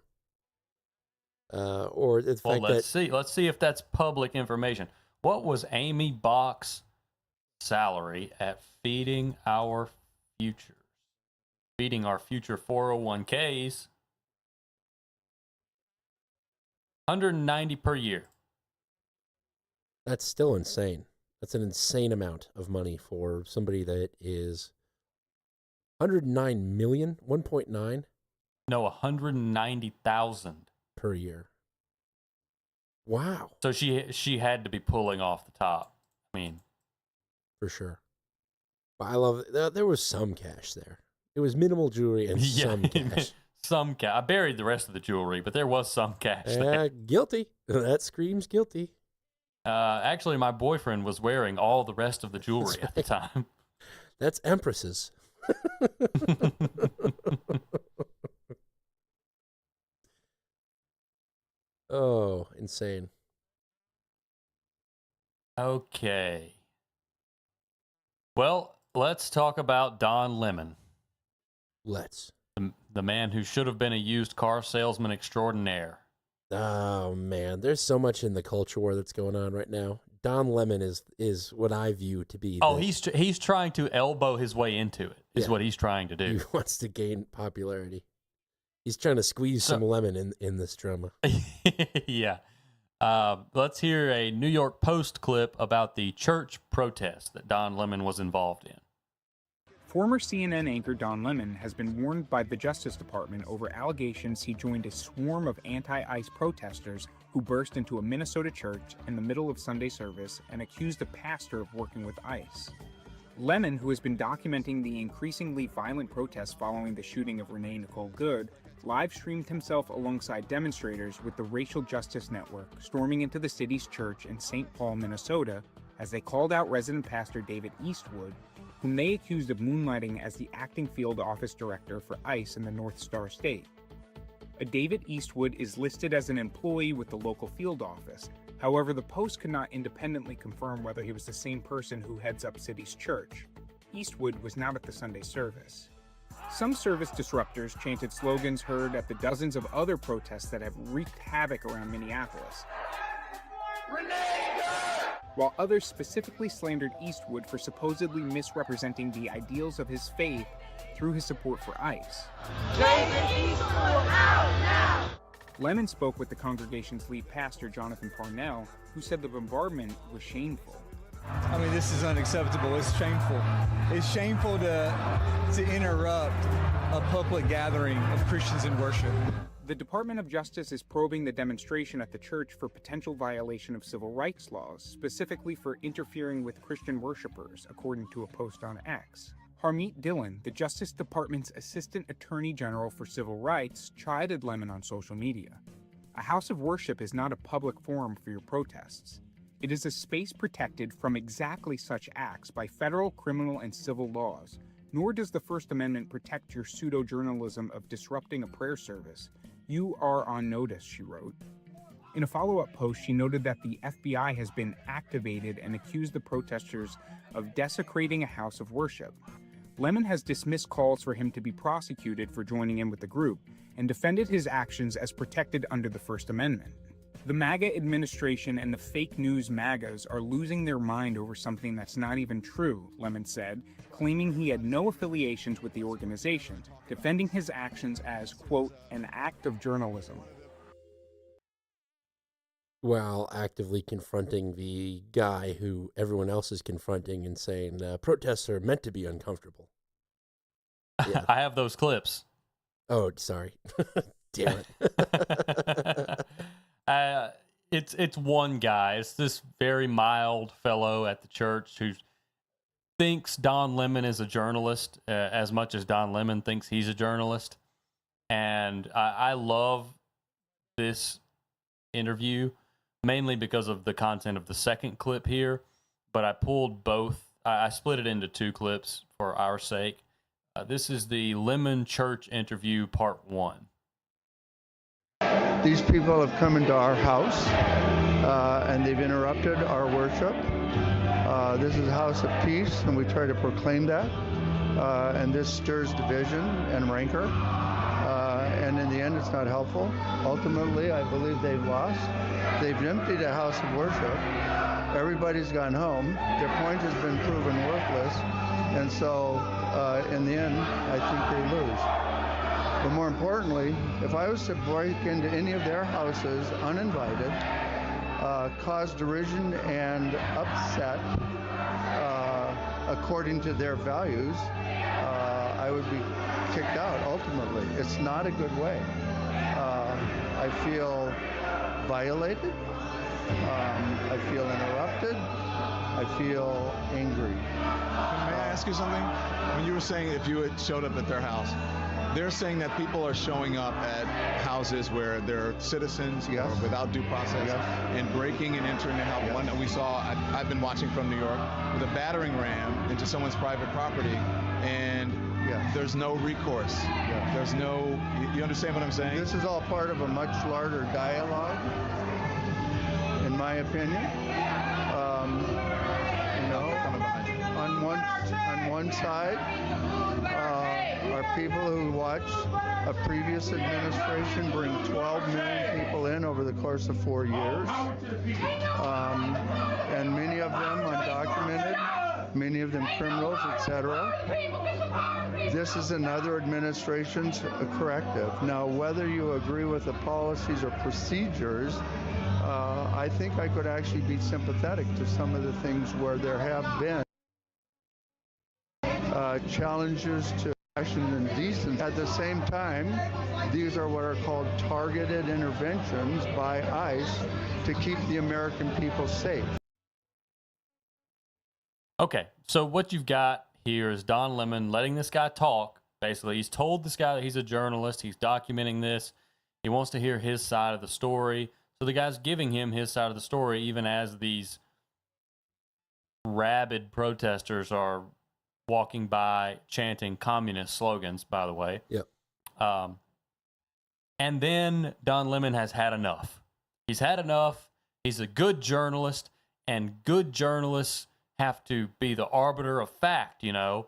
Or the fact let's see if that's public information. What was Amy Bach's salary at Feeding Our Future? Feeding Our Future 401ks. $190 per year. That's still insane. That's an insane amount of money for somebody that is 109 million, 1.9? No, 190,000 per year. Wow. So she had to be pulling off the top. I mean, for sure. But I love it. There was some cash there. It was minimal jewelry and some cash. Some cash. I buried the rest of the jewelry, but there was some cash there. Guilty. That screams guilty. Actually, my boyfriend was wearing all the rest of the jewelry at the time. That's Empresses. Oh, insane. Okay. Well, let's talk about Don Lemon. Let's. The man who should have been a used car salesman extraordinaire. Oh, man. There's so much in the culture war that's going on right now. Don Lemon is what I view to be. He's trying to elbow his way into it, is what he's trying to do. He wants to gain popularity. He's trying to squeeze some lemon in this drama. Yeah. Let's hear a New York Post clip about the church protest that Don Lemon was involved in. Former CNN anchor Don Lemon has been warned by the Justice Department over allegations he joined a swarm of anti-ICE protesters who burst into a Minnesota church in the middle of Sunday service and accused the pastor of working with ICE. Lemon, who has been documenting the increasingly violent protests following the shooting of Renee Nicole Good, live-streamed himself alongside demonstrators with the Racial Justice Network storming into the city's church in St. Paul, Minnesota, as they called out resident pastor David Eastwood, whom they accused of moonlighting as the acting field office director for ICE in the North Star State. David Eastwood is listed as an employee with the local field office. However, the Post could not independently confirm whether he was the same person who heads up city's church. Eastwood was not at the Sunday service. Some service disruptors chanted slogans heard at the dozens of other protests that have wreaked havoc around Minneapolis, while others specifically slandered Eastwood for supposedly misrepresenting the ideals of his faith through his support for ICE. David Eastwood out now! Lemon spoke with the congregation's lead pastor, Jonathan Parnell, who said the bombardment was shameful. I mean, this is unacceptable. It's shameful. It's shameful to interrupt a public gathering of Christians in worship. The Department of Justice is probing the demonstration at the church for potential violation of civil rights laws, specifically for interfering with Christian worshipers, according to a post on X. Harmeet Dhillon, the Justice Department's Assistant Attorney General for Civil Rights, chided Lemon on social media. A house of worship is not a public forum for your protests. It is a space protected from exactly such acts by federal, criminal, and civil laws, nor does the First Amendment protect your pseudo-journalism of disrupting a prayer service. You are on notice, she wrote. In a follow-up post, she noted that the FBI has been activated and accused the protesters of desecrating a house of worship. Lemon has dismissed calls for him to be prosecuted for joining in with the group and defended his actions as protected under the First Amendment. The MAGA administration and the fake news MAGAs are losing their mind over something that's not even true, Lemon said, claiming he had no affiliations with the organization, defending his actions as, quote, an act of journalism. While actively confronting the guy who everyone else is confronting and saying protests are meant to be uncomfortable. Yeah. I have those clips. Oh, sorry. Damn it. It's one guy. It's this very mild fellow at the church who thinks Don Lemon is a journalist as much as Don Lemon thinks he's a journalist. And I love this interview, mainly because of the content of the second clip here, but I pulled both. I split it into two clips for our sake. This is the Lemon Church interview, part 1. These people have come into our house and they've interrupted our worship. This is a house of peace, and we try to proclaim that. And this stirs division and rancor. And in the end, it's not helpful. Ultimately, I believe they've lost. They've emptied a house of worship. Everybody's gone home. Their point has been proven worthless. And so, in the end, I think they lose. But more importantly, if I was to break into any of their houses uninvited, cause derision and upset according to their values, I would be kicked out ultimately. It's not a good way. I feel violated. I feel interrupted. I feel angry. May I ask you something? When you were saying if you had showed up at their house, they're saying that people are showing up at houses where there are citizens without due process and breaking and entering their house. One that we saw, I've been watching from New York, with a battering ram into someone's private property, and there's no recourse. There's no, you understand what I'm saying? This is all part of a much larger dialogue, in my opinion. On one side are people who watched a previous administration bring 12 million people in over the course of 4 years, and many of them undocumented, many of them criminals, etc. This is another administration's corrective. Now, whether you agree with the policies or procedures, I think I could actually be sympathetic to some of the things where there have been challenges to action and decency. At the same time, these are what are called targeted interventions by ICE to keep the American people safe. Okay, so what you've got here is Don Lemon letting this guy talk. Basically, he's told this guy that he's a journalist. He's documenting this. He wants to hear his side of the story. So the guy's giving him his side of the story, even as these rabid protesters are walking by chanting communist slogans, by the way. Yep. And then Don Lemon has had enough. He's had enough. He's a good journalist, and good journalists have to be the arbiter of fact, you know.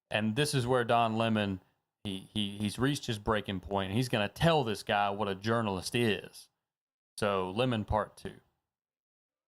And this is where Don Lemon, he's reached his breaking point. He's going to tell this guy what a journalist is. So, Lemon part 2.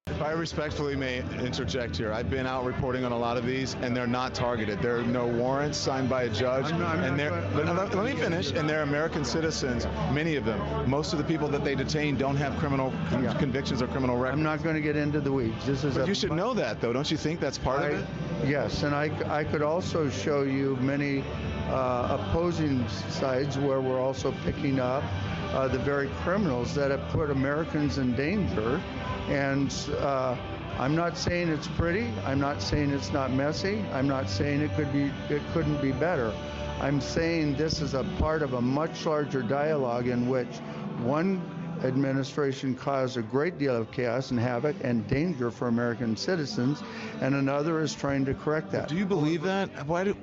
If I respectfully may interject here, I've been out reporting on a lot of these, and they're not targeted. There are no warrants signed by a judge. Let me finish. And they're American citizens, many of them. Most of the people that they detain don't have criminal convictions or criminal records. I'm not going to get into the weeds. But you should know that, though. Don't you think that's part of it? Yes, and I could also show you many opposing sides where we're also picking up the very criminals that have put Americans in danger and I'm not saying it's pretty. I'm not saying it's not messy. I'm not saying it couldn't be better. I'm saying this is a part of a much larger dialogue in which one administration caused a great deal of chaos and havoc and danger for American citizens, and another is trying to correct that. Do you believe that? Why?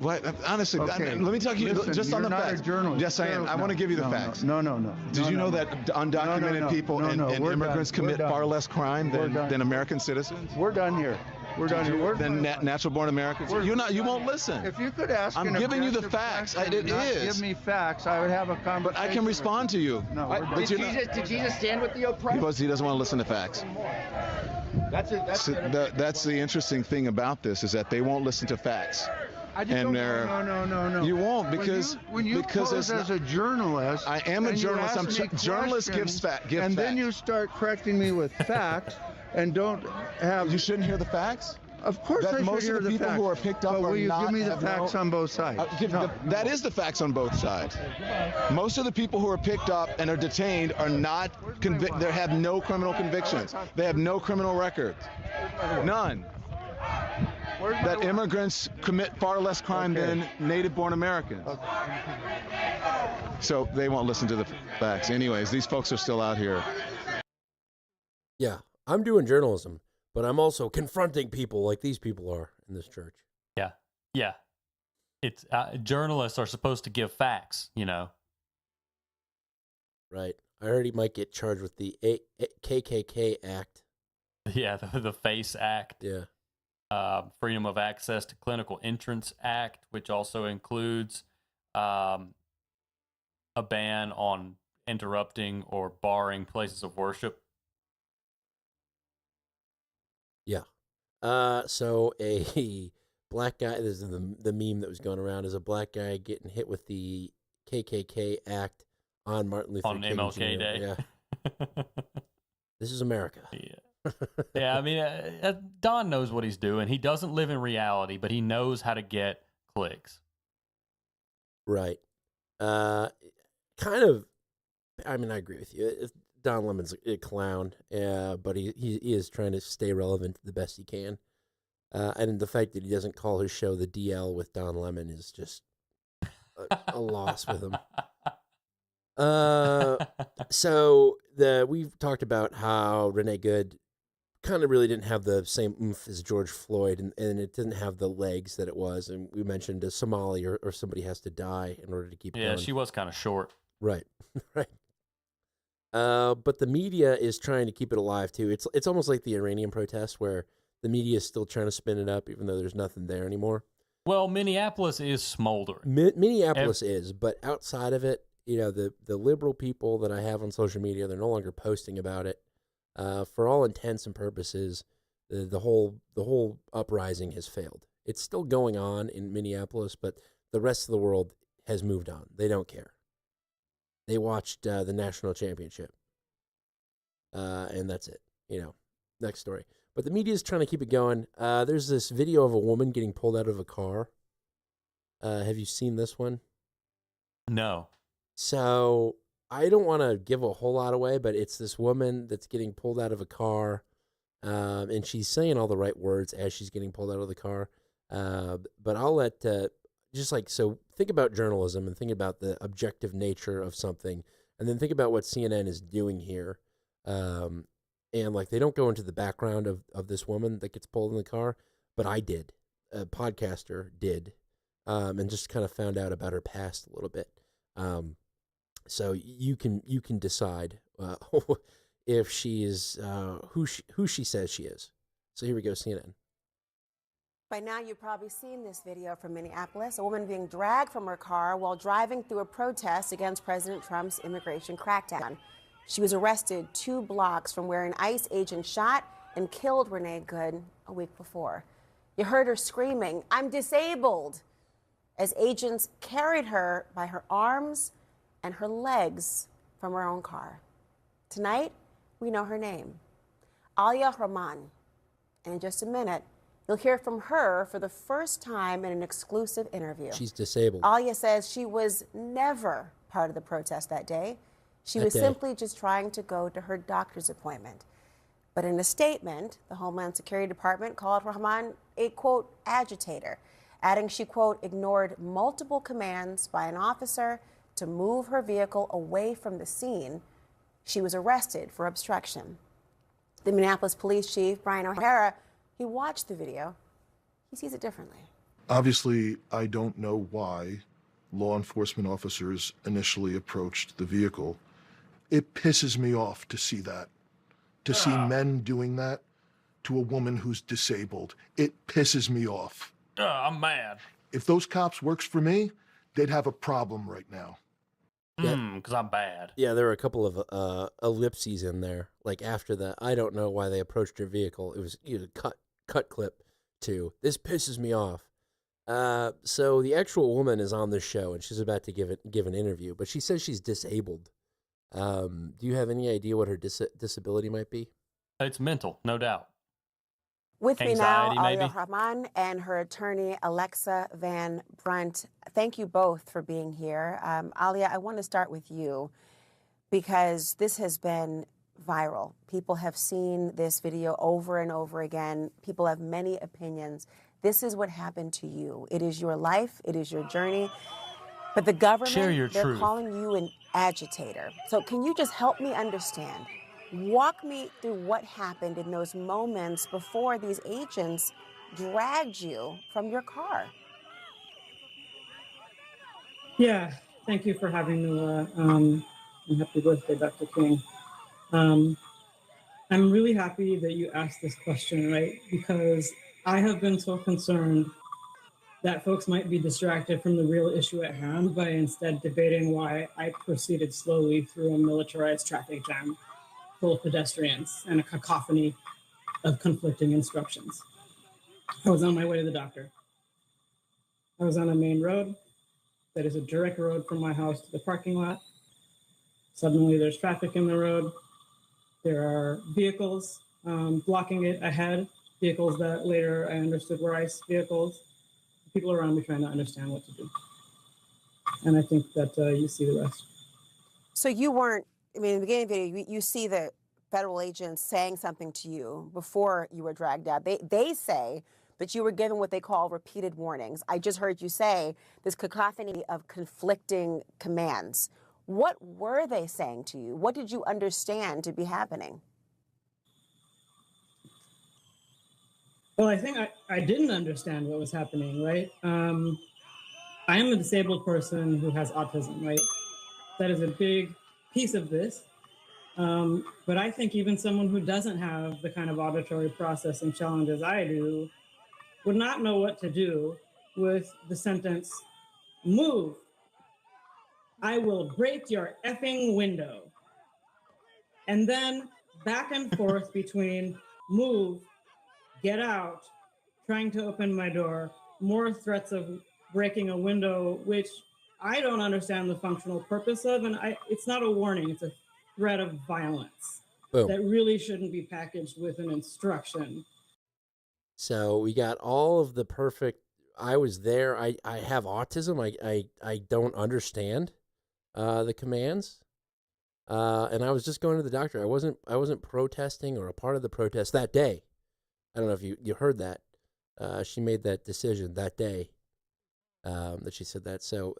Honestly, Okay, let me talk to you listen, just on the you're not facts. a journalist. Yes, I am. I want to give you the facts. No. Did you know that undocumented people and immigrants commit far less crime than American citizens? We're done here. We're done here. Than natural-born Americans. You won't listen. If you could ask, I'm giving you the facts. It is. Give me facts. I would have a conversation. But I can respond to you. No, but did Jesus stand with the oppressed? Because he doesn't want to listen to facts. That's the interesting thing about this, is that they won't listen to facts. I just don't. No. You won't, because when you pose as a journalist, I am a journalist. Journalist gives facts. And then you start correcting me with facts, and don't have. You shouldn't hear the facts. Of course, I most should of the hear people facts. who are picked up but are will you not. give me the facts on both sides? That is the facts on both sides. Most of the people who are picked up and are detained are not convicted. They have no criminal convictions. They have no criminal records. None. That immigrants commit far less crime than native-born Americans. So they won't listen to the facts. Anyways, these folks are still out here. Yeah, I'm doing journalism, but I'm also confronting people like these people are in this church. Yeah. It's journalists are supposed to give facts, you know. Right. I heard he might get charged with the KKK Act. Yeah, the FACE Act. Yeah. Freedom of Access to Clinical Entrance Act, which also includes a ban on interrupting or barring places of worship. Yeah. So a black guy, this is the meme that was going around, is a black guy getting hit with the KKK Act on Martin Luther King MLK Jr. Day. Yeah. This is America. Yeah. Yeah, I mean, Don knows what he's doing. He doesn't live in reality, but he knows how to get clicks. Right. Kind of, I mean, I agree with you. Don Lemon's a clown, but he is trying to stay relevant the best he can. And the fact that he doesn't call his show the DL with Don Lemon is just a loss with him. So we've talked about how Renee Good kind of really didn't have the same oomph as George Floyd, and it didn't have the legs that it was. And we mentioned a Somali or somebody has to die in order to keep going. Yeah, she was kind of short. Right, right. But the media is trying to keep it alive too. It's almost like the Iranian protests, where the media is still trying to spin it up, even though there's nothing there anymore. Well, Minneapolis is smoldering. Minneapolis is, but outside of it, you know, the liberal people that I have on social media, they're no longer posting about it. For all intents and purposes, the whole uprising has failed. It's still going on in Minneapolis, but the rest of the world has moved on. They don't care. They watched the national championship, and that's it. You know, next story. But the media is trying to keep it going. There's this video of a woman getting pulled out of a car. Have you seen this one? No. So I don't want to give a whole lot away, but it's this woman that's getting pulled out of a car, and she's saying all the right words as she's getting pulled out of the car. But I'll let so think about journalism and think about the objective nature of something, and then think about what CNN is doing here. And like they don't go into the background of this woman that gets pulled in the car, but I did. A podcaster did, and just kind of found out about her past a little bit. So you can decide if she is who she says she is. So here we go, CNN. By now, you've probably seen this video from Minneapolis, a woman being dragged from her car while driving through a protest against President Trump's immigration crackdown. She was arrested 2 blocks from where an ICE agent shot and killed Renee Good a week before. You heard her screaming, "I'm disabled," as agents carried her by her arms and her legs from her own car. Tonight, we know her name, Alia Rahman. And in just a minute, you'll hear from her for the first time in an exclusive interview. She's disabled. Alia says she was never part of the protest that day. She was simply just trying to go to her doctor's appointment. But in a statement, the Homeland Security Department called Rahman a, quote, agitator, adding she, quote, ignored multiple commands by an officer to move her vehicle away from the scene. She was arrested for obstruction. The Minneapolis Police Chief, Brian O'Hara, he watched the video. He sees it differently. Obviously, I don't know why law enforcement officers initially approached the vehicle. It pisses me off to see that. To see men doing that to a woman who's disabled. It pisses me off. I'm mad. If those cops works for me, they'd have a problem right now. Because I'm bad. Yeah, there were a couple of ellipses in there. Like after the, I don't know why they approached your vehicle. It was cut clip to, this pisses me off. So the actual woman is on this show and she's about to give an interview, but she says she's disabled. Do you have any idea what her disability might be? It's mental, no doubt. With Anxiety, me now, maybe? Alia Rahman and her attorney, Alexa Van Brunt. Thank you both for being here. Alia, I want to start with you because this has been viral. People have seen this video over and over again. People have many opinions. This is what happened to you. It is your life. It is your journey. But the government, Share your they're truth. calling you an agitator. So can you just help me understand? Walk me through what happened in those moments before these agents dragged you from your car. Yeah, thank you for having me, Laura. And happy birthday, Dr. King. I'm really happy that you asked this question, right? Because I have been so concerned that folks might be distracted from the real issue at hand by instead debating why I proceeded slowly through a militarized traffic jam full of pedestrians and a cacophony of conflicting instructions. I was on my way to the doctor. I was on a main road that is a direct road from my house to the parking lot. Suddenly there's traffic in the road. There are vehicles blocking it ahead, vehicles that later I understood were ICE vehicles. People around me trying to understand what to do. And I think that you see the rest. So you weren't, I mean, in the beginning of the video, you see the federal agents saying something to you before you were dragged out. They say that you were given what they call repeated warnings. I just heard you say this cacophony of conflicting commands. What were they saying to you? What did you understand to be happening? Well, I think I didn't understand what was happening, right? I am a disabled person who has autism, right? That is a big piece of this. But I think even someone who doesn't have the kind of auditory processing challenges I do would not know what to do with the sentence, move. I will break your effing window. And then back and forth between move, get out, trying to open my door, more threats of breaking a window, which I don't understand the functional purpose of. And it's not a warning, it's a threat of violence. Boom. That really shouldn't be packaged with an instruction. So we got all of the perfect, I was there, I have autism, I don't understand the commands. And I was just going to the doctor. I wasn't protesting or a part of the protest that day. I don't know if you heard that. She made that decision that day that she said that. So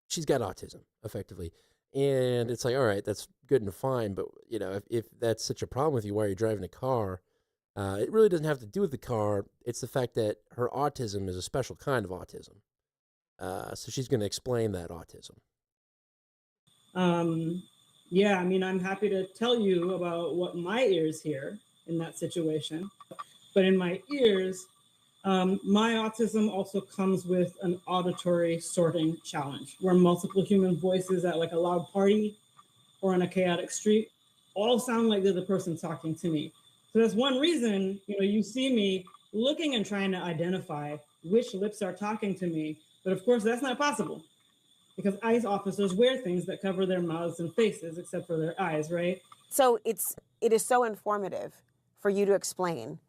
she's got autism, effectively. And it's like, all right, that's good and fine. But, you know, if that's such a problem with you while you're driving a car, it really doesn't have to do with the car. It's the fact that her autism is a special kind of autism. So she's going to explain that autism. Yeah, I mean, I'm happy to tell you about what my ears hear in that situation. But in my ears, my autism also comes with an auditory sorting challenge where multiple human voices at like a loud party or on a chaotic street all sound like they're the person talking to me. So that's one reason, you know, you see me looking and trying to identify which lips are talking to me. But of course, that's not possible because ICE officers wear things that cover their mouths and faces except for their eyes, right? So it is so informative for you to explain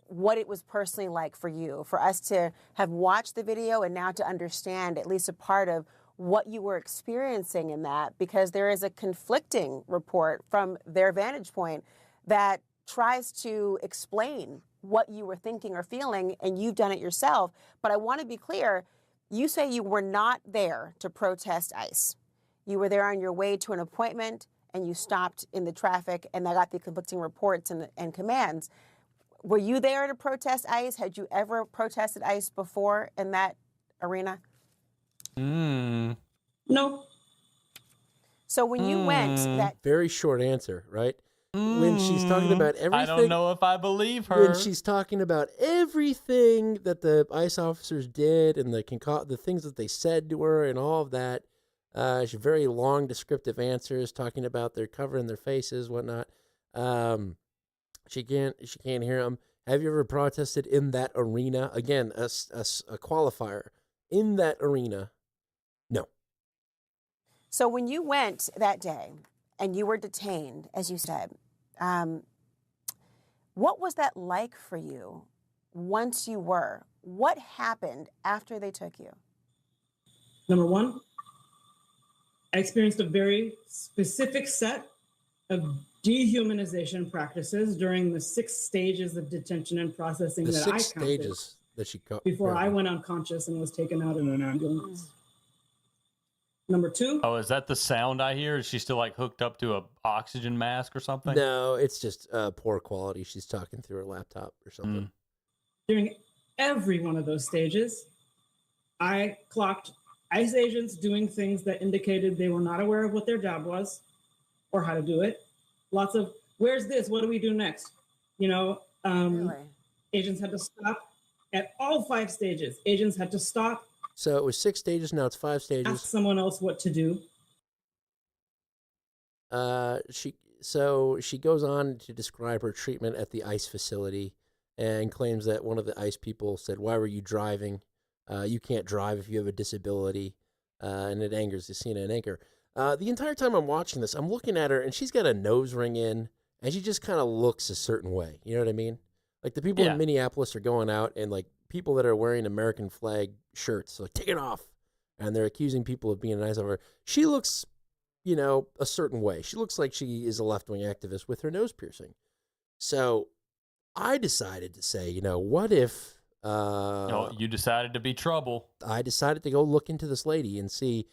what it was personally like for you, for us to have watched the video and now to understand at least a part of what you were experiencing in that, because there is a conflicting report from their vantage point that tries to explain what you were thinking or feeling, and you've done it yourself. But I want to be clear, you say you were not there to protest ICE. You were there on your way to an appointment, and you stopped in the traffic, and I got the conflicting reports and commands. Were you there to protest ICE? Had you ever protested ICE before in that arena? No. So when you went, that very short answer, right? When she's talking about everything, I don't know if I believe her. When she's talking about everything that the ICE officers did and the things that they said to her and all of that, she very long descriptive answers talking about their covering their faces, whatnot. She can't hear them. Have you ever protested in that arena? Again, a qualifier in that arena. No. So when you went that day and you were detained, as you said, what was that like for you once you were? What happened after they took you? Number one, I experienced a very specific set of dehumanization practices during the 6 stages of detention and processing The that I 6 counted stages that she got before I went unconscious and was taken out in an ambulance. Number 2. Oh, is that the sound I hear? Is she still like hooked up to a oxygen mask or something? No, it's just poor quality. She's talking through her laptop or something. During every one of those stages, I clocked ICE agents doing things that indicated they were not aware of what their job was or how to do it. Lots of, where's this? What do we do next? Agents had to stop at all 5 stages. Agents had to stop. So it was 6 stages. Now it's 5 stages. Ask someone else what to do. She goes on to describe her treatment at the ICE facility and claims that one of the ICE people said, "Why were you driving? You can't drive if you have a disability," and it angers the CNN anchor. The entire time I'm watching this, I'm looking at her, and she's got a nose ring in, and she just kind of looks a certain way. You know what I mean? Like the people in Minneapolis are going out, and like people that are wearing American flag shirts, like take it off, and they're accusing people of being nice of her. She looks, a certain way. She looks like she is a left-wing activist with her nose piercing. So I decided to say, what if... you decided to be trouble. I decided to go look into this lady and see,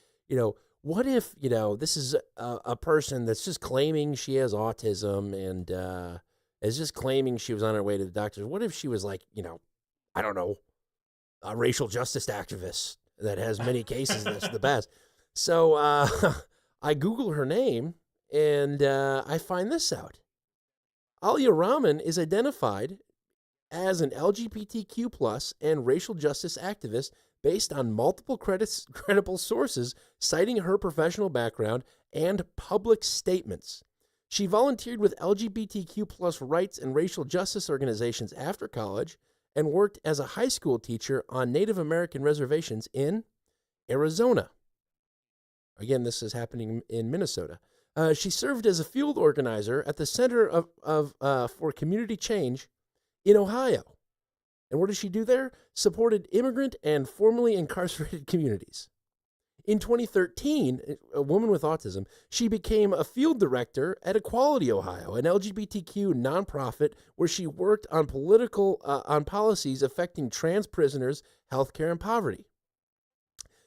what if, this is a person that's just claiming she has autism and is just claiming she was on her way to the doctor. What if she was like, I don't know, a racial justice activist that has many cases that's the best. So I Google her name and I find this out. Alia Rahman is identified as an LGBTQ plus and racial justice activist based on multiple credible sources citing her professional background and public statements. She volunteered with LGBTQ plus rights and racial justice organizations after college and worked as a high school teacher on Native American reservations in Arizona. Again, this is happening in Minnesota. She served as a field organizer at the Center for Community Change in Ohio. And what did she do there? Supported immigrant and formerly incarcerated communities. In 2013, a woman with autism, she became a field director at Equality Ohio, an LGBTQ nonprofit where she worked on on policies affecting trans prisoners, healthcare, and poverty.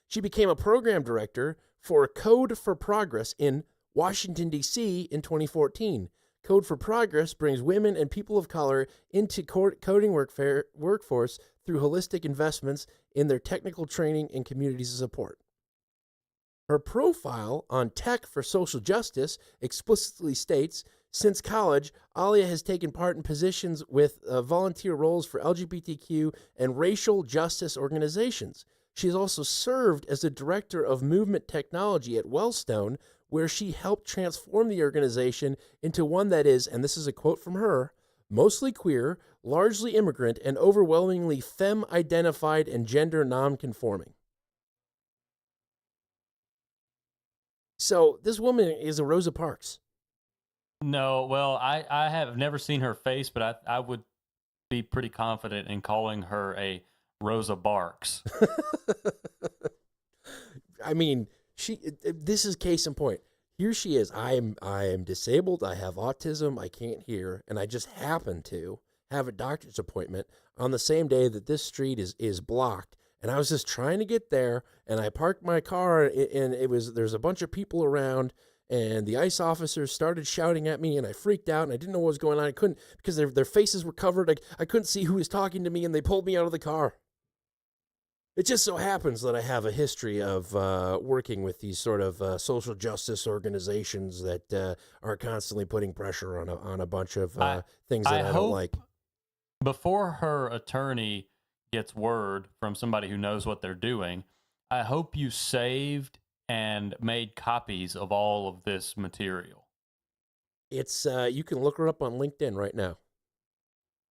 She became a program director for Code for Progress in Washington, D.C. in 2014. Code for Progress brings women and people of color into coding workforce through holistic investments in their technical training and communities of support. Her profile on Tech for Social Justice explicitly states, since college, Alia has taken part in positions with volunteer roles for LGBTQ and racial justice organizations. She has also served as the director of movement technology at Wellstone, where she helped transform the organization into one that is, and this is a quote from her, mostly queer, largely immigrant, and overwhelmingly femme-identified and gender non-conforming. So this woman is a Rosa Parks. No, well, I have never seen her face, but I would be pretty confident in calling her a Rosa Parks. I mean, this is case in point. here she is. I am disabled. I have autism. I can't hear, and I just happen to have a doctor's appointment on the same day that this street is blocked. And I was just trying to get there, and I parked my car, and there's a bunch of people around, and the ICE officers started shouting at me, and I freaked out, and I didn't know what was going on. I couldn't, because their faces were covered. I couldn't see who was talking to me, and they pulled me out of the car. It just so happens that I have a history of working with these sort of social justice organizations that are constantly putting pressure on a bunch of things that I don't like. Before her attorney gets word from somebody who knows what they're doing, I hope you saved and made copies of all of this material. It's you can look her up on LinkedIn right now.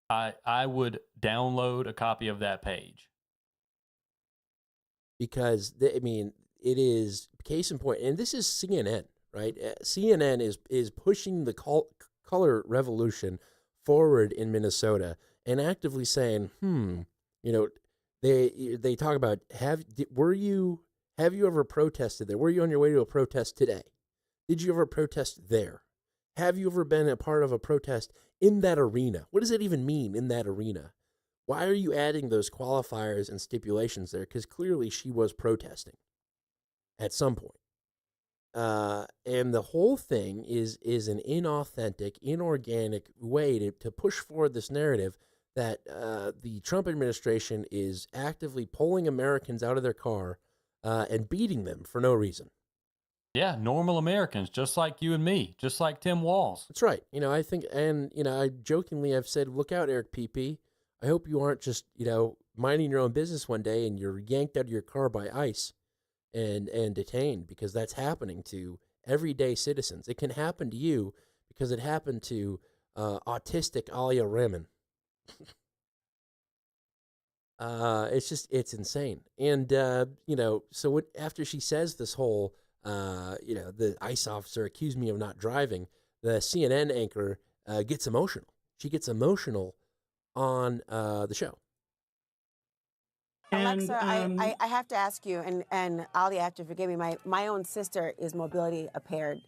I would download a copy of that page. Because, I mean, it is case in point, and this is CNN, right? CNN is pushing the color revolution forward in Minnesota and actively saying, you know, they talk about, have you ever protested there? Were you on your way to a protest today? Did you ever protest there? Have you ever been a part of a protest in that arena? What does it even mean, in that arena? Why are you adding those qualifiers and stipulations there? Because clearly she was protesting at some point. And the whole thing is an inauthentic, inorganic way to push forward this narrative that the Trump administration is actively pulling Americans out of their car and beating them for no reason. Yeah, normal Americans, just like you and me, just like Tim Walz. That's right. You know, I think, and, you know, I've said, look out, Eric PP. I hope you aren't just, you know, minding your own business one day and you're yanked out of your car by ICE and detained, because that's happening to everyday citizens. It can happen to you because it happened to autistic Alia Raman. It's insane. And, you know, so after she says this whole, you know, the ICE officer accused me of not driving, the CNN anchor gets emotional. She gets emotional on the show. And, Alexa, I have to ask you, and Ali, you have to forgive me. My own sister is mobility impaired,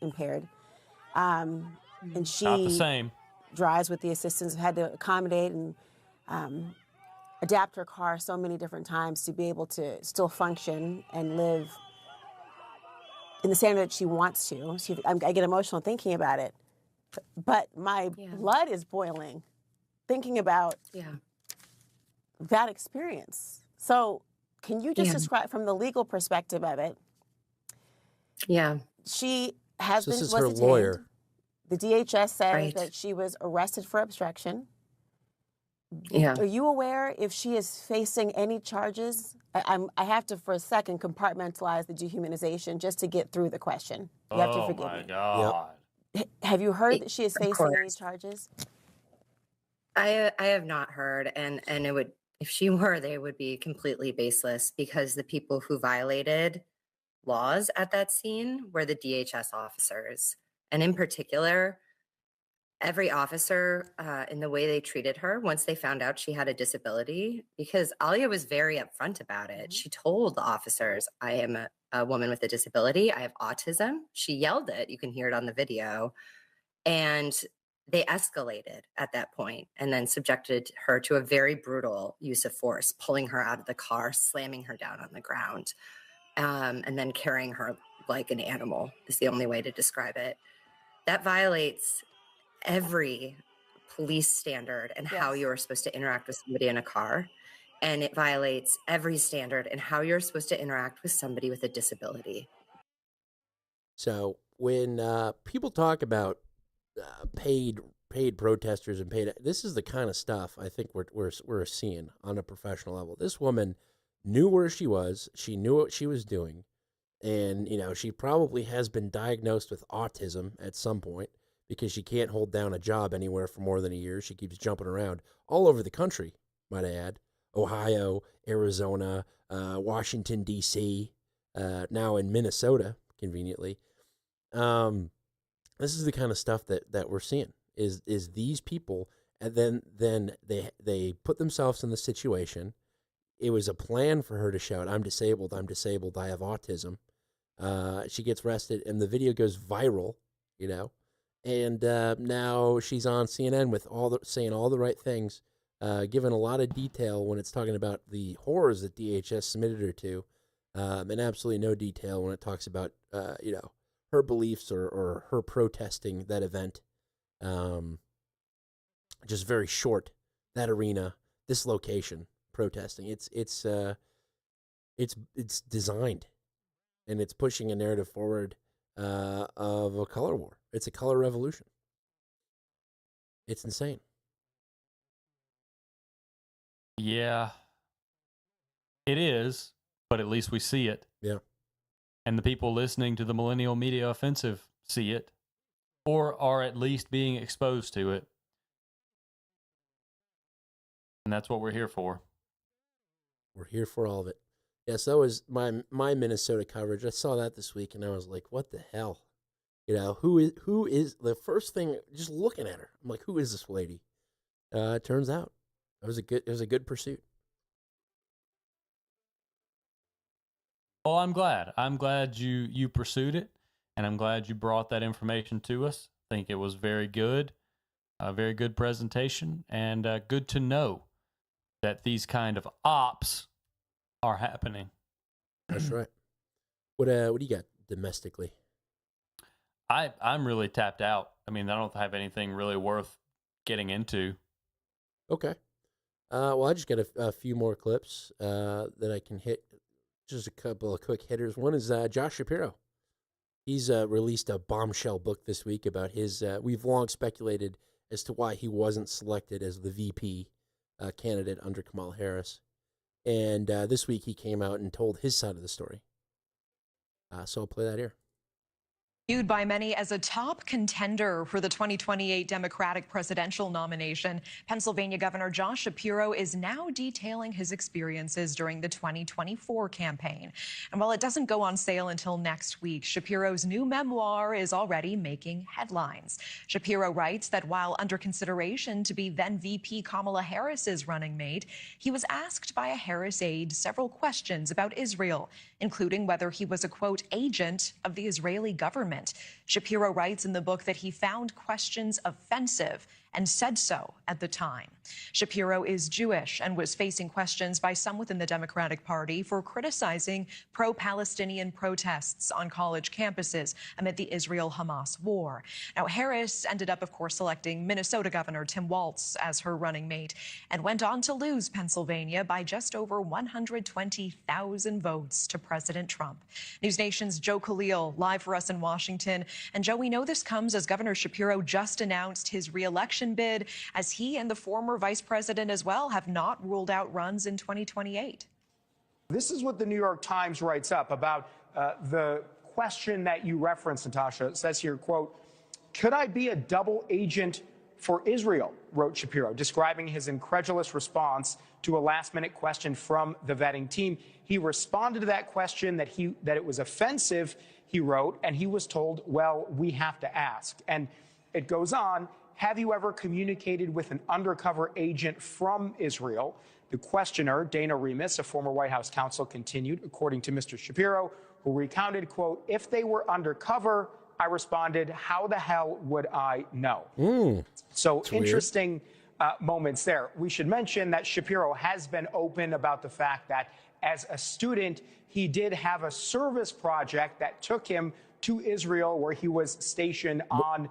and she Not the same. drives with the assistance. Had to accommodate and adapt her car so many different times to be able to still function and live in the standard that she wants to. I get emotional thinking about it, but my blood is boiling thinking about that experience. So can you just describe from the legal perspective of it? Yeah. She has This been, is was her detained. lawyer. The DHS says Right. that she was arrested for obstruction. Yeah. Are you aware if she is facing any charges? I have to, for a second, compartmentalize the dehumanization just to get through the question. You have to forgive me. Oh, my God. Have you heard that she is Of facing any course. charges? I have not heard, and it would, if she were, they would be completely baseless, because the people who violated laws at that scene were the DHS officers, and in particular, every officer in the way they treated her once they found out she had a disability, because Alia was very upfront about it. She told the officers, "I am a woman with a disability. I have autism." She yelled it. You can hear it on the video, and they escalated at that point and then subjected her to a very brutal use of force, pulling her out of the car, slamming her down on the ground, and then carrying her like an animal is the only way to describe it. That violates every police standard and how you're supposed to interact with somebody in a car. And it violates every standard in how you're supposed to interact with somebody with a disability. So when people talk about paid protesters and this is the kind of stuff I think we're seeing on a professional level. This woman knew where she was. She knew what she was doing. And, you know, she probably has been diagnosed with autism at some point because she can't hold down a job anywhere for more than a year. She keeps jumping around all over the country, might I add. Ohio, Arizona, Washington, D.C., now in Minnesota, conveniently. This is the kind of stuff that we're seeing is these people, and then they put themselves in the situation. It was a plan for her to shout, I'm disabled, I have autism. She gets arrested, and the video goes viral, and now she's on CNN with saying all the right things, giving a lot of detail when it's talking about the horrors that DHS submitted her to, and absolutely no detail when it talks about, her beliefs or her protesting that event. Just very short, that arena, this location, protesting. It's designed, and it's pushing a narrative forward of a color war. It's a color revolution. It's insane. Yeah, it is, but at least we see it. Yeah. And the people listening to the Millennial Media Offensive see it, or are at least being exposed to it. And that's what we're here for. We're here for all of it. Yes, that was my Minnesota coverage. I saw that this week, and I was like, what the hell? Who is the first thing, just looking at her, I'm like, who is this lady? It turns out it was a good pursuit. Well, I'm glad. I'm glad you pursued it, and I'm glad you brought that information to us. I think it was very good, a very good presentation, and good to know that these kind of ops are happening. That's right. What do you got domestically? I'm really tapped out. I mean, I don't have anything really worth getting into. Okay. Well, I just got a few more clips that I can hit. Just a couple of quick hitters. One is Josh Shapiro. He's released a bombshell book this week about his. We've long speculated as to why he wasn't selected as the VP candidate under Kamala Harris. And this week he came out and told his side of the story. So I'll play that here. Viewed by many as a top contender for the 2028 Democratic presidential nomination, Pennsylvania Governor Josh Shapiro is now detailing his experiences during the 2024 campaign. And while it doesn't go on sale until next week, Shapiro's new memoir is already making headlines. Shapiro writes that while under consideration to be then VP Kamala Harris's running mate, he was asked by a Harris aide several questions about Israel, including whether he was a, quote, agent of the Israeli government. Shapiro writes in the book that he found questions offensive and said so at the time. Shapiro is Jewish and was facing questions by some within the Democratic Party for criticizing pro-Palestinian protests on college campuses amid the Israel-Hamas war. Now, Harris ended up, of course, selecting Minnesota Governor Tim Walz as her running mate and went on to lose Pennsylvania by just over 120,000 votes to President Trump. News Nation's Joe Khalil live for us in Washington. And Joe, we know this comes as Governor Shapiro just announced his re-election bid, as he and the former vice president as well have not ruled out runs in 2028. This is what the New York Times writes up about the question that you referenced, Natasha. It says here, quote, "Could I be a double agent for Israel?" wrote Shapiro, describing his incredulous response to a last-minute question from the vetting team. He responded to that question that it was offensive, he wrote, and he was told, well, we have to ask. And it goes on, have you ever communicated with an undercover agent from Israel? The questioner, Dana Remus, a former White House counsel, continued, according to Mr. Shapiro, who recounted, quote, "If they were undercover," I responded, "how the hell would I know?" So interesting moments there. We should mention that Shapiro has been open about the fact that as a student, he did have a service project that took him to Israel, where he was stationed on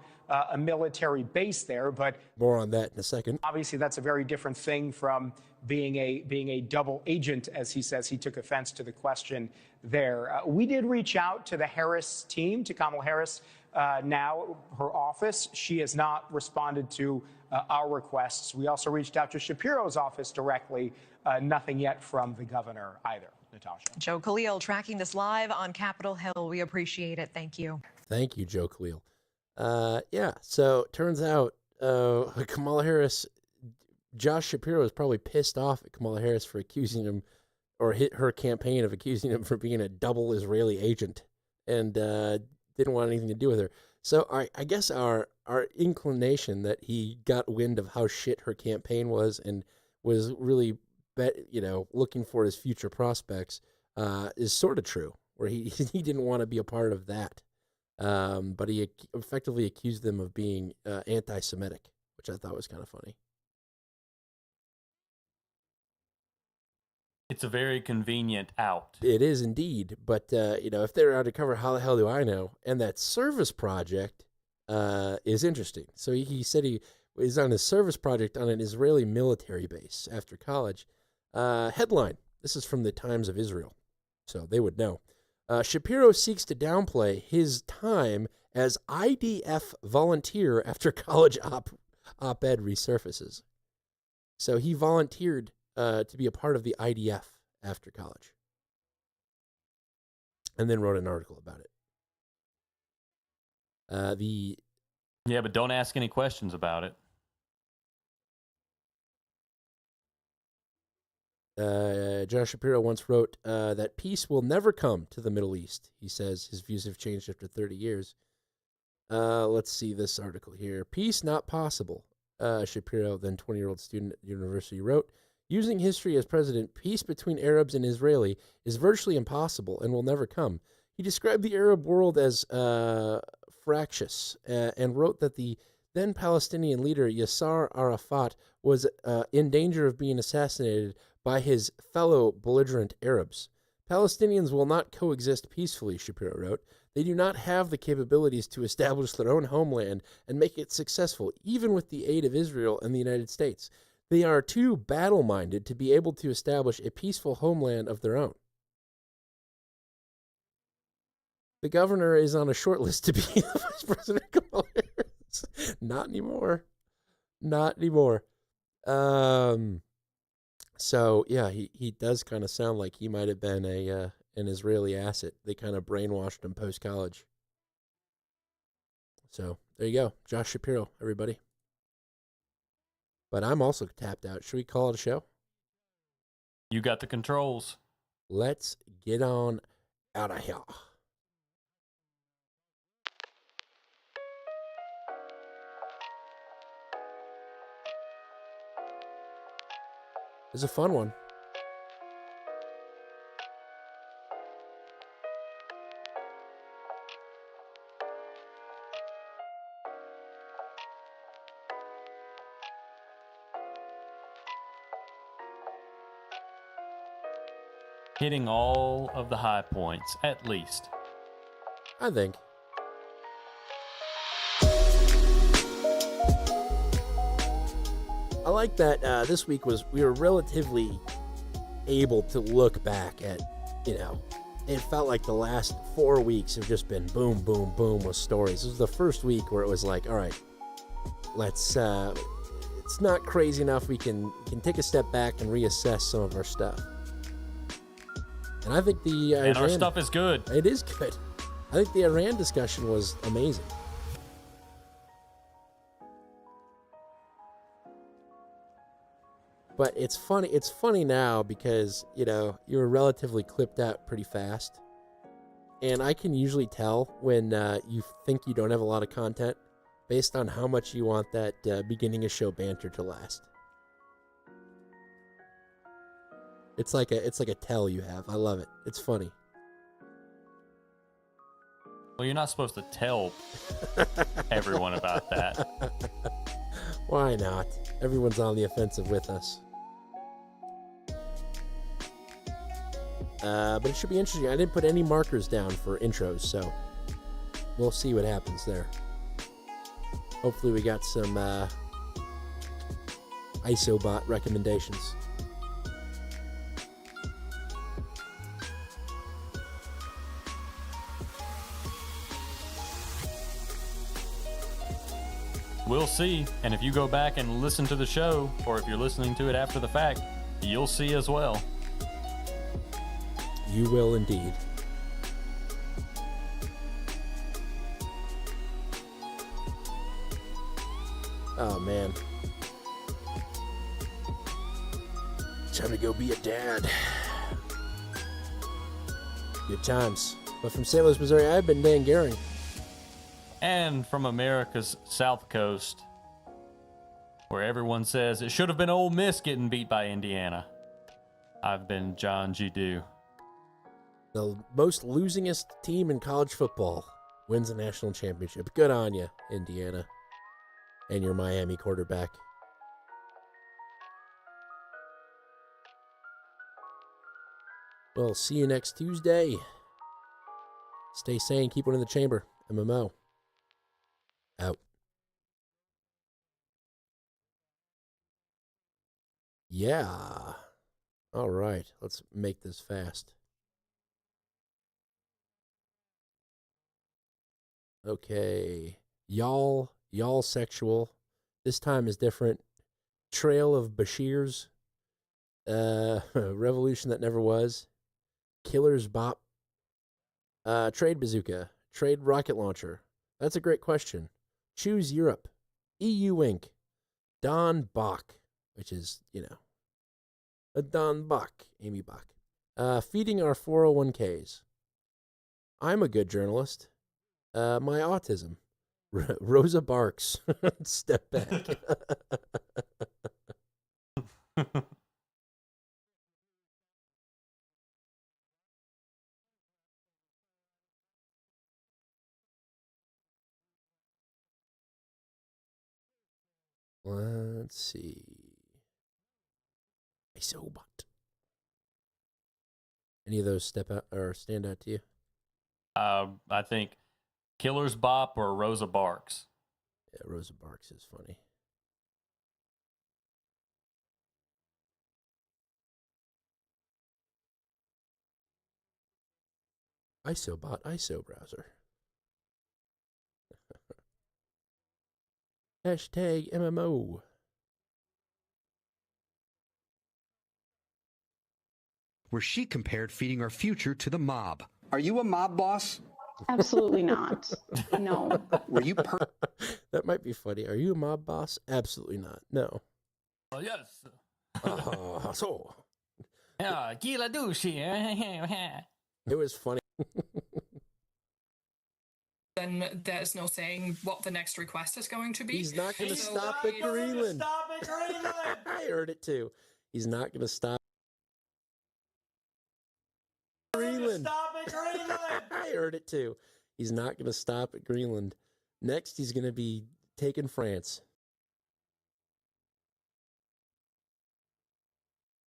a military base there. But more on that in a second. Obviously, that's a very different thing from being a double agent, as he says. He took offense to the question there. We did reach out to the Harris team, to Kamala Harris, now her office. She has not responded to our requests. We also reached out to Shapiro's office directly. Nothing yet from the governor either. Natasha. Joe Khalil tracking this live on Capitol Hill. We appreciate it. Thank you. Thank you, Joe Khalil. Yeah, so it turns out Kamala Harris, Josh Shapiro is probably pissed off at Kamala Harris for accusing him, or hit her campaign of accusing him for being a double Israeli agent, and didn't want anything to do with her. So I guess our inclination that he got wind of how shit her campaign was and was really looking for his future prospects is sort of true. where he he didn't want to be a part of that. But he effectively accused them of being anti-Semitic, which I thought was kind of funny. It's a very convenient out. It is indeed, but if they're undercover, how the hell do I know? And that service project is interesting. So he said he is on a service project on an Israeli military base after college. Headline: This is from the Times of Israel, so they would know. Shapiro seeks to downplay his time as IDF volunteer after college op-ed resurfaces. So he volunteered to be a part of the IDF after college, and then wrote an article about it. Yeah, but don't ask any questions about it. Josh Shapiro once wrote that peace will never come to the Middle East. He says his views have changed after 30 years. Let's see this article here. Peace not possible. Shapiro, then 20-year-old student at the university, wrote, using history as precedent, peace between Arabs and Israeli is virtually impossible and will never come. He described the Arab world as fractious and wrote that the then Palestinian leader Yasser Arafat was in danger of being assassinated by his fellow belligerent Arabs. Palestinians will not coexist peacefully, Shapiro wrote. They do not have the capabilities to establish their own homeland and make it successful, even with the aid of Israel and the United States. They are too battle-minded to be able to establish a peaceful homeland of their own. The governor is on a short list to be the vice president of Kamala Harris. Not anymore. Not anymore. So yeah, he does kind of sound like he might have been an Israeli asset. They kind of brainwashed him post-college. So there you go. Josh Shapiro, everybody. But I'm also tapped out. Should we call it a show? You got the controls. Let's get on out of here. It's a fun one. Hitting all of the high points, at least. I think. I like that this week we were relatively able to look back at, it felt like the last 4 weeks have just been boom, boom, boom with stories. This was the first week where it was like, all right, let's, it's not crazy enough. We can take a step back and reassess some of our stuff. And I think and our stuff is good. It is good. I think the Iran discussion was amazing. But it's funny. It's funny now because, you were relatively clipped out pretty fast. And I can usually tell when you think you don't have a lot of content based on how much you want that beginning of show banter to last. It's like a tell you have. I love it. It's funny. Well, you're not supposed to tell everyone about that. Why not? Everyone's on the offensive with us. But it should be interesting. I didn't put any markers down for intros, so we'll see what happens there. Hopefully we got some ISOBot recommendations. We'll see. And if you go back and listen to the show, or if you're listening to it after the fact, you'll see as well. You will indeed. Oh, man. Time to go be a dad. Good times. But from St. Louis, Missouri, I've been Dan Gehring. And from America's South Coast, where everyone says it should have been Ole Miss getting beat by Indiana, I've been John G. Dew. The most losingest team in college football wins a national championship. Good on you, Indiana, and your Miami quarterback. Well, see you next Tuesday. Stay sane. Keep one in the chamber. MMO. Out. Yeah. All right. Let's make this fast. Okay. Y'all sexual. This time is different. Trail of Bashir's. Revolution that never was. Killer's Bop. Trade bazooka. Trade rocket launcher. That's a great question. Choose Europe. EU Inc. Don Bach, which is, a Don Bach, Amy Bach. Feeding our 401ks. I'm a good journalist. My autism. Rosa Barks. Step back. Let's see. Isobot. Any of those step out or stand out to you? I think Killer's Bop or Rosa Barks. Yeah, Rosa Barks is funny. Isobot, ISO browser. Hashtag MMO. Where she compared feeding our future to the mob. Are you a mob boss? Absolutely not. No. Were you That might be funny. Are you a mob boss? Absolutely not. No. Oh, yes. So. Yeah, Gila douche. It was funny. Then there's no saying what the next request is going to be. He's not going to stop at Greenland. I heard it too. He's not going to stop. Greenland. I heard it too. He's not going to stop at Greenland. Next, he's going to be taking France.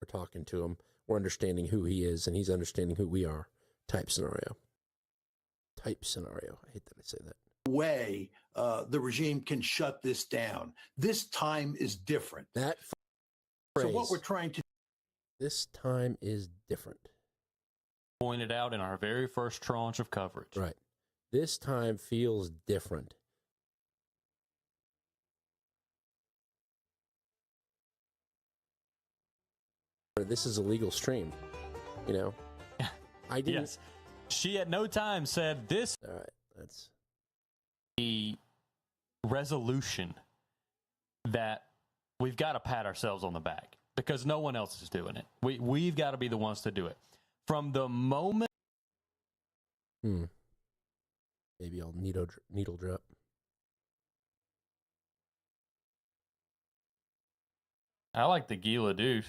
We're talking to him. We're understanding who he is, and he's understanding who we are. Type scenario. Type scenario. I hate that I say that. Way the regime can shut this down. This time is different. That so phrase. what we're trying to. This time is different. Pointed out in our very first tranche of coverage. Right. This time feels different. This is a legal stream, I didn't. Yes. She at no time said this. All right, that's the resolution that we've got to pat ourselves on the back because no one else is doing it. We've got to be the ones to do it. From the moment. Maybe I'll needle drop. I like the Gila douche.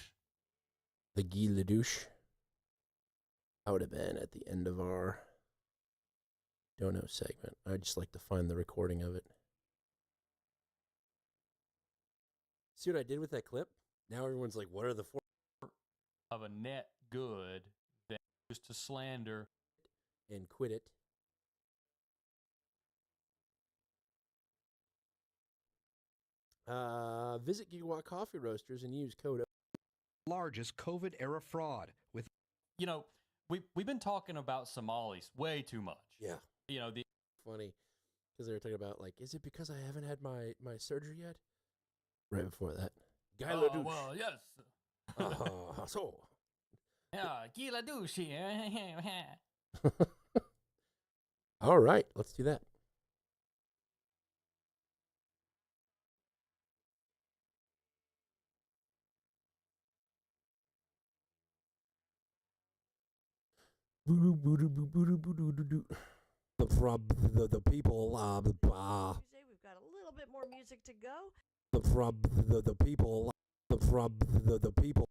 The Gila douche. I would have been at the end of our Don't Know segment. I'd just like to find the recording of it. See what I did with that clip? Now everyone's like, what are the four of a net good that used to slander and quit it? Visit Gigawatt Coffee Roasters and use code largest COVID era fraud with. We've been talking about Somalis way too much. Yeah. Funny because they were talking about is it because I haven't had my surgery yet? Right before that. Gila douche. Well, yes. So. Yeah, Gila douche. All right, let's do that. The people. We've got a little bit more music to go. The people. The people.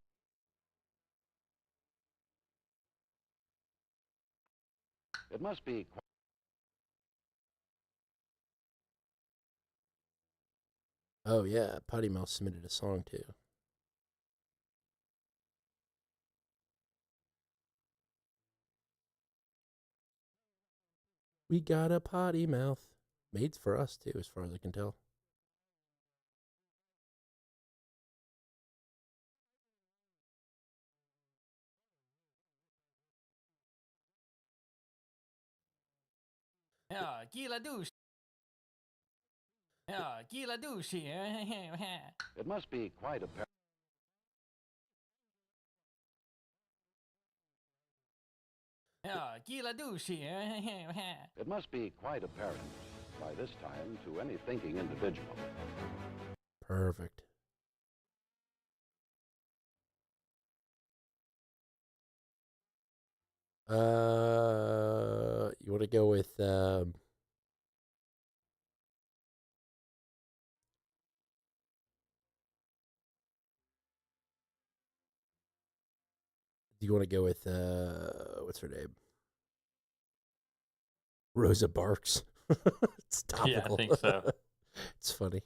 It must be. Oh yeah, Potty Mouth submitted a song too. We got a potty mouth. Made for us too, as far as I can tell. Yeah, gila douche. Yeah, gila douche. It must be quite apparent. Yeah, gila douche. It must be quite apparent by this time to any thinking individual. Perfect. You want to go with do you want to go with what's her name? Rosa Barks. It's topical. Yeah, I think so. It's funny.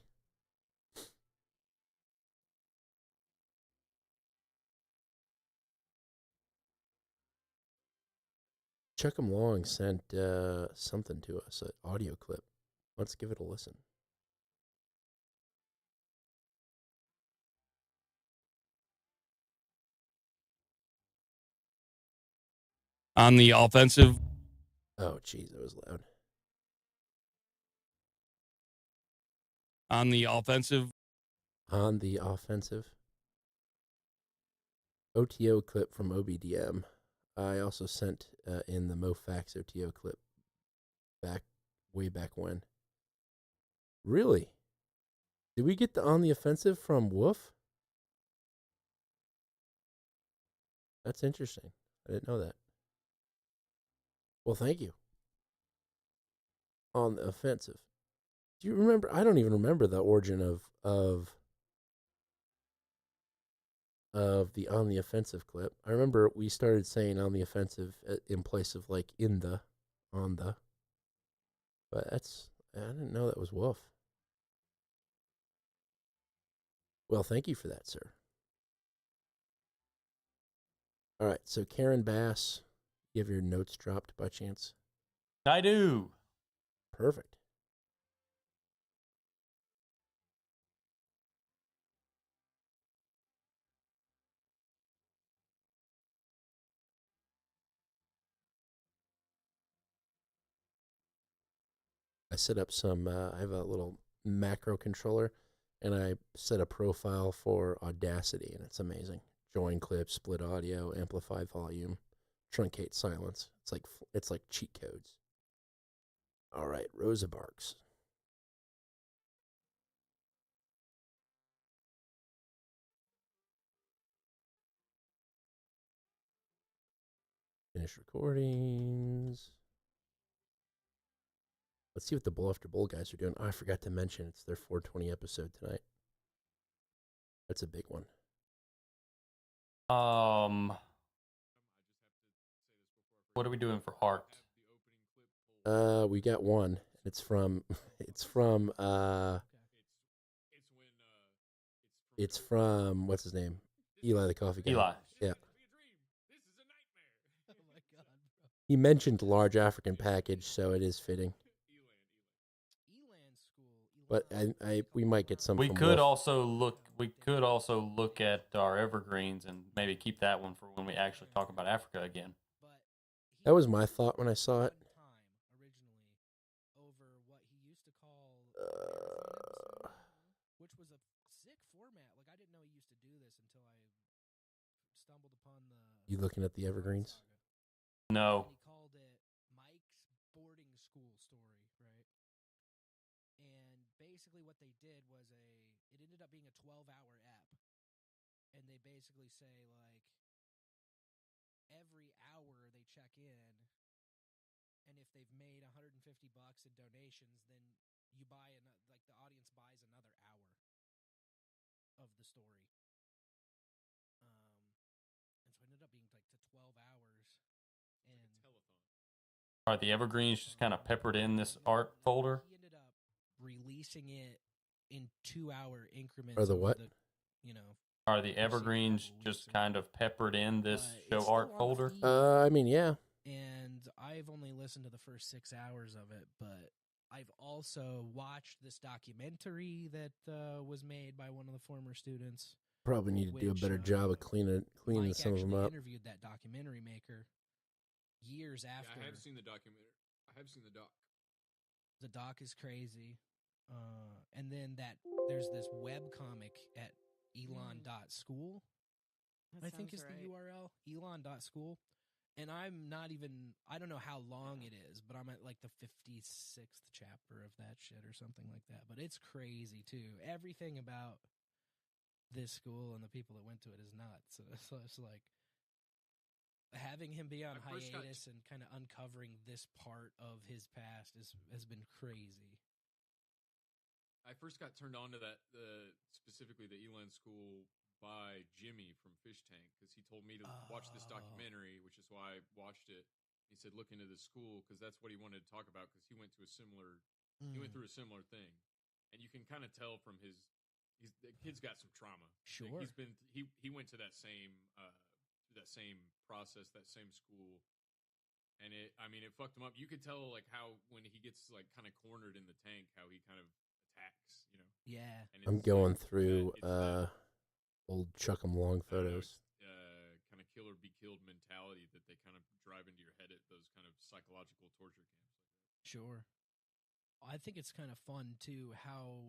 Chuck 'em Long sent something to us, an audio clip. Let's give it a listen. On the offensive. Oh, geez, that was loud. On the offensive. On the offensive. OTO clip from OBDM. I also sent in the MoFax OTO clip way back when. Really? Did we get the on the offensive from Wolf? That's interesting. I didn't know that. Well, thank you. On the offensive. Do you remember? I don't even remember the origin of the on the offensive clip. I remember we started saying on the offensive in place of like in the, on the. But I didn't know that was Wolf. Well, thank you for that, sir. All right, so Karen Bass, you have your notes dropped by chance? I do. Perfect. I set up some, I have a little macro controller, and I set a profile for Audacity, and it's amazing. Join clip, split audio, amplify volume, truncate silence. It's like cheat codes. All right, Rosa Barks. Finish recordings. Let's see what the Bull After Bull guys are doing. Oh, I forgot to mention it's their 420 episode tonight. That's a big one. What are we doing for art? We got one. It's from what's his name? Eli the coffee guy. Eli. Yeah. He mentioned large African package, so it is fitting. But we might get some. We from could Wolf. also look at our evergreens and maybe keep that one for when we actually talk about Africa again. That was my thought when I saw it. Which was a sick format. Like, I didn't know he used to do this until I stumbled upon the. You looking at the evergreens? No. He called it Mike's boarding school story, right? And basically, what they did was it ended up being a 12-hour ep, and they basically say like every hour they check in, and if they've made $150 in donations, then you buy like the audience buys another hour of the story. And so it ended up being like to 12 hours. And Are the evergreens just kind of peppered in this art folder? He ended up releasing it in 2-hour increments. Or the what? Are the evergreens just kind of peppered in this show it's art still on folder? feed. I mean, yeah. And I've only listened to the first 6 hours of it, but I've also watched this documentary that was made by one of the former students. Probably need to do a better job of cleaning Mike some of them actually up. interviewed that documentary maker years after. Yeah, I have seen the documentary. I have seen the doc. The doc is crazy. And then there's this web comic at elon.school. I think is the URL, elon.school. And I don't know how long it is, but I'm at like the 56th chapter of that shit or something like that. But it's crazy too. Everything about this school and the people that went to it is nuts. So it's like having him be on hiatus and kind of uncovering this part of his past has been crazy. I first got turned on to that, specifically the Elan School by Jimmy from Fish Tank, because he told me to watch this documentary, which is why I watched it. He said, look into the school, because that's what he wanted to talk about, because he went through a similar thing. And you can kind of tell from the kid's got some trauma. Sure. Like he went to that same process, that same school. And it fucked him up. You could tell like how when he gets like kind of cornered in the tank, how he kind of attacks, Yeah. And I'm going through old Chuck 'em Long photos. Kind of kill or be killed mentality that they kind of drive into your head at those kind of psychological torture camps. Sure. I think it's kind of fun too how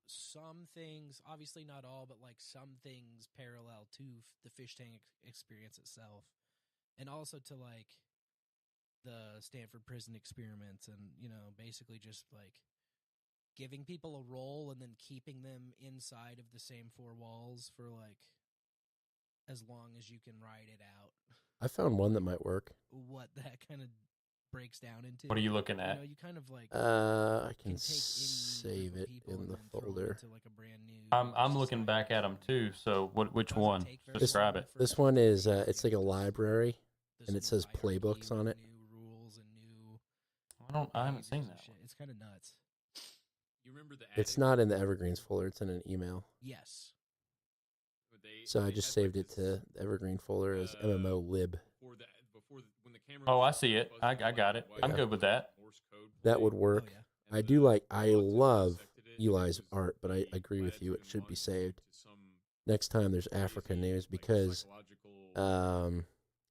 some things, obviously not all, but like some things parallel to the fish tank experience itself, and also to like the Stanford prison experiments, and basically just like giving people a role and then keeping them inside of the same four walls for like as long as you can ride it out. I found one that might work. What that kind of breaks down into. What are you looking at? You kind of like I can save it in the folder. Like a brand new I'm looking back at them too. So which one? Describe it. This one is it's like a library, and it says playbooks on it. I haven't seen that one. It's kind of nuts. You remember the? It's not in the Evergreens folder. It's in an email. Yes. So I just saved it to the Evergreen folder as MMO lib. Oh, I see it. I got it. I'm good with that. That would work. I love Eli's art, but I agree with you. It should be saved. Next time there's African news, because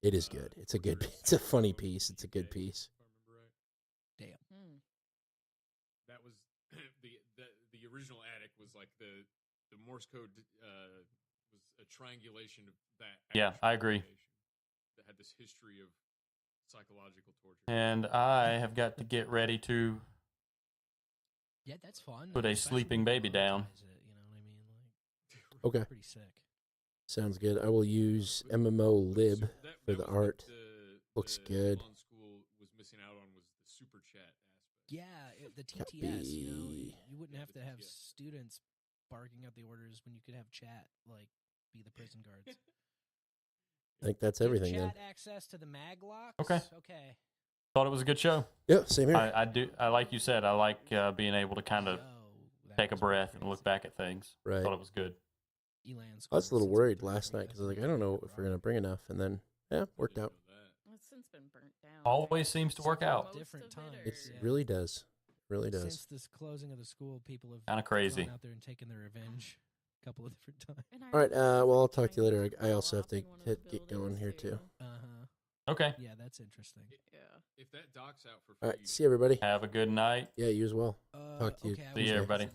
it is good. It's a funny piece. It's a good piece. Damn. That was the original attic was like the Morse code was a triangulation of that. Yeah, I agree. That had this history of psychological torture. And I have got to get ready to that's fun. Put a sleeping baby down. Okay. Pretty sick. Sounds good. I will use MMO lib for the art. Looks good. School was missing out on was the super chat aspect. Yeah, the TTS. You wouldn't have to have students barking out the orders when you could have chat like be the prison guards. I think that's everything then. Chat access to the mag locks. Okay. Okay. Thought it was a good show. Yeah, same here. I do. I like you said. I like being able to kind of take a breath and look back at things. Right. Thought it was good. I was a little worried last night because I was like, I don't know if we're gonna bring enough, and then worked out. It's since been burnt down. Always seems to work out. Different times. It really does. Really does. Since this closing of the school, people have kind of crazy gone out there and taken their revenge a couple of different times. All right. Well, I'll talk to you later. I also have to get going here too. Okay. Yeah, that's interesting. Yeah. If that doc's out for free. All right. See everybody. Have a good night. Yeah, you as well. Talk to you. See you, everybody.